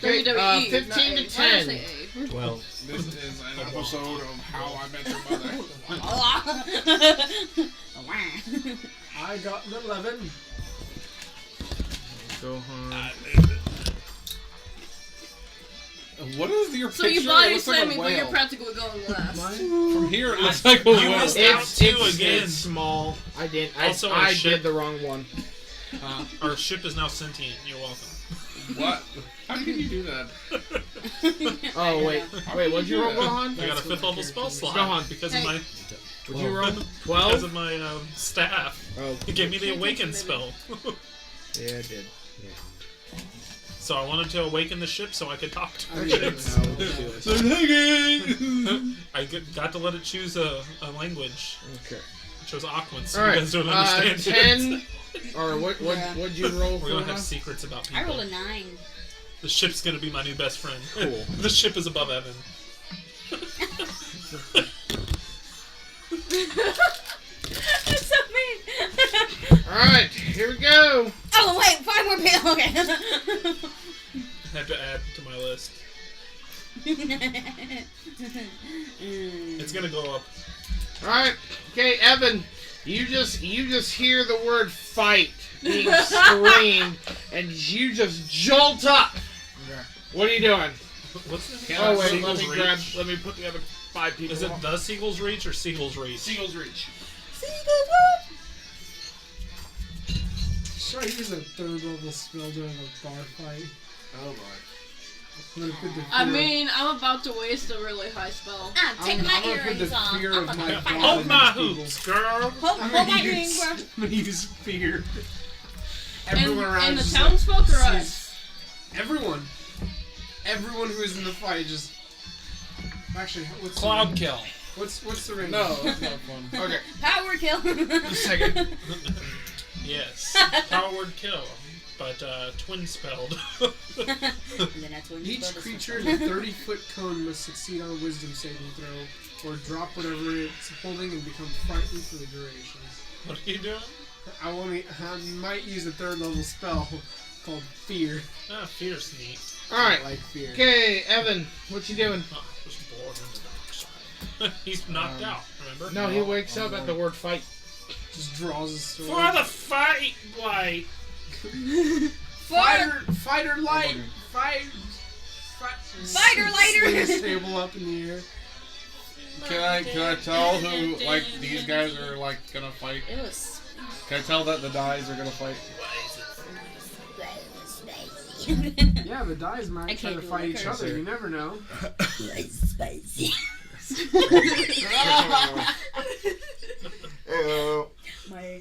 Okay, WWE. 15 not to A. Why did I 10. say A? Well, This is an episode of How I Met Your Mother. I got an 11. Gohan. What is your So picture? you It body looks like a slamming, but you're whale. practically going last. From here, it looks like a You whale. missed out too again. It's small. I didn't. Also, our I ship- did the wrong one. Our ship is now sentient. You're welcome. What? How can you do that? Oh wait, what'd you roll, Gohan? I got a 5th level spell slot Gohan. because of my What'd you roll? because 12. of my staff. Oh, It gave me the awaken spell. yeah, I did. So I wanted to awaken the ship so I could talk to I the didn't ships. know. I got to let it choose a language. Okay. It chose Aquan, so All you right. guys don't understand 10. it. Or what'd you roll for? We're gonna have secrets about people. I rolled a 9. The ship's gonna be my new best friend. Cool. The ship is above Evin. That's so mean. Alright, here we go. Oh wait, 5 more people. Okay. I have to add to my list. It's gonna go up. Alright, okay, Evan, you just hear the word fight being screamed, and you just jolt up. What are you doing? What's the Oh wait, Seagull's let me reach? put the other 5 people. Is it the Seagull's Reach or Seagull's Reach? Seagull's Reach. Should I use a 3rd level spell during a bar fight? Oh my. I mean, I'm about to waste a really high spell. I'm taking my I'm gonna put earrings the off. fear I'm of my gonna fight. God. Hold my hoops, girl! Hold my earrings, bro. I'm gonna use fear. And, Everyone around and the just townsfolk or like, us? Everyone who is in the fight just. Actually, what's Cloud kill. What's the range? No, that's not fun. Okay. Power kill. Second. Yes. Power word kill. but twin spelled. And then that's when you Each spell this creature in one. a 30-foot cone must succeed on a wisdom saving throw, or drop whatever it's holding and become frightened for the duration. What are you doing? I might use a 3rd level spell called Fear. Ah, fear's neat. Alright. I like Fear. Okay, Evan, what you doing? Oh, just bored in the dark side. He's knocked out, remember? No, he wakes up at the word fight. Just draws his sword. For the fight, White! Fighter light! Fighter lighter! Swing his table up in the air. Can I tell who, like, these guys are, like, gonna fight? It was Can I tell that the dies are gonna fight? Yeah, the dies I might try can't to do fight it, each okay. other. You never know. spicy. My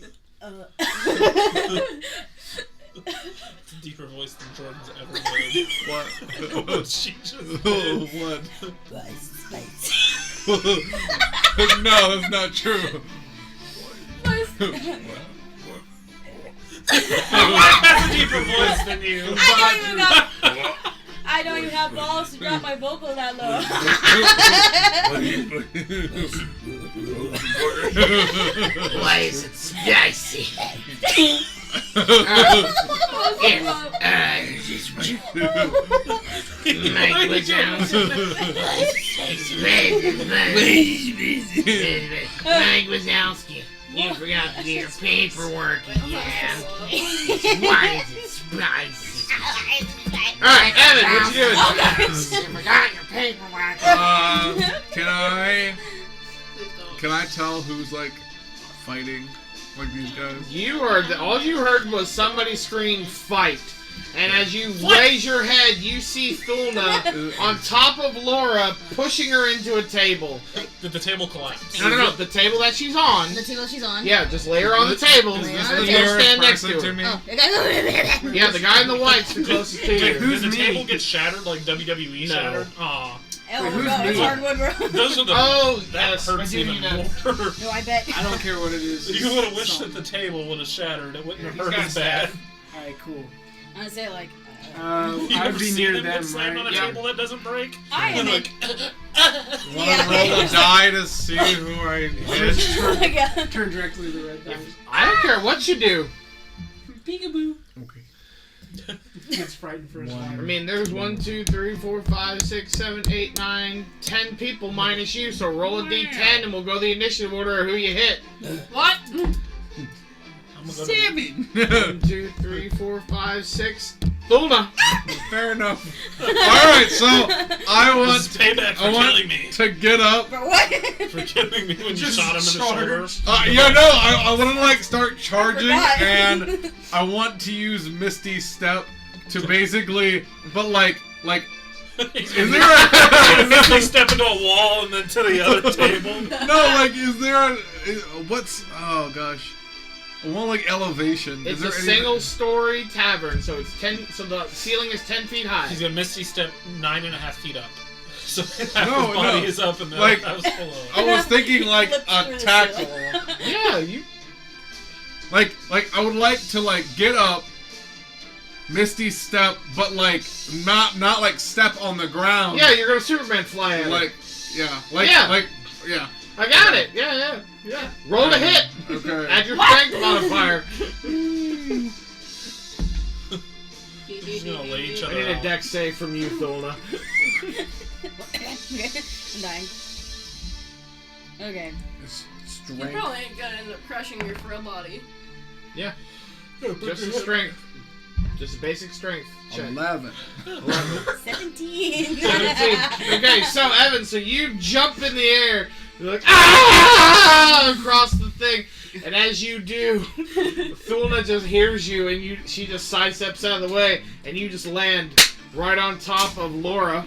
It's a deeper voice than Jordan's ever made. What? She just What? spicy. No, that's not true. has a deeper voice than you. I don't even have balls to drop my vocal that low. Why is it spicy? Mike Wazowski, you forgot to get your paperwork again. Why is it spicy? Alright, Evan, what you doing? You forgot your paperwork. Can I tell who's like fighting like these guys? All you heard was somebody scream fight. And as you raise your head, you see Thulna on top of Laura, pushing her into a table. Did the table collapse? No, the table that she's on. The table she's on. Yeah, just lay her on the table. Lay her Just on the don't table. stand next to Person her. me? Oh, Yeah, the guy in the white's the closest to you. Did the table get shattered like WWE No. shattered? Aw. Oh, Wait, who's no, it's me? hardwood, bro. Those are the. Oh, that yes, hurts I do even need more. that. No, I bet. I don't care what it is. You would have wished that the table would have shattered. It wouldn't have He's hurt got as bad. Alright, cool. I'm gonna say, like, You I'd ever be seen near him get them, slammed on a right? table that doesn't break? I am like, Wanna roll a die to see who I hit? Oh my god. Turn directly to the red dice. I don't care what you do. Peekaboo. Okay. He gets frightened for his I life. mean, there's 1, 2, 3, 4, 5, 6, 7, 8, 9, 10 people minus you, so roll a d10 and we'll go the initiative order of who you hit. What? I'm gonna go to- 1, 2, 3, 4, 5, 6. Thulna! Fair enough. Alright, so I This is payback for I want killing me. to get up. But what? For killing me when you Just shot him in the shoulder. I want to like start charging, forgot. and I want to use Misty Step to basically, but like, is there a They step into a wall and then to the other table. no, like, is there a what's? Oh gosh, I want like elevation. It's is there a any- single-story tavern, so it's 10. So the ceiling is 10 feet high. He's gonna Misty step 9.5 feet up. So half No, his body no. is up and the Like- other half's below. I was thinking like Flip a through the tackle. Yeah, you. Like I would like to like get up, Misty Step, but like not like step on the ground. Yeah, you're gonna Superman fly at it. Like yeah. Yeah. I got it. Yeah. Roll to hit. Okay. Add your strength modifier. He's gonna lay each I other need a out. dex save from you, Thulna. I'm dying. Okay. You probably ain't gonna end up crushing your frail body. Just a strength. Just a basic strength check. 11. 17. 17. Okay, so Evan, so you jump in the air, you're like, ah, across the thing, and as you do, Thulna just hears you, and she just sidesteps out of the way, and you just land right on top of Laura.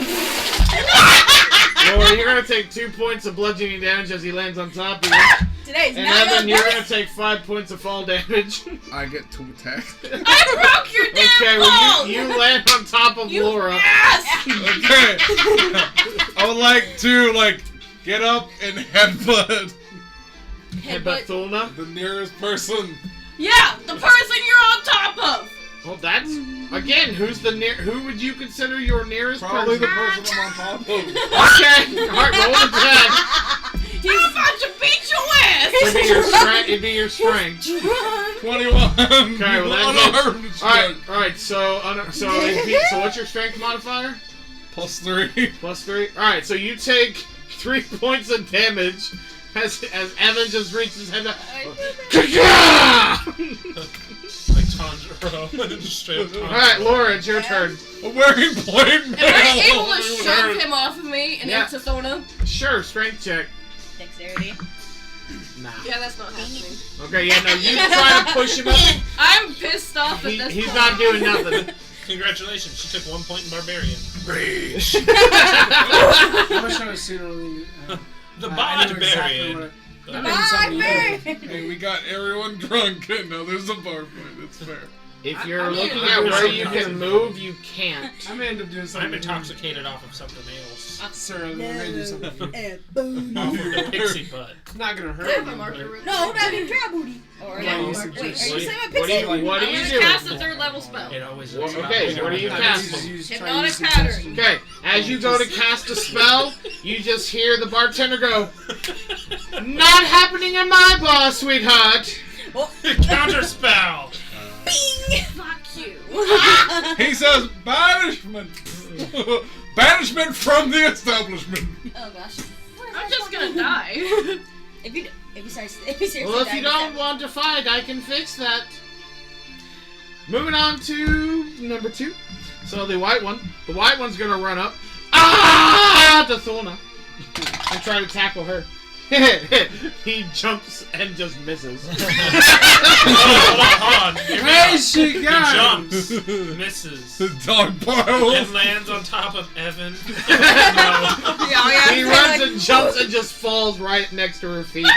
Laura, you're gonna take 2 points of bludgeoning damage as he lands on top of you. Today's And not Evan, your you're day. gonna take 5 points of fall damage. I get to attack. I broke your damn Okay, balls! well you land on top of Laura. Yes! Okay. I would like to like get up and headbutt Headbutt Thulna. the nearest person. Yeah, the person you're on top of! Well, that's again. Who would you consider your nearest Probably the person? person I'm on top of. Okay, alright, roll the check. He's about to beat your ass! It'd be your strength. 21. Okay, well that's Unarmed. Alright, so what's your strength modifier? +3. +3. Alright, so you take 3 points of damage as Evin just reaches his head up. Like Tanjiro. Just straight up Tanjiro. Alright, Laura, it's your turn. I'm wearing plain mail. Am I able to shove him off of me and into Thona? Sure, strength check. Dexterity. Nah. Yeah, that's not happening. Okay, yeah, no, you try to push him up. I'm pissed off at this He's point. not doing nothing. Congratulations, she took 1 point in Barbarian. I wish I was sooner than The I knew Barbarian. what I The meant something else. Hey, we got everyone drunk. Now there's a bar fight. It's fair. If you're I'm looking gonna at do where something you else. can move, you can't. I may end up doing something. I'm intoxicated off of something else. Sir, I'm gonna do something. Off of the pixie butt. It's not gonna I hurt have a you. marker room. No, not in trap booty. Or Yeah, you wait, suggest- are you saying my What do pixie? you I'm gonna doing? cast a 3rd level spell. It always Well, is about okay, pushing what do you my cast? buttons. Hypnotic pattern. Okay, as you go to cast a spell, you just hear the bartender go, "Not happening in my bar, sweetheart." Counter spell. Fuck you. He says banishment. Banishment from the establishment. Oh gosh. I'm just gonna die. If you seriously Well, if die, you don't want to fight, I can fix that. Moving on to number 2. So the white one's gonna run up to Thona and try to tackle her. He jumps and just misses. Hold on. Hey, she He got jumps, misses, Dog pile. and lands on top of Evin. He runs and jumps and just falls right next to her feet.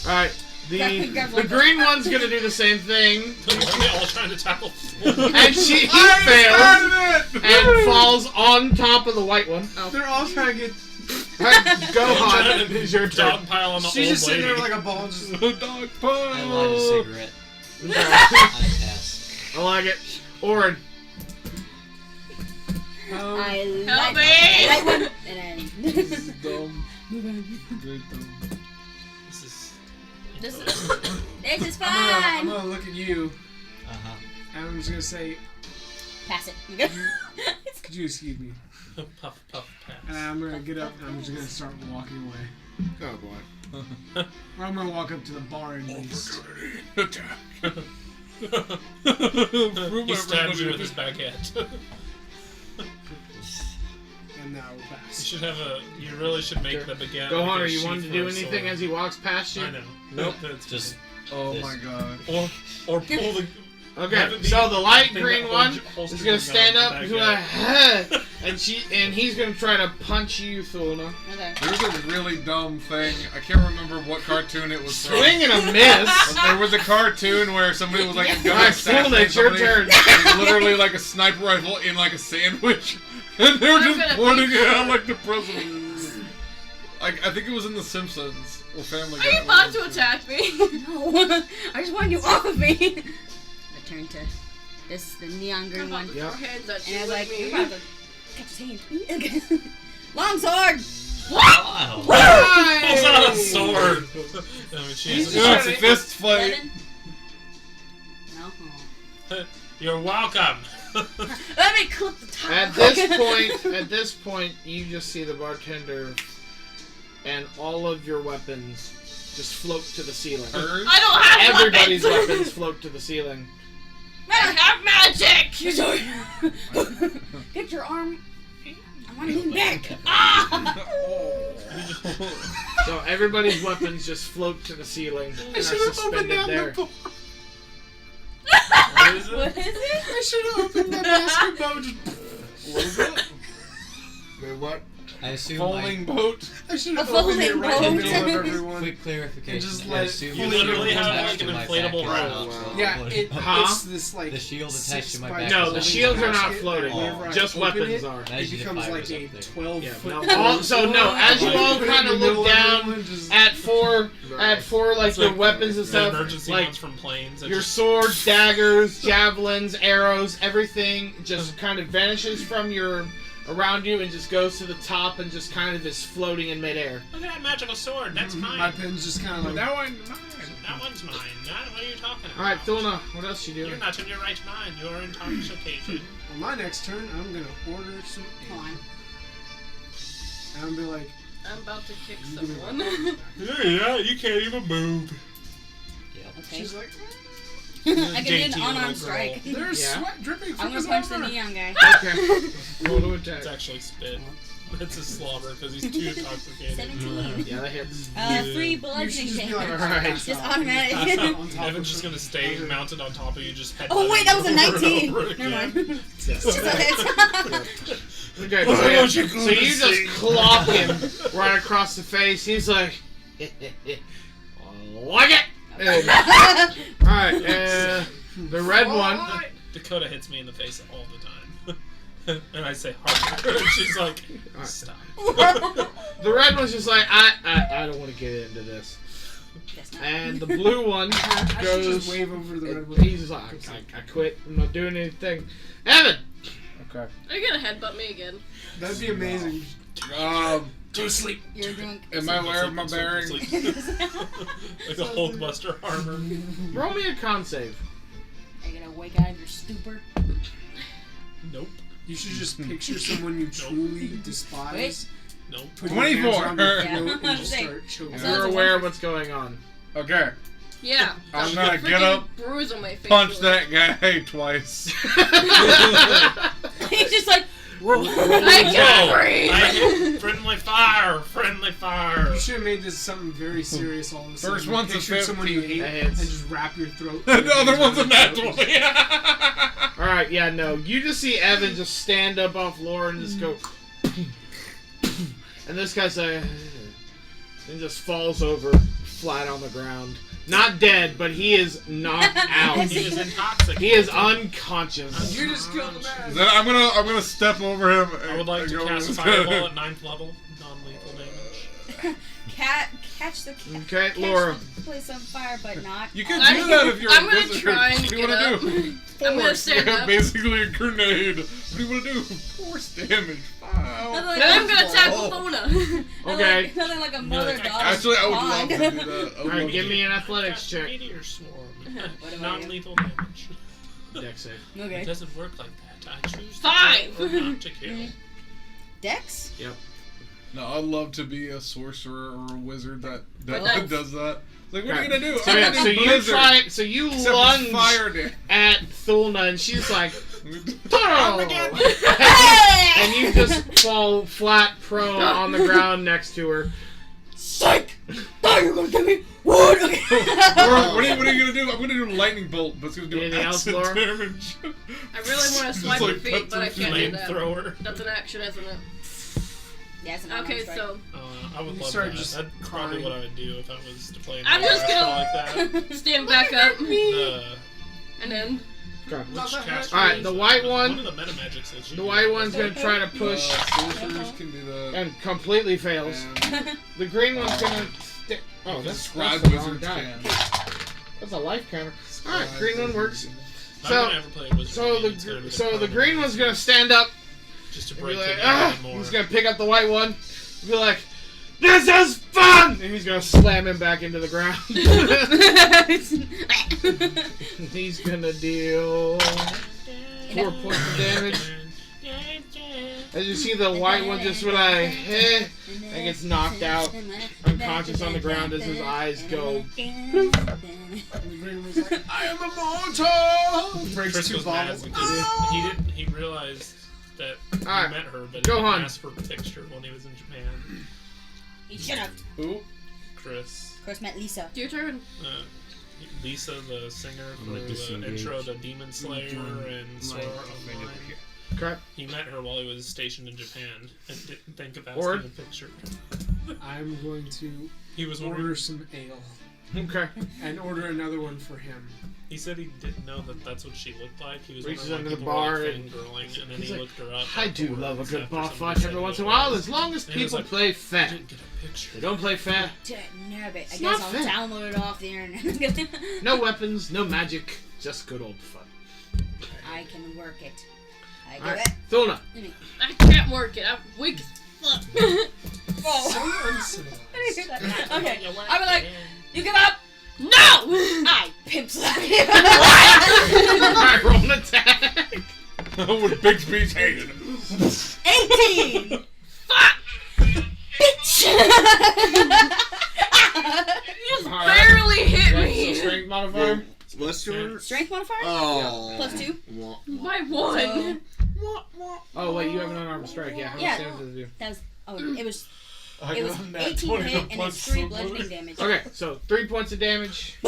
Alright, the green one's gonna do the same thing. Are they all trying to tackle? And he fails and falls on top of the white one. They're all trying to get. Alright, go on. It's your turn. Dog pile on the She's old just sitting lady. there like a ball. Just. Dog I light a pile. cigarette. Okay. I pass. I like it. Orin. Help I me! light one, and then Dumb. Very dumb. This is. this is I'm fine. gonna look at you, Uh-huh. and I'm just gonna say, Pass it. "Could you excuse me?" Puff, puff, And pass. I'm gonna get up and I'm just gonna start walking away. Oh boy. Or I'm gonna walk up to the bar at least. Attack. He stabs you with his baguette. And now we'll You pass. should have a. You really should make the baguette. Go like on, a are you sheath wanting to for do a anything sword. as he walks past you? I know. Nope. That's Just Oh this. my god. or pull the. Okay, the so the light thing green that one holds- is holsters gonna the stand gun, up the and he's like, and he's gonna try to punch you, Thona. Okay. There's a really dumb thing. I can't remember what cartoon it was from. Swing and a miss. But there was a cartoon where somebody was like a gun Alright, Thona, it's your turn. It was literally like a sniper rifle in like a sandwich, and they were I'm just gonna pointing beat it out you. like the president. Like I think it was in The Simpsons or Family Guy. Are you about to attack me? No, I just wanted you off of me. Return to this, the neon green one. Yep. Hands at And you I was with like, me. you're about to catch his hand. Long sword! Wow. Pulls out a sword. I mean, she's Yeah, it's a fist fight. 11? No. You're welcome. Let me clip the top. At this point, you just see the bartender and all of your weapons just float to the ceiling. Hers? I don't have Everybody's weapons. weapons float to the ceiling. I have magic. Get your arm. I want to lean back. So everybody's weapons just float to the ceiling and are suspended there. What is it? What is it? I should have opened the basketball. What is it? Wait, what? I assume Folding boat. I should A have opened it folding right in the boat. middle of everyone. quick clarification. just I let assume you the literally shield have, attached like, an to my inflatable back rope. is not Yeah, floating. it's this like The shield attached to my 6 back. by No, the holding shields are not basket, floating. and whenever I Just open weapons it, are. It Imagine if becomes I like was a up there. 12 Yeah, foot. no, so no, as you all Put it in kind the of middle look of down everyone, just- at four like your weapons and The stuff, emergency like ones from planes. that your just- swords, daggers, javelins, arrows, everything just kind of vanishes from around you and just goes to the top and just kind of is floating in midair. Look at that magical sword. That's mine. My pen's just kind of like. That one's mine. That one's mine. What are you talking about? All right, Thulna, what else you You're doing? not in your right mind. You're intoxicated. On my next turn, I'm gonna order some ale. Come on. And I'm gonna be like, I'm about to kick you give me someone. my- Yeah, you can't even move. Okay. She's like, I can do an dainty unarmed little strike. there's Yeah. sweat dripping I'm from gonna his punch the armor. neon guy. Okay, roll to It's attack. actually spit. It's a slobber because he's too intoxicated. 17. Yeah, that hits. Free You bludgeoning should just be damage. like, Alright. pass Just out. automatic. Pass out on top Evan's of just her. gonna stay mounted on top of you, just head. Oh wait, that was a 19. over and Never over mind. again. Just a hit. Okay, so, yeah, so you just clock him right across the face. He's like, like it. All right, the red one. Dakota hits me in the face all the time, and I say harder, and she's like, Alright. "Stop." The red one's just like, I don't want to get into this. That's not- And the blue one I should goes. just wave over the red one. He's just like, I quit. I'm not doing anything. Evan. Okay. Are you gonna headbutt me again? That'd be amazing. Go to sleep. You're drunk. Am I aware of my bearings? Like a Hulkbuster armor. Roll me a con save. Are you gonna wake out of your stupor? Nope. You should just picture someone you truly despise. Nope. Put your hands 24. around their Yeah. throat and just Say, start choking. that You're sounds aware of what's going on. Okay. Yeah. I'm That gonna get freaking up, bruise on my face. punch that guy twice. He's just like, I can't breathe. I hit friendly fire. Friendly fire. You should have made this something very serious all of a sudden. First one's a Picture someone you 15. hate That and hits. just wrap your throat. The other one's a nat 20. All right, yeah, no. You just see Evan just stand up off Laura and just go, and this guy's like, and just falls over flat on the ground. Not dead, but he is knocked out. He is intoxicated. He is unconscious. You just killed the man. Then I'm gonna step over him. I would like and to go cast with- Fireball at 9th level. Non-lethal damage. catch the cat. Okay, catch Laura. the place on fire, but not. You can I'm- do that if you're I'm a gonna wizard. try and What do you get wanna up. do? I'm gonna stand Yeah, up. basically a grenade. What do you wanna do? Force damage. Wow. Nothing like And I'm a- gonna tackle Luna. Okay. Nothing like a mother daughter. Actually, I would love to do bond. that. I would All right, love give to. me an athletics Cast check. Meteor Swarm. What about Non-lethal damage. Dex save. It Okay. doesn't work like that. I choose to 5. kill or not to kill. Dex? No, I'd love to be a sorcerer or a wizard that that's- does that. Like, what are Okay. you gonna do? So, I'm yeah, gonna so do you blizzard. try. So you Except it's lunge fire damage. at Thulna, and she's like, "Thorough!" Hey! and you just fall flat prone on the ground next to her. Psych! Thought you were gonna get me. What? Or, what are you gonna do? I'm gonna do lightning bolt, but it's gonna do Anything else, acid Laura? damage. I really want to swipe like your feet, but I cut can't do that. Flamethrower. That's an action, isn't it? Yeah, it's an Okay, unarmed strike. so I would You love start that. just That's probably crying. what I would do if I was to play an I'm just orchestra like that. stand back up The, and then Okay. which caster Alright, is the it? white one- One of the meta magics that you The do. white one's gonna try to push Sorcerers can do that. and completely fails. And The green one's gonna stick. Oh, that's scribe the wrong wizards die. can. That's a life counter. Alright, Scribe green one wizards works. can. If So- I'm gonna ever play a wizard So game, it's gonna be the green one's gonna stand up just to and break be like, it ah! even more. He's gonna pick up the white one. And be like, "This is fun!" And he's gonna slam him back into the ground. He's gonna deal 4 points of damage. As you see the white one just like, and gets knocked out, unconscious on the ground as his eyes go. And the green was like, I am immortal! Breaks Chris 2 was mad bottles. because he realized that he Alright, met her, but go he on. asked for a picture when he was in Japan. He should have. Ooh. Chris. Of course, met Lisa. your turn. Lisa, the singer for I'm like the disengaged. intro to Demon Slayer and Sword Mine. Online. Okay. He met her while he was stationed in Japan and didn't think of Or- asking a picture. I'm going to He was order wondering. some ale Okay. and order another one for him. He said he didn't know that that's what she looked like. He was Reaches wondering under the why people bar were, like, and- fangirling, and then he's he like, looked her up. I do love a afterwards good after bar somebody fight said every he once in a was while, like, as long as and he was people like, play I fair. didn't get a picture. They don't play fair. No, but I It's guess not I'll fair. download it off the internet. No weapons, no magic, just good old fun. I can work it. I do Alright, it. Thulna. I can't work it. I'm weak as fuck. Oh. Uncivilized. Okay, I'm like, you give up? No! I pimp slap you. Alright, roll an attack. With big speech hated. 18! Fuck! Bitch! You just Alright. barely hit Yeah, me. so strength modifier. What's your? Strength modifier? Oh. Plus 2? By one. Oh wait, you have an unarmed strike. Yeah, how Yeah. much damage does it do? That was, it was I It was got a nat 18 20 hit and plus it's 3 some bludgeoning damage. Okay, so 3 points of damage.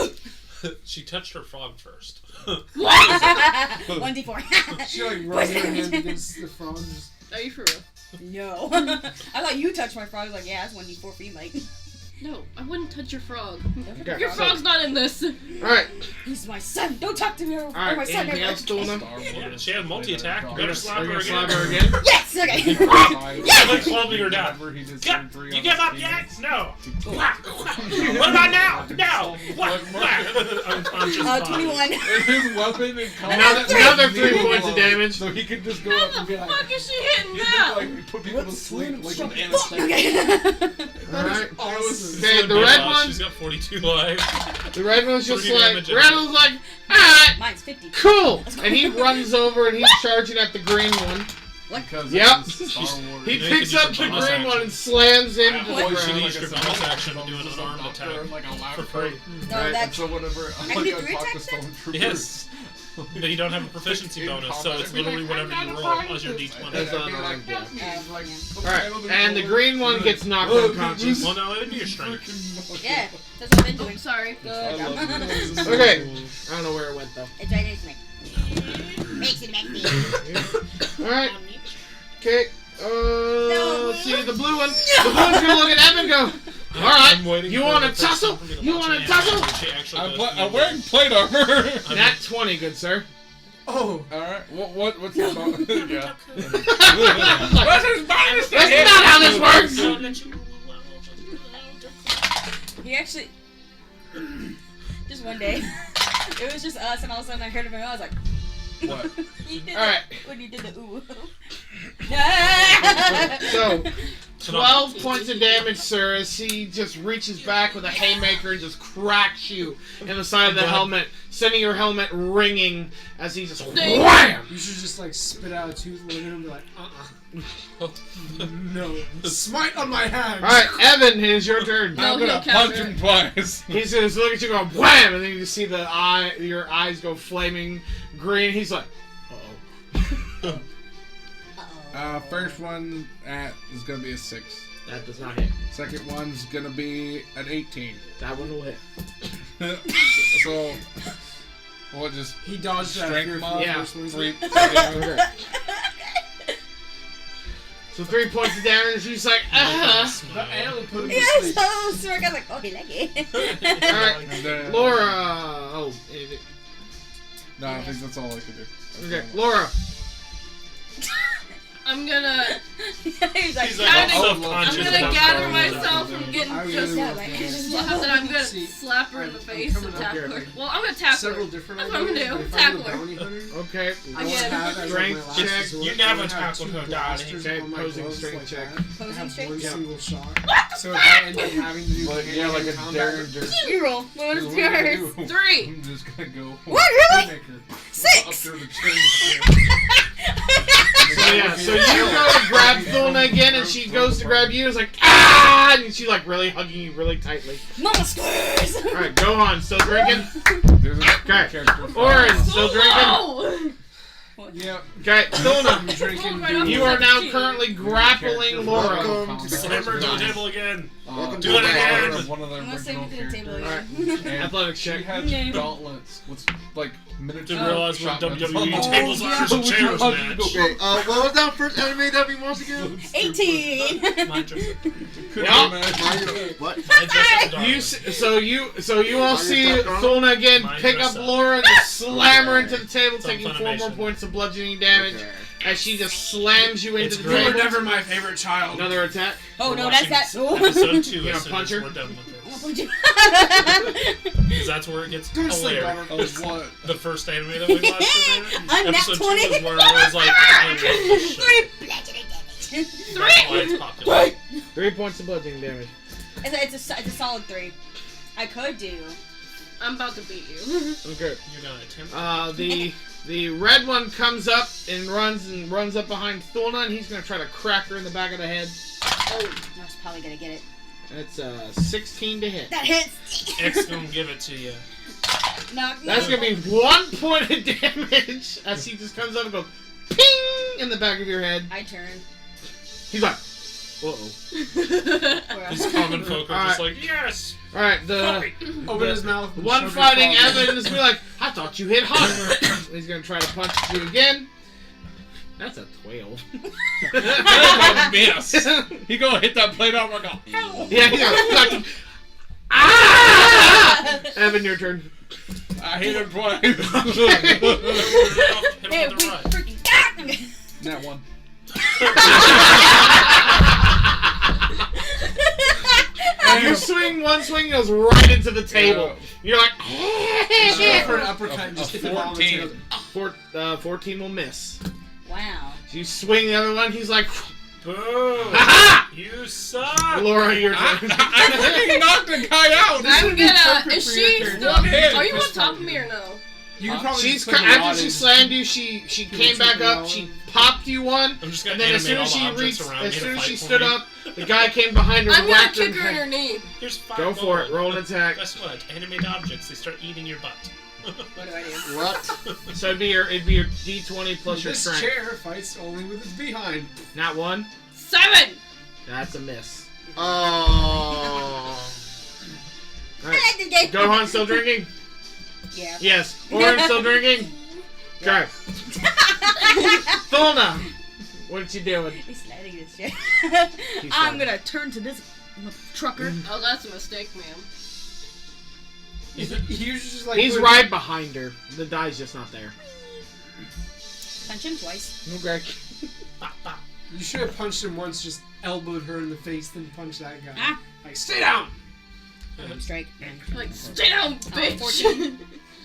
She touched her frog first. 1d4. She like rubbed her hand against the frog. Just, Are you for real? No. I thought you touched my frog. I was like, yeah, that's 1d4 for you, mate. No, I wouldn't touch your frog. Okay, Your so- frog's not in this. Alright, He's my son. Don't talk to me or my alright, son. anything else, Thulna? Yeah, she had multi-attack. You Are better you slap her gonna again. slap her again? Yes! Okay. It's like holding her down. Whenever he did Yeah, surgery you on give the up penis. yet? No. What about now? No. What? Unconscious body. 21. And his weapon and Another 3 points of damage. So he could just go How up and the be like, fuck is she hitting he now? could, like put people to sleep like an anesthetic. Okay. Alright. awesome. Okay, the red She's one. got 42 lives. The red one's just 3 like. damage. The red one's like. Alright, Mine's 50. cool. And he runs over and he's charging at the green one. Because Yep. it's Star Wars. He Maybe picks you up can the bonus green action. one and slams into the What? You should ground. use your bonus action to do an unarmed doctor attack. in, like a lab For coat. free. No, Right, And that's. so whenever I can do talk 3 to attacks then? Stormtroopers, Yes. But you don't have a proficiency In bonus, so combat, it's I'd be literally like, whatever I'm you not a roll as your scientist. d20. That's I'd be unarmed, like, yeah. like, Alright, and the green one gets knocked unconscious. Well, no, it'd be your strength. Yeah, that's what I've been Oh, doing. sorry. Good job. Okay. I don't know where it went though. It's right next to me. Makes it make me. Alright. Okay. No. Let's see, the blue one. The blue one's gonna look at Evan and go, alright, I'm waiting you for want the a person tussle? for me to You watch want a an tussle? anime. She actually I'm, does I'm wearing plate armor. Nat 20, good sir. oh, Alright, what's the bonus? Yeah. That's not how this works! He actually. Just one day. It was just us, and all of a sudden I heard him, and I was like. What? He did Alright. When you did the ooh. So, 12 points of damage, sir, as he just reaches back with a haymaker and just cracks you in the side of the helmet, sending your helmet ringing as he just wham! you should just like spit out a tooth, look at him, and be like, no, smite on my hand. Alright, Evan, it is your turn. No, I'm he'll gonna counter punch it. him twice. He's gonna look at you going wham, and then you just see your eyes go flaming green. He's like, uh-oh. First one is gonna be a 6. That does not hit. Second one's gonna be an 18. That one will hit. So, we'll just He dodged that strength fear mod. for the Yeah. first one. He's Three. like, Okay. So 3 points of damage. He's like, the ale put him to Yes, sleep. so Smirk, I was like, oh, he like it. Alright, And then- Laura. Oh, idiot. No, I think that's all I can do. Okay, Laura. I'm gonna. He's like, He's like, Kinda- all I'm self-conscious gonna about gather throwing myself stuff. from getting I just really yeah, want like, that. slapped, and I'm gonna See, slap her in the I'm face coming and up tackle here. her. Well, I'm gonna tackle Several her. different That's what I'm ideas, gonna do. but if Tackle I'm a her. bounty hunter, Okay. I want to Again. have as like Strength my last check. resort, You can have I a tackle two her die. blasters Okay, on my opposing gloves strength like check. that. I Opposing have strength? one Yeah. single shot. So if I end up having to do Like, yeah, like a hand-to-hand Darren combat, Durst. you roll. What is What are you gonna yours? do? 3. I'm just gonna go. What, really? Haymaker. 6. Up there to change. So yeah, so you go to grab Thulna again, and she goes to grab you. It's like ah, and she's like really hugging you really tightly. Mama squares. All right, go on. Still drinking. There's a Okay. character. Orin, still drinking. Oh! Yep. Okay, Thulna, I'm drinking. Right off you the are now 17. currently grappling Laura. Welcome to Slam her to the Nice. table again. Welcome Do to it the again. bar. One of the I'm gonna save original it to the table characters. again. And Athletics she check. had Yeah. gauntlets with like miniature To realize when shotguns. WWE Oh, tables yeah. are chairs match. Okay, what was that first anime that we watched again? 18. My dress. Couldn't Yeah. imagine. What? My dress up You so you all Are you see stuck on? Thulna again Mine pick dress up up. Laura and just slam her into the table, Some taking 4 more Funimation. points of bludgeoning damage Okay. as she just slams you into It's the great. You were table. never my favorite child. Another attack. Oh We're no, that's that. watching Episode 2 You as gonna soon punch as her? we're done with I'm this. gonna punch you. Because that's where it gets Go to sleep, hilarious. daughter. Oh, what? The first anime that we watched together. I'm Episode nat 2 20. is where I was like, I love this show. 3 bludgeoning damage. That's why it's popular. 3 points of bludgeoning damage. It's a solid 3. I could do. I'm about to beat you. Okay. You're gonna attempt. The red one comes up and runs up behind Thulna, and he's gonna try to crack her in the back of the head. Oh, that's probably gonna get it. That's 16 to hit. That hits. X gonna give it to you. Knock, That's knock. gonna be 1 point of damage as he just comes up and goes ping in the back of your head. I turn. He's like, uh-oh. These common folk are just Alright. like, yes! Alright, the Open his mouth. and one shove your fighting claws in. Evin is gonna be like, I thought you hit harder. He's gonna try to punch you again. That's a 12. That's a miss. He gonna hit that plate out like a. Yeah, he's gonna ah! Evan, your turn. I hit him twice. Hit him Hey, with the right. freaking. That one. You swing one swing, goes right into the table. You're like, Just go for an uppercut and just hit the ball on the 14. table. 14 will miss. Wow. So you swing the other one, he's like, Boo! ha You suck! Laura, your I turn. freaking knocked the guy out. This I'm would be gonna. perfect Is for your she character. still? One hit. Are you on Fist top of fight. me or no? You can probably She's just put a after rod she in. slammed you, she came back up, she popped you one, I'm just and gonna then as animate soon all as the she objects reached, around me as to soon as fight she for stood me. up, the guy came behind her I'm and gonna whacked her. kick her in her knee. Here's 5 Go for it, gold. roll an attack. Guess what? Animate objects, they start eating your butt. What do I do? What? So it'd be your D20 plus your This strength. chair fights only with its behind. Not one. 7. That's a miss. Oh. All right. I like this game. Gohan still drinking? Yeah. Yes. Orin still drinking? Okay. Thulna, what you doing? He's sliding this shit. He's I'm sliding. gonna turn to this trucker. Oh, that's a mistake, ma'am. He's just like He's right behind her. The die's just not there. Punch him twice. Okay. You should have punched him once, just elbowed her in the face, then punched that guy. Ah. Like, stay down! Strike. Like, stay down, bitch. 14.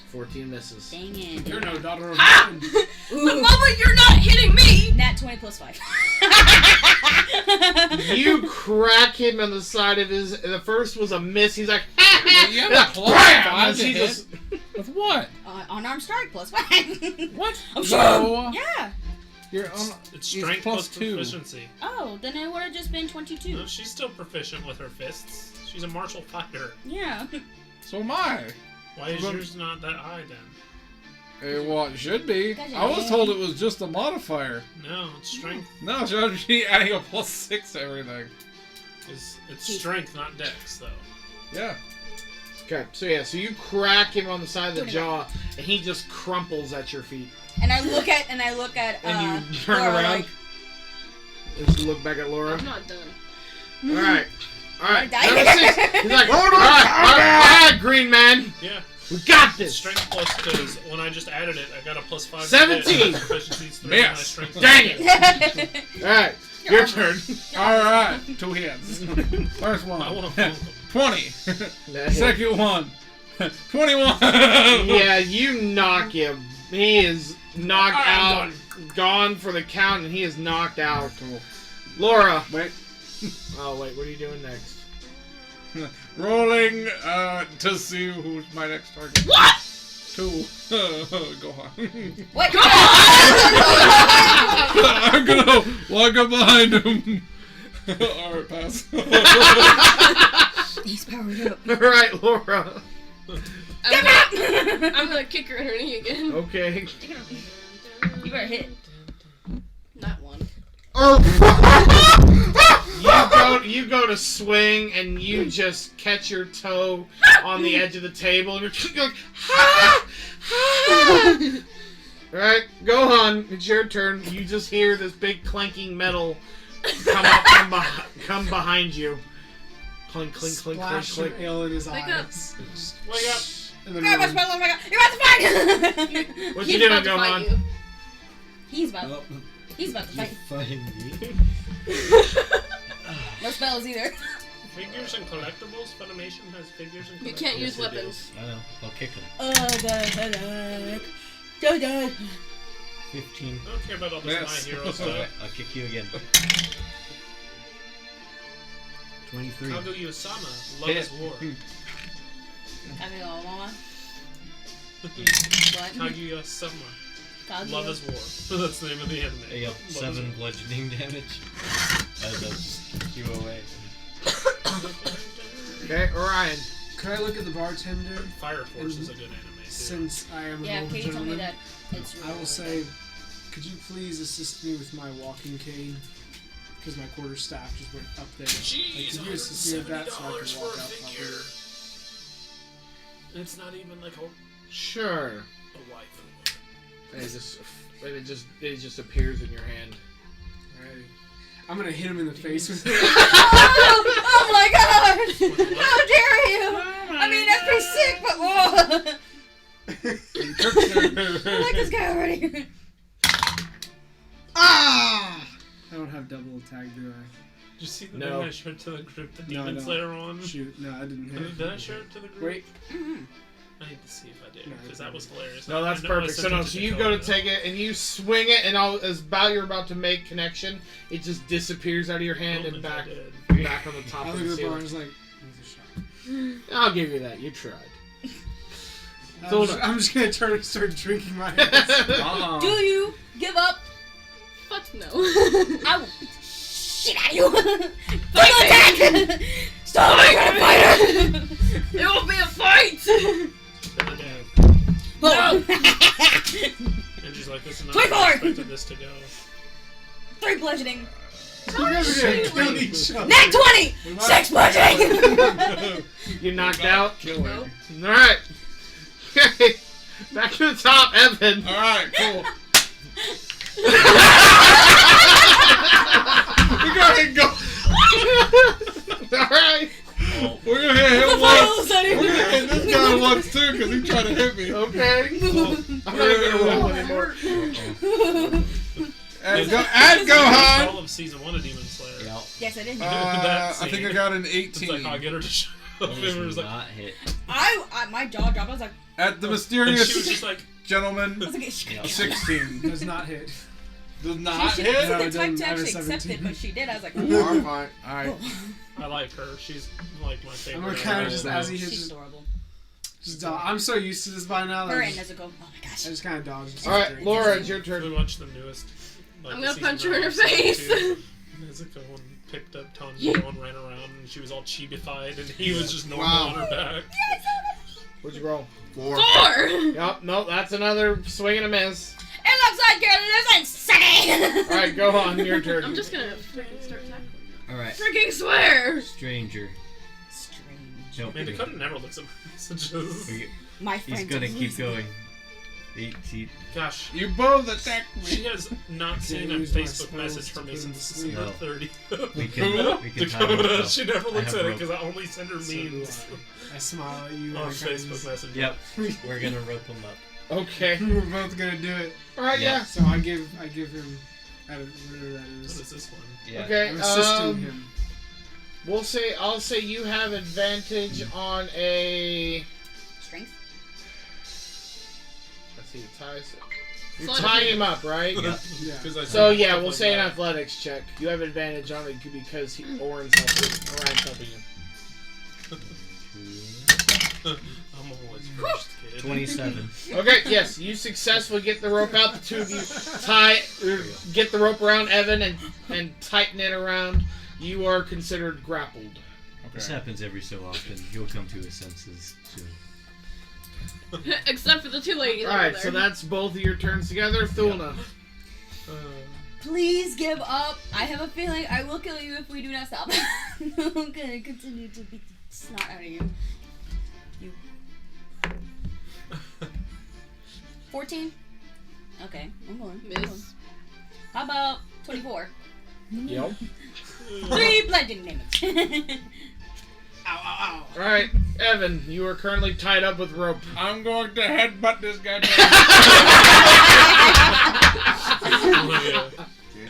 14 misses. Dang it. You're no daughter of Ha! mine. The moment you're not hitting me. Nat 20 plus 5. You crack him on the side of his. The first was a miss. He's like, You have a plus bam! 5 As to he hit. just- With what? Unarmed strike plus 5. What? I'm sure. No. Yeah. You're on. It's He's strength plus plus 2. proficiency. Oh, then it would have just been 22. No, she's still proficient with her fists. She's a martial fighter. Yeah. So am I. Why is Well- yours not that high then? Well, it should be. Gotcha. I was told it was just a modifier. No, it's strength. No, should be adding a plus 6 to everything. It's strength, not dex, though. Yeah. Okay, so yeah, so you crack him on the side of the jaw, and he just crumples at your feet. And I look at And you turn Laura, around. like, Just look back at Laura. I'm not done. Alright. Alright. Die. Number 6. He's like, alright, green man. Yeah. We got this. Strength plus, because when I just added it, I got a plus 5. 17. Proficiency's 3. Yes. My strength Dang it. Alright, your turn. Alright. 2 hits. First one. I want to 20. Second one. 21. Yeah, you knock him. He is knocked out, gone for the count, and he is knocked out. Laura. Wait. Oh, wait, what are you doing next? Rolling to see who's my next target. What? 2. Go on. What? I'm gonna walk up behind him. Alright, pass. He's powered up. Alright, Laura. I'm gonna kick her in her knee again. Okay. You better hit. Not one. You go to swing and you just catch your toe on the edge of the table and you're like, ah! Ah! Alright, go on. It's your turn. You just hear this big clanking metal come behind you. Clink, clink, clink, clink, Splash clink. some ale in his Wake eyes. Wake up. And then Grab my run. spell, oh my god, you're about to fight! What He's you doing, about to fight Gohan? you. He's about Oh, to you fight. fighting me? No spells either. Figures and collectibles? Funimation has figures and collectibles. You can't use Yes, it weapons. is. I know. I'll kick him. God. 15. I don't care about all this Yes. My Hero Alright, stuff. I'll kick you again. 23. Kaguya-sama, Love is War. Mama. What? Kaguya-sama, Kaguya. Love is War. That's the name of the anime. Yep, Love is 7 War. bludgeoning damage. I'll just kick you away. Okay, Orion. Could I look at the bartender? Fire Force is a good anime too. Since I am Yeah, an old Katie told me gentleman, that it's really I will say, could you please assist me with my walking cane? Because my quarterstaff just went up there. Jeez, could you assist me with that so I $170 can walk for a out figure. properly? And it's not even like a Sure. wife. It just appears in your hand. Alrighty. I'm gonna hit him in the face with it. Oh my god! How dare you! I mean, that's pretty sick, but whoa! I like this guy already. Ah! I don't have double attack, do I? Did you see the No. thing I showed to the group, the No, I Demon don't. Slayer one? Shoot, no, I didn't hit. Did I show it to the group? Wait, I need to see if I did, No, because I that was hilarious. No, that's I know I perfect. So sent it no, to so you go to Dakota. take it and you swing it, and as you're about to make connection, it just disappears out of your I hand don't and think I back did. back on the top I of look the at the bar ceiling. and it's like, there's a shot. I'll give you that. You tried. I'm just gonna turn and start drinking my ass. Do you give up? Fuck no. I will beat the shit out of you. Double attack! Stop making a fighter! It will be a fight! No! And she's like, this is not 24! how I expected this to go. 3 bludgeoning. You guys are gonna kill each other. Nat 20! 6 bludgeoning! You knocked out. No. All right. Okay. Back to the top, Evan. Alright, cool. We go ahead and go. All right. We're gonna hit him once. We're We're gonna hit this guy once too, because he tried to hit me. Okay. I'm not even gonna roll anymore. And That's Gohan! all of season 1 of Demon Slayer. Yep. Yes, I did. I think I got an It's 18. like, I'll get her to show up. He And it was is like, not hit. My jaw dropped. I was like, At the and she mysterious was just like, gentleman, I was like, Yep. 16. Does not hit. Does not she hit? wasn't No, the it type doesn't. to I have a actually accept 17. it, but she did. I was like, Alright, fine. Alright. I like her. She's like my favorite. I'm gonna kind of just, as he hits, she's just adorable. dodge. I'm so used to this by now that Her I and just, Nezuko. Oh my gosh. I just kind of dodge. All right, Laura, it's your We turn. watched the newest. Like, I'm the gonna season punch her in her of season face. 2. Nezuko and picked up Tanjiro and ran around, and she was all chibified, and he was just normal Wow. on her back. What'd you roll? 4. 4! Yup, nope, that's another swing and a miss. It looks like you're losing, Sunny! All right, go on, your turn. I'm just gonna freaking start tackling. Alright. Freaking swear! Stranger. Strange. Help Man, me. Dakota never looks at my messages. My He's friends gonna are keep losing. going. 18. Gosh, You both attacked me. she has not seen a use my Facebook spells message to from me put him since to sleep. December 30th. We can time Dakota, ourselves. she never looks I at have it because I only send her So do memes I smile at you. on and I kinda Facebook just- Messenger. Yep. We're gonna rope him up. Okay. We're both gonna do it. All right, yeah. So I give him, whatever that What is. is this one? Yeah. Okay. I'm assisting him. I'll say you have advantage on a. Strength? Let's see, ties. You're Fun. tying him up, right? Yeah. Yeah. 'Cause I So said yeah, stuff we'll like say an that. athletics check. You have advantage on it because Orion's helping you. I'm always first, kid. 27. Okay, yes, you successfully get the rope out. The two of you get the rope around Evan and tighten it around. You are considered grappled. This happens every so often. He'll come to his senses soon. Except for the two ladies. All right, over so there. that's both of your turns together. Thulna. Please give up. I have a feeling I will kill you if we do not stop. I'm gonna continue to beat the snot out of you. You. 14? Okay, I'm going. Miss. How about 24? Yep. 3 bludgeoning damage. Ow, ow, ow. All right, Evin, you are currently tied up with rope. I'm going to headbutt this guy.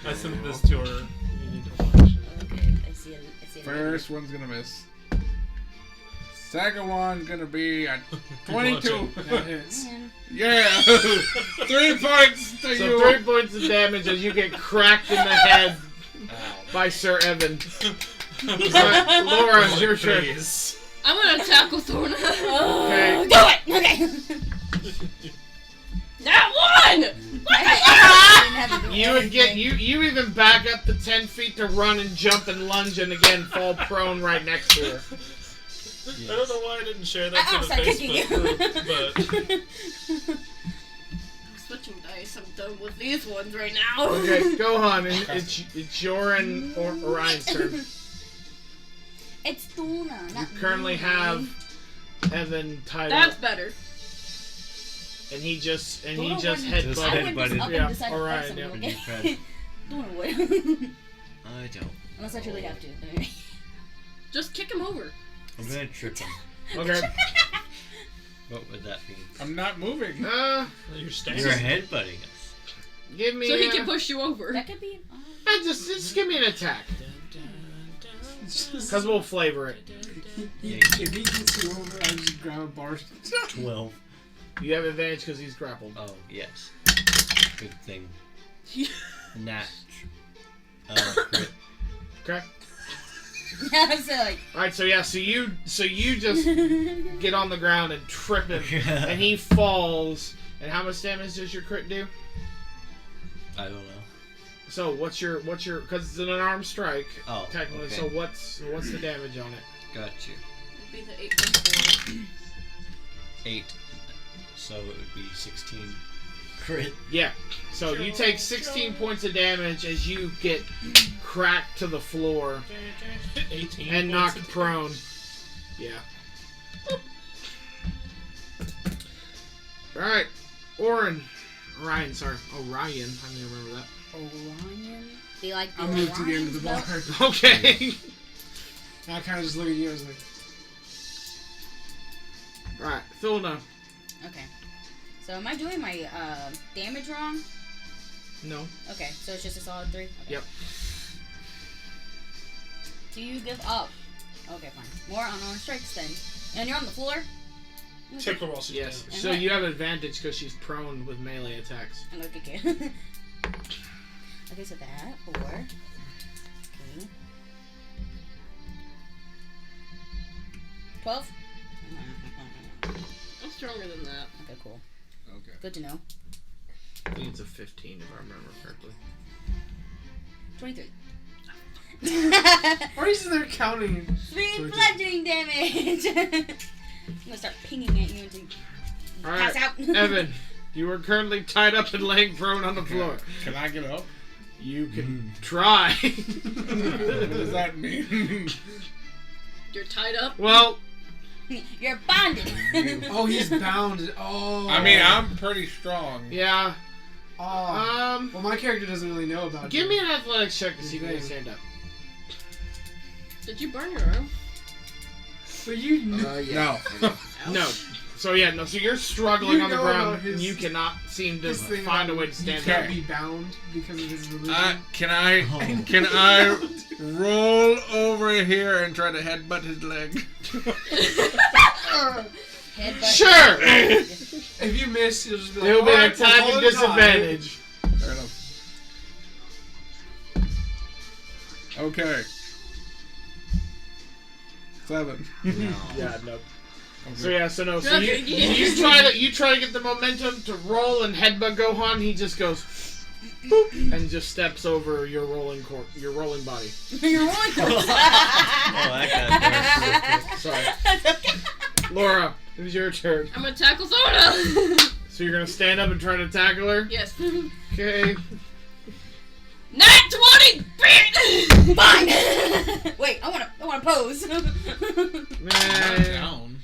I sent this to her. You need to watch it. Okay, I see it. First one's gonna miss. Second one's gonna be a 22. That hits. Yeah! 3 points to So you! 3 points of damage as you get cracked in the head by Sir Evin. Alright, Laura, it's your turn. I'm gonna tackle Thorna. Okay. Do it! Okay. That one! You would get you even back up to 10 feet to run and jump and lunge and again fall prone right next to her. I don't know why I didn't share that I'll to the start kicking you. Facebook group, but I'm switching dice. I'm done with these ones right now. Okay, go on. It's your and Orion's turn. It's Tuna, You not currently me. have Evan tied That's up, better. and he just Tuna headbutted. Just I would just up Yeah, and decide to alright, fight yeah. someone. When you press. Tuna would. I don't. Unless I truly have to. Just kick him over. I'm gonna trip him. Okay. What would that be? I'm not moving. you're standing. You're headbutting us. Give me. So he can push you over. That could be. Just give me an attack, cause we'll flavor it. If he gets you over, I just grab a bar. 12. You have advantage because he's grappled. Oh, yes. Good thing. Nat. Crit. Okay. Yeah, so like. All right. So yeah. So you just get on the ground and trip him, and he falls. And how much damage does your crit do? I don't know. So what's your because it's an unarmed strike Oh, technically. okay. So what's the damage on it? Got you. It'd be the 8 plus 4. 8. So it would be 16. Crit. Yeah. So you take 16 points of damage as you get cracked to the floor 18 and points knocked of prone. Yeah. All right, Orion, sorry, Orion. I didn't remember that. Orion? Do you like the I moved to the end of the bar. Orions, Okay. I kind of just look at you. I was like, All right, Thulna. though? Okay. So am I doing my damage wrong? No. Okay, so it's just a solid 3? Okay. Yep. Do you give up? Okay, fine. More unarmed strikes then. And you're on the floor? Take her while she's Yes. down. So you have advantage because she's prone with melee attacks. I'm gonna kick you. Okay, so that, 4. Okay. $12? I'm stronger than that. Okay, cool. Okay. Good to know. I think it's a 15 if I remember correctly. 23. why are you sitting there counting? 3 bludgeoning damage! I'm gonna start pinging at you until you All pass right, out. Evan, you are currently tied up and laying prone on the floor. Can I get up? You can try. What does that mean? You're tied up. Well, You're bonded! Oh, he's bound. Oh. I mean, I'm pretty strong. yeah. Oh. Well, my character doesn't really know about Give you. me an athletics check to see if you can stand up. Did you burn your arm? But you Yeah. No. No. So yeah, no. So you're struggling You on the know ground, about his- and you cannot seem to this thing find a about way to stand you can't up. be bound because of his religion. Can I roll over here and try to headbutt his leg? Headbutt. Sure. If you miss, you'll just be like, It will be an "Alright, attack well, at die." disadvantage. Fair enough. Okay. 7. No. Yeah, no. Okay. So yeah, so no. So Okay, you yeah. you try to get the momentum to roll and headbutt Gohan. He just goes, boop, and just steps over your rolling body. You're rolling close. Oh, that got there real quick. Sorry, Laura. It is your turn. I'm gonna tackle Zona! So you're gonna stand up and try to tackle her? Yes. Okay. Nat 20! Fine! Wait, I wanna pose. Down.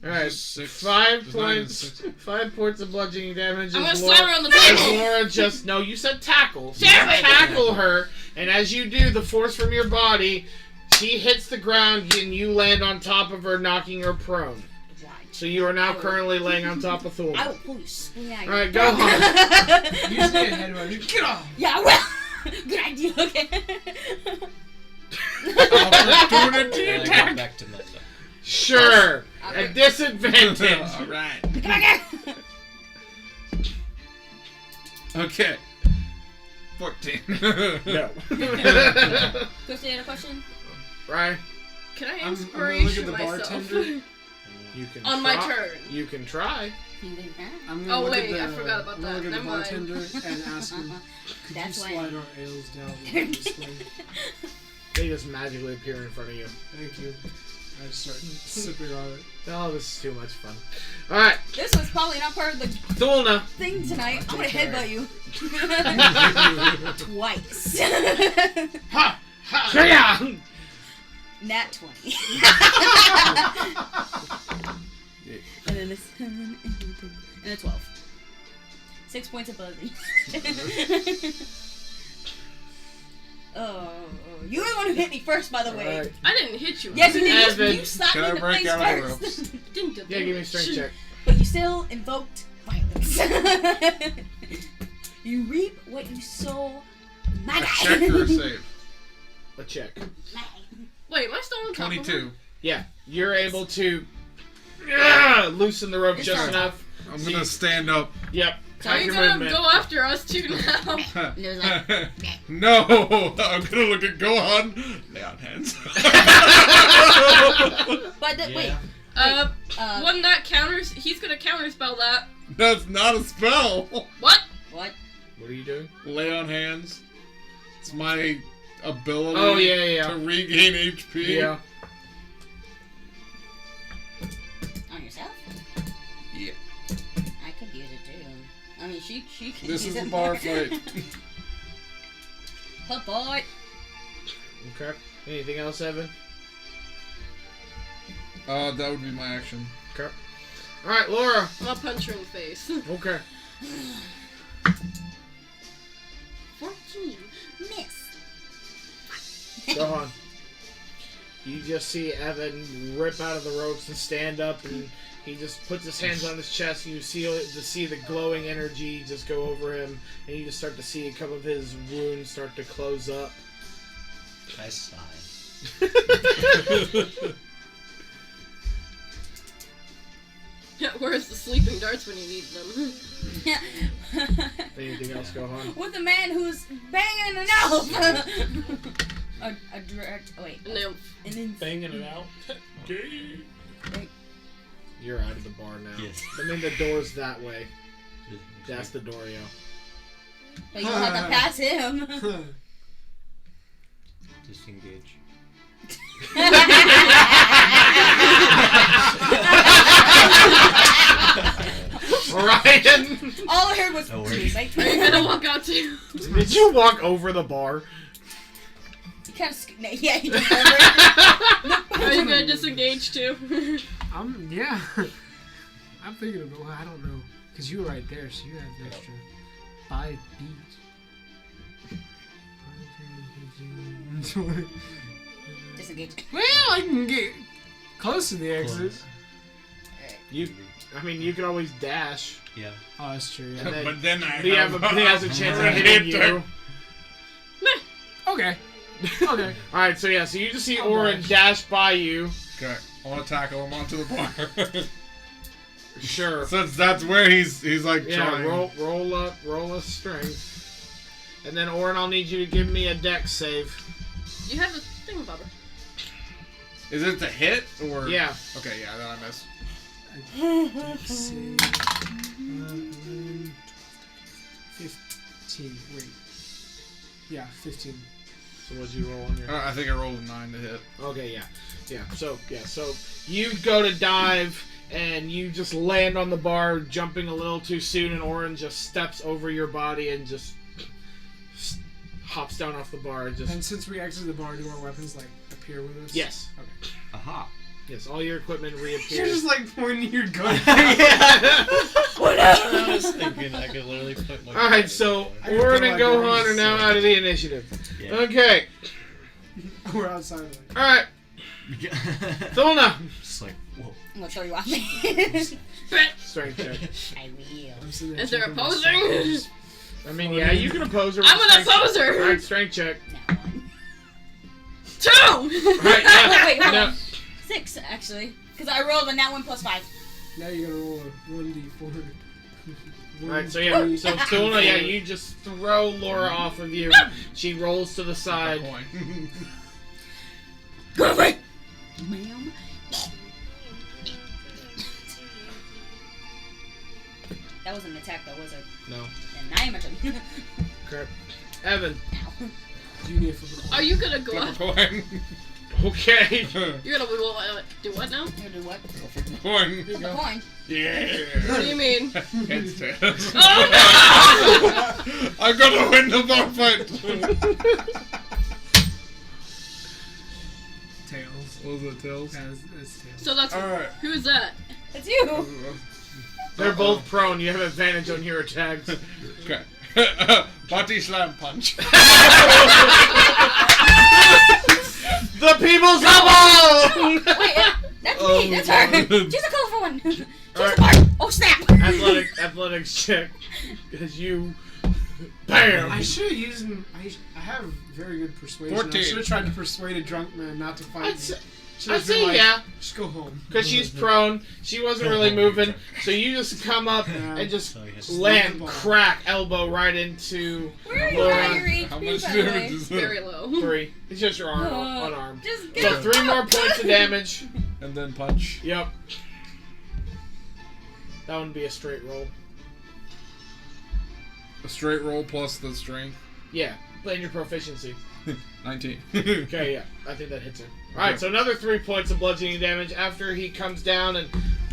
Alright, Six. 5 There's not even points. six. 5 points of bludgeoning damage. I'm gonna as slam her on the as table! Laura just no, you said tackle. So Damn you it! tackle her, and as you do, the force from your body, she hits the ground and you land on top of her, knocking her prone. So you are now currently laying on top of Thor. I will pull you swag. Alright, go on. Usually a head rush. Get off! Yeah, well, good idea. Okay. And Opportunity I attack. get back to my zone. Sure. Okay. At disadvantage. Alright. Come back here. Okay. 14. No. Christy, you had a question? Right? Can I I'm gonna look at inspiration the myself? bartender. You can On try. my turn. You can try. I'm gonna Oh, look wait, at the, I forgot about I'm gonna that. look at the Never mind. bartender and ask him, could That's you why slide our ales down this way? They just magically appear in front of you. Thank you. I just start sipping on it. Oh, this is too much fun. Alright, This was probably not part of the Thulna. thing tonight. I'm gonna headbutt you. Twice. Ha! Ha! Nat 20. And then this. And a 12. 6 points of buzzing. Oh, you were the one who hit me first, by the way. Alright. I didn't hit you. Yes, you did. Evan. You slapped me Gotta in the break face out of the first. ropes. Didn't do Yeah, give me a strength check. But you still invoked violence. You reap what you sow. My A guy. check or a save? A check. Wait, am I still on top of 22. Yeah, you're able to loosen the rope It's just fine. enough. I'm gonna stand up. Yep. Are you Your gonna movement. go after us too now? And it was like, No, I'm gonna look at Gohan. Lay on hands. but wait. One that counters. He's gonna counterspell that. That's not a spell. What? What? What are you doing? Lay on hands. It's my ability Oh, yeah. to regain HP. Yeah. On yourself? Yeah. I could use it too. I mean, she can This use is it a bar more. fight. Hut boy. Okay. Anything else, Evan? That would be my action. Okay. Alright, Laura. I'm gonna punch her in the face. Okay. 14. Miss. Go on. You just see Evan rip out of the ropes and stand up, and he just puts his hands on his chest, and you see the glowing energy just go over him, and you just start to see a couple of his wounds start to close up. I sigh. Where's the sleeping darts when you need them? Anything else go on? With a man who's banging an elf. a direct. Oh, wait. No. And then. Banging it out. You're out of the bar now. Yes. I mean, the door's that way. That's the door, yo. But you don't have to pass him. Disengage. Ryan! All I heard was. No worries. Like, Are you gonna walk out too? Did you walk over the bar? You kind of. Yeah, you just over. Are you gonna disengage too? Yeah. I'm thinking of, well, I don't know. Because you were right there, so you have an extra 5 beats. Disengage. Well, I can get close to the exit. You can always dash. Yeah. Oh, that's true, yeah. And then But then he has a chance of hitting you. Okay. Okay. Alright, so yeah, so you just see Orin dash by you. Okay, I want to tackle him onto the bar. Sure. Since that's where he's like Yeah, trying. roll a strength. And then Orin, I'll need you to give me a dex save. You have a thing about her. Is it the hit or? Yeah. Okay, yeah, then I miss. Let's see. 15. Wait. Yeah, 15. So what'd you roll on your... I think I rolled a 9 to hit. Okay, yeah. So you go to dive, and you just land on the bar, jumping a little too soon, and Orin just steps over your body and just hops down off the bar. And since we exited the bar, do our weapons like appear with us? Yes. Okay. Aha. Yes, all your equipment reappears. You're just like pointing your gun. I was thinking I could literally put my. Alright, so Orin and Gohan are now out of the initiative. Yeah. Okay. We're outside of it. Alright. Thulna. Just like, whoa. I'm gonna show you off me. Strength check. I will. Is there opposing? I mean, yeah, you can oppose her. I'm an opposer! Alright, strength check. Now one. 2! Alright, yeah. Wait, hold No. on. 6, actually. Because I rolled a nat 1 plus 5. Now you gotta roll a 1d4. Alright, so yeah, so Thulna, yeah, you just throw Laura off of you. She rolls to the side. Go away! Ma'am. That wasn't an attack, though, was it? No. And now you're my turn. Crap. Evan. Ow. Are you gonna go up? Okay. You're gonna do what now? You're gonna do what? Coin. The coin. Yeah. What do you mean? Heads, tails. Oh I'm gonna win the bar fight. Tails. What was it, tails? Yeah, it's tails. So that's Alright. who's that? It's you! They're both prone. You have advantage on your attacks. Okay. Body slam punch. The people's elbow! Wait, that's me! That's her! She's a colorful one! She's Alright. smart! Oh, snap! Athletics check. Because you... BAM! I should have used. I have very good persuasion. 14. I should have tried to persuade a drunk man not to fight me. I'd say yeah. Just go home. Because she's prone. She wasn't really moving. So you just come up and just land, crack, elbow right into Where are you Laura. at your HP, How much by the way? damage is Very that? low. 3. It's just your arm, unarmed. Just So get 3 more points of damage. And then punch. Yep. That would be a straight roll. A straight roll plus the strength. Yeah, and your proficiency. 19. Okay, yeah, I think that hits him. Alright, so another 3 points of bludgeoning damage. After he comes down and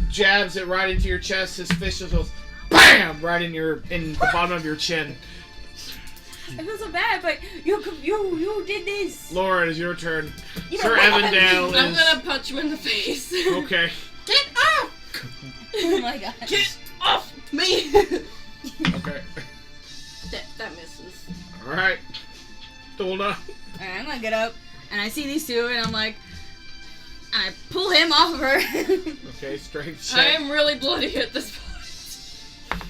jabs it right into your chest, his fist just goes BAM! Right in the bottom of your chin. I feel so bad, but you did this. Laura, it is your turn. You Sir know what? Evandale I'm is... gonna punch him in the face. Okay. Get off! Oh my god. Get off me! Okay. That misses. Alright. Thulna. Alright, I'm gonna get up, and I see these two, and I'm like... And I pull him off of her. Okay, strength I check. am really bloody at this point.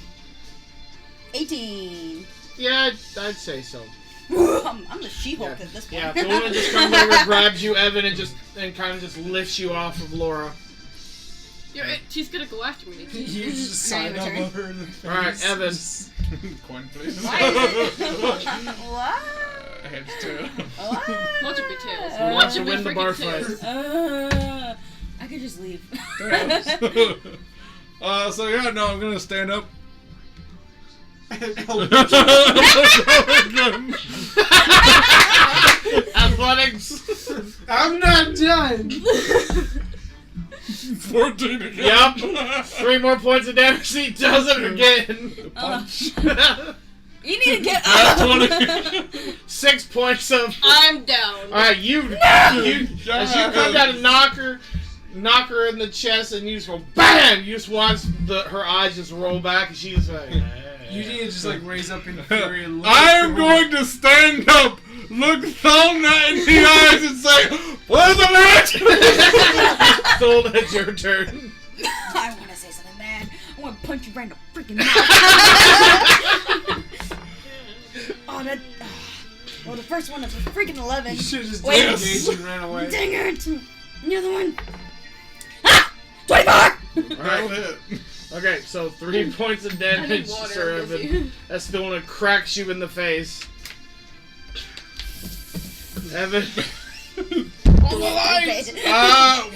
18. Yeah, I'd say so. I'm the She-Hulk Yeah. at this point. Yeah, Thulna just comes over, grabs you, Evan, and kind of just lifts you off of Laura. She's gonna go after me. You just side Now your elbow her in the face. Alright, Evan. Coin, please. What? Heads, tails. What? Watch it be tails. Who wants Watch to it be win the bar freaking tails. fight? I could just leave. So yeah, no, I'm gonna stand up. Athletics. I'm not done. 14 again. Yep. 3 more points of damage. He does it again. Punch. You need to get up. 6 points of. I'm down. Alright, you as you come down to knock her in the chest, and you just go BAM! You just watch her eyes just roll back, and she's like. You need to just like raise up in fury and look. I am going to stand up, look Thulna in the eyes, and say, "Where's the match?" Thulna, it's your turn. I want to say something bad. I want to punch you right in the freaking mouth. Well, the first one is a freaking 11. You should have just Wait. disengaged and ran away. Dang it! The other one. Ah! 24! Alright. Okay, so 3 points of I need damage, water. Sir Evan. As Thulna cracks you in the face. Evan.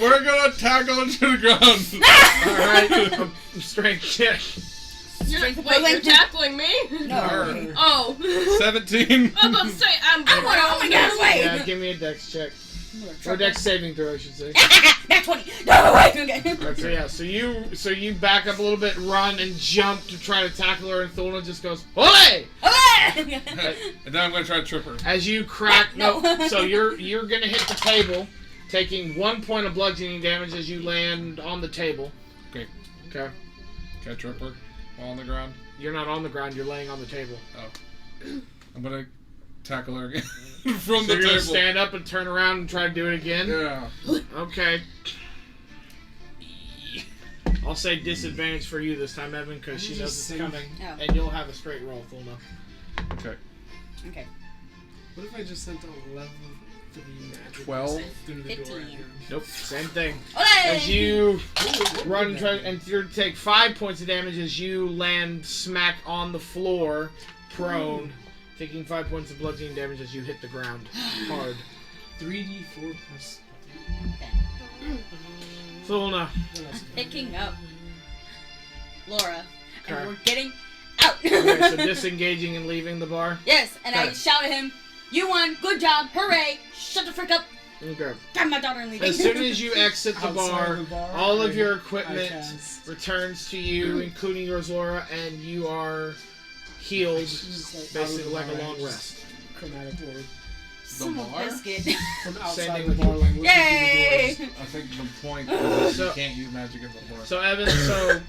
We're gonna tackle him to the ground. Alright, strength check. You're tackling me? No. Oh. 17. I'm about to say, I'm I want to get away! Yeah, give me a dex check. Or dex saving throw, I should say. That's 20. No, wait. Okay. Alright, so yeah, so you back up a little bit, run and jump to try to tackle her, and Thulna just goes, "Ole!" And then I'm gonna try to trip her. As you crack, so you're gonna hit the table, taking 1 point of bludgeoning damage as you land on the table. Okay. Okay. Can I trip her while on the ground? You're not on the ground. You're laying on the table. Oh. I'm gonna tackle her again from So the you're table. gonna stand up and turn around and try to do it again. Yeah. Okay. I'll say disadvantage for you this time, Evin, because she knows it's coming, and you'll have a straight roll, Thulna. Okay. Okay. What if I just sent a level 3 magic 12? through the door? 15. Nope, same thing. Ole! As you run and try, and you take 5 points of damage as you land smack on the floor, prone, taking 5 points of bludgeoning damage as you hit the ground hard. 3d4 plus. Thulna. Picking up Laura, and Okay. we're getting out. Okay, so disengaging and leaving the bar. Yes, and I Okay. shout at him, "You won! Good job! Hooray! Shut the frick up! Okay. Grab my daughter and leave." As soon as you exit the bar, all of your equipment cast. returns to you, including yours, Laura, and you are healed, basically like a long rest. Chromatic word. Some bar? biscuit. From outside Sending the bar, like looking Yay! through the doors. I think the point is So- you can't use magic in the bar. So Evan, so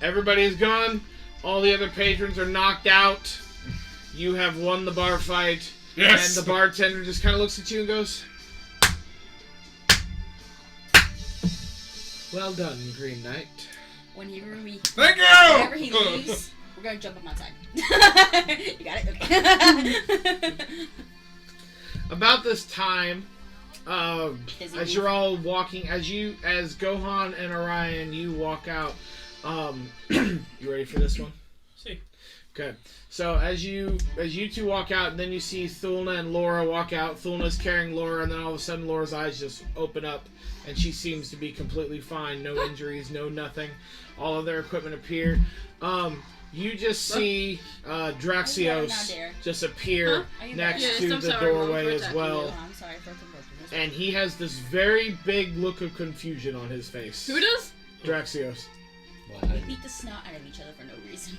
everybody is gone. All the other patrons are knocked out. You have won the bar fight. Yes! And the bartender just kind of looks at you and goes, "Well done, Green Knight." Whenever Thank you! whenever he leaves, we're gonna jump up outside. You got it? Okay. About this time, Is he as you're all walking, as Gohan and Orion, you walk out. You ready for this one? See. Okay. So as you two walk out, and then you see Thulna and Laura walk out. Thulna's carrying Laura, and then all of a sudden Laura's eyes just open up, and she seems to be completely fine. No injuries, no nothing. All of their equipment appear. You just see Draxios just appear Are you next Yes, to I'm the sorry, Mom, doorway for as attacking well. you. Oh, I'm sorry for provoking this. And he has this very big look of confusion on his face. Who does? Draxios. We beat the snot out of each other for no reason.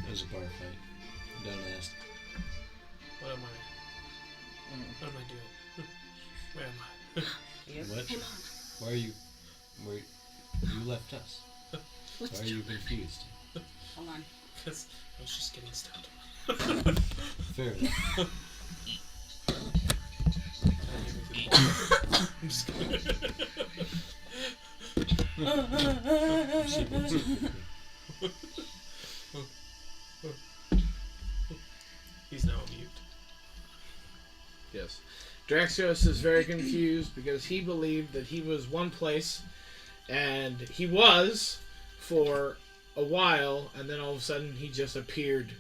It was a bar fight. Don't ask. What am I? What am I doing? Where am I? What? Hey, Mom. Why are you? Where? You left us. Why are you confused? Hold on. Because I was just getting stout. Fair enough. I'm just kidding. He's now mute. Yes. Draxios is very confused because he believed that he was one place, and he was for a while, and then all of a sudden he just appeared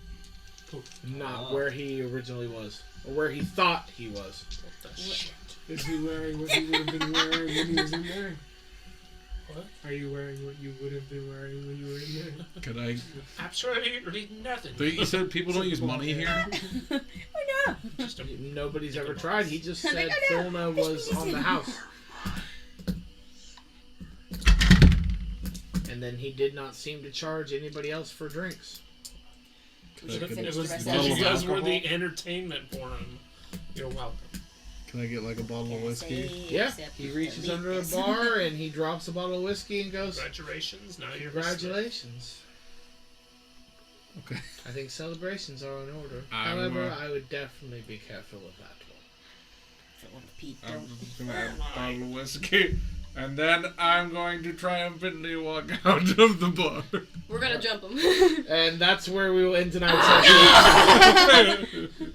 not where he originally was, or where he thought he was. What the shit? Is he wearing what he would have been wearing when he was in there? What? Are you wearing what you would have been wearing when you were in there? Can I? Absolutely nothing. You said people don't use money here? Why not? Just a Nobody's ever tried. He just I said think I know. Thulna was on the house. And then he did not seem to charge anybody else for drinks. We should It finish was the rest bottle you of of guys were alcohol? the entertainment for him. You're welcome. Can I get like a bottle of whiskey? Yeah, he reaches under the bar and he drops a bottle of whiskey and goes, Congratulations. Now you're "Congratulations." Okay. I think celebrations are in order. I However, will. I would definitely be careful with that one. I'm just gonna add a bottle of whiskey. And then I'm going to triumphantly walk out of the bar. We're gonna jump him. And that's where we will end tonight's session.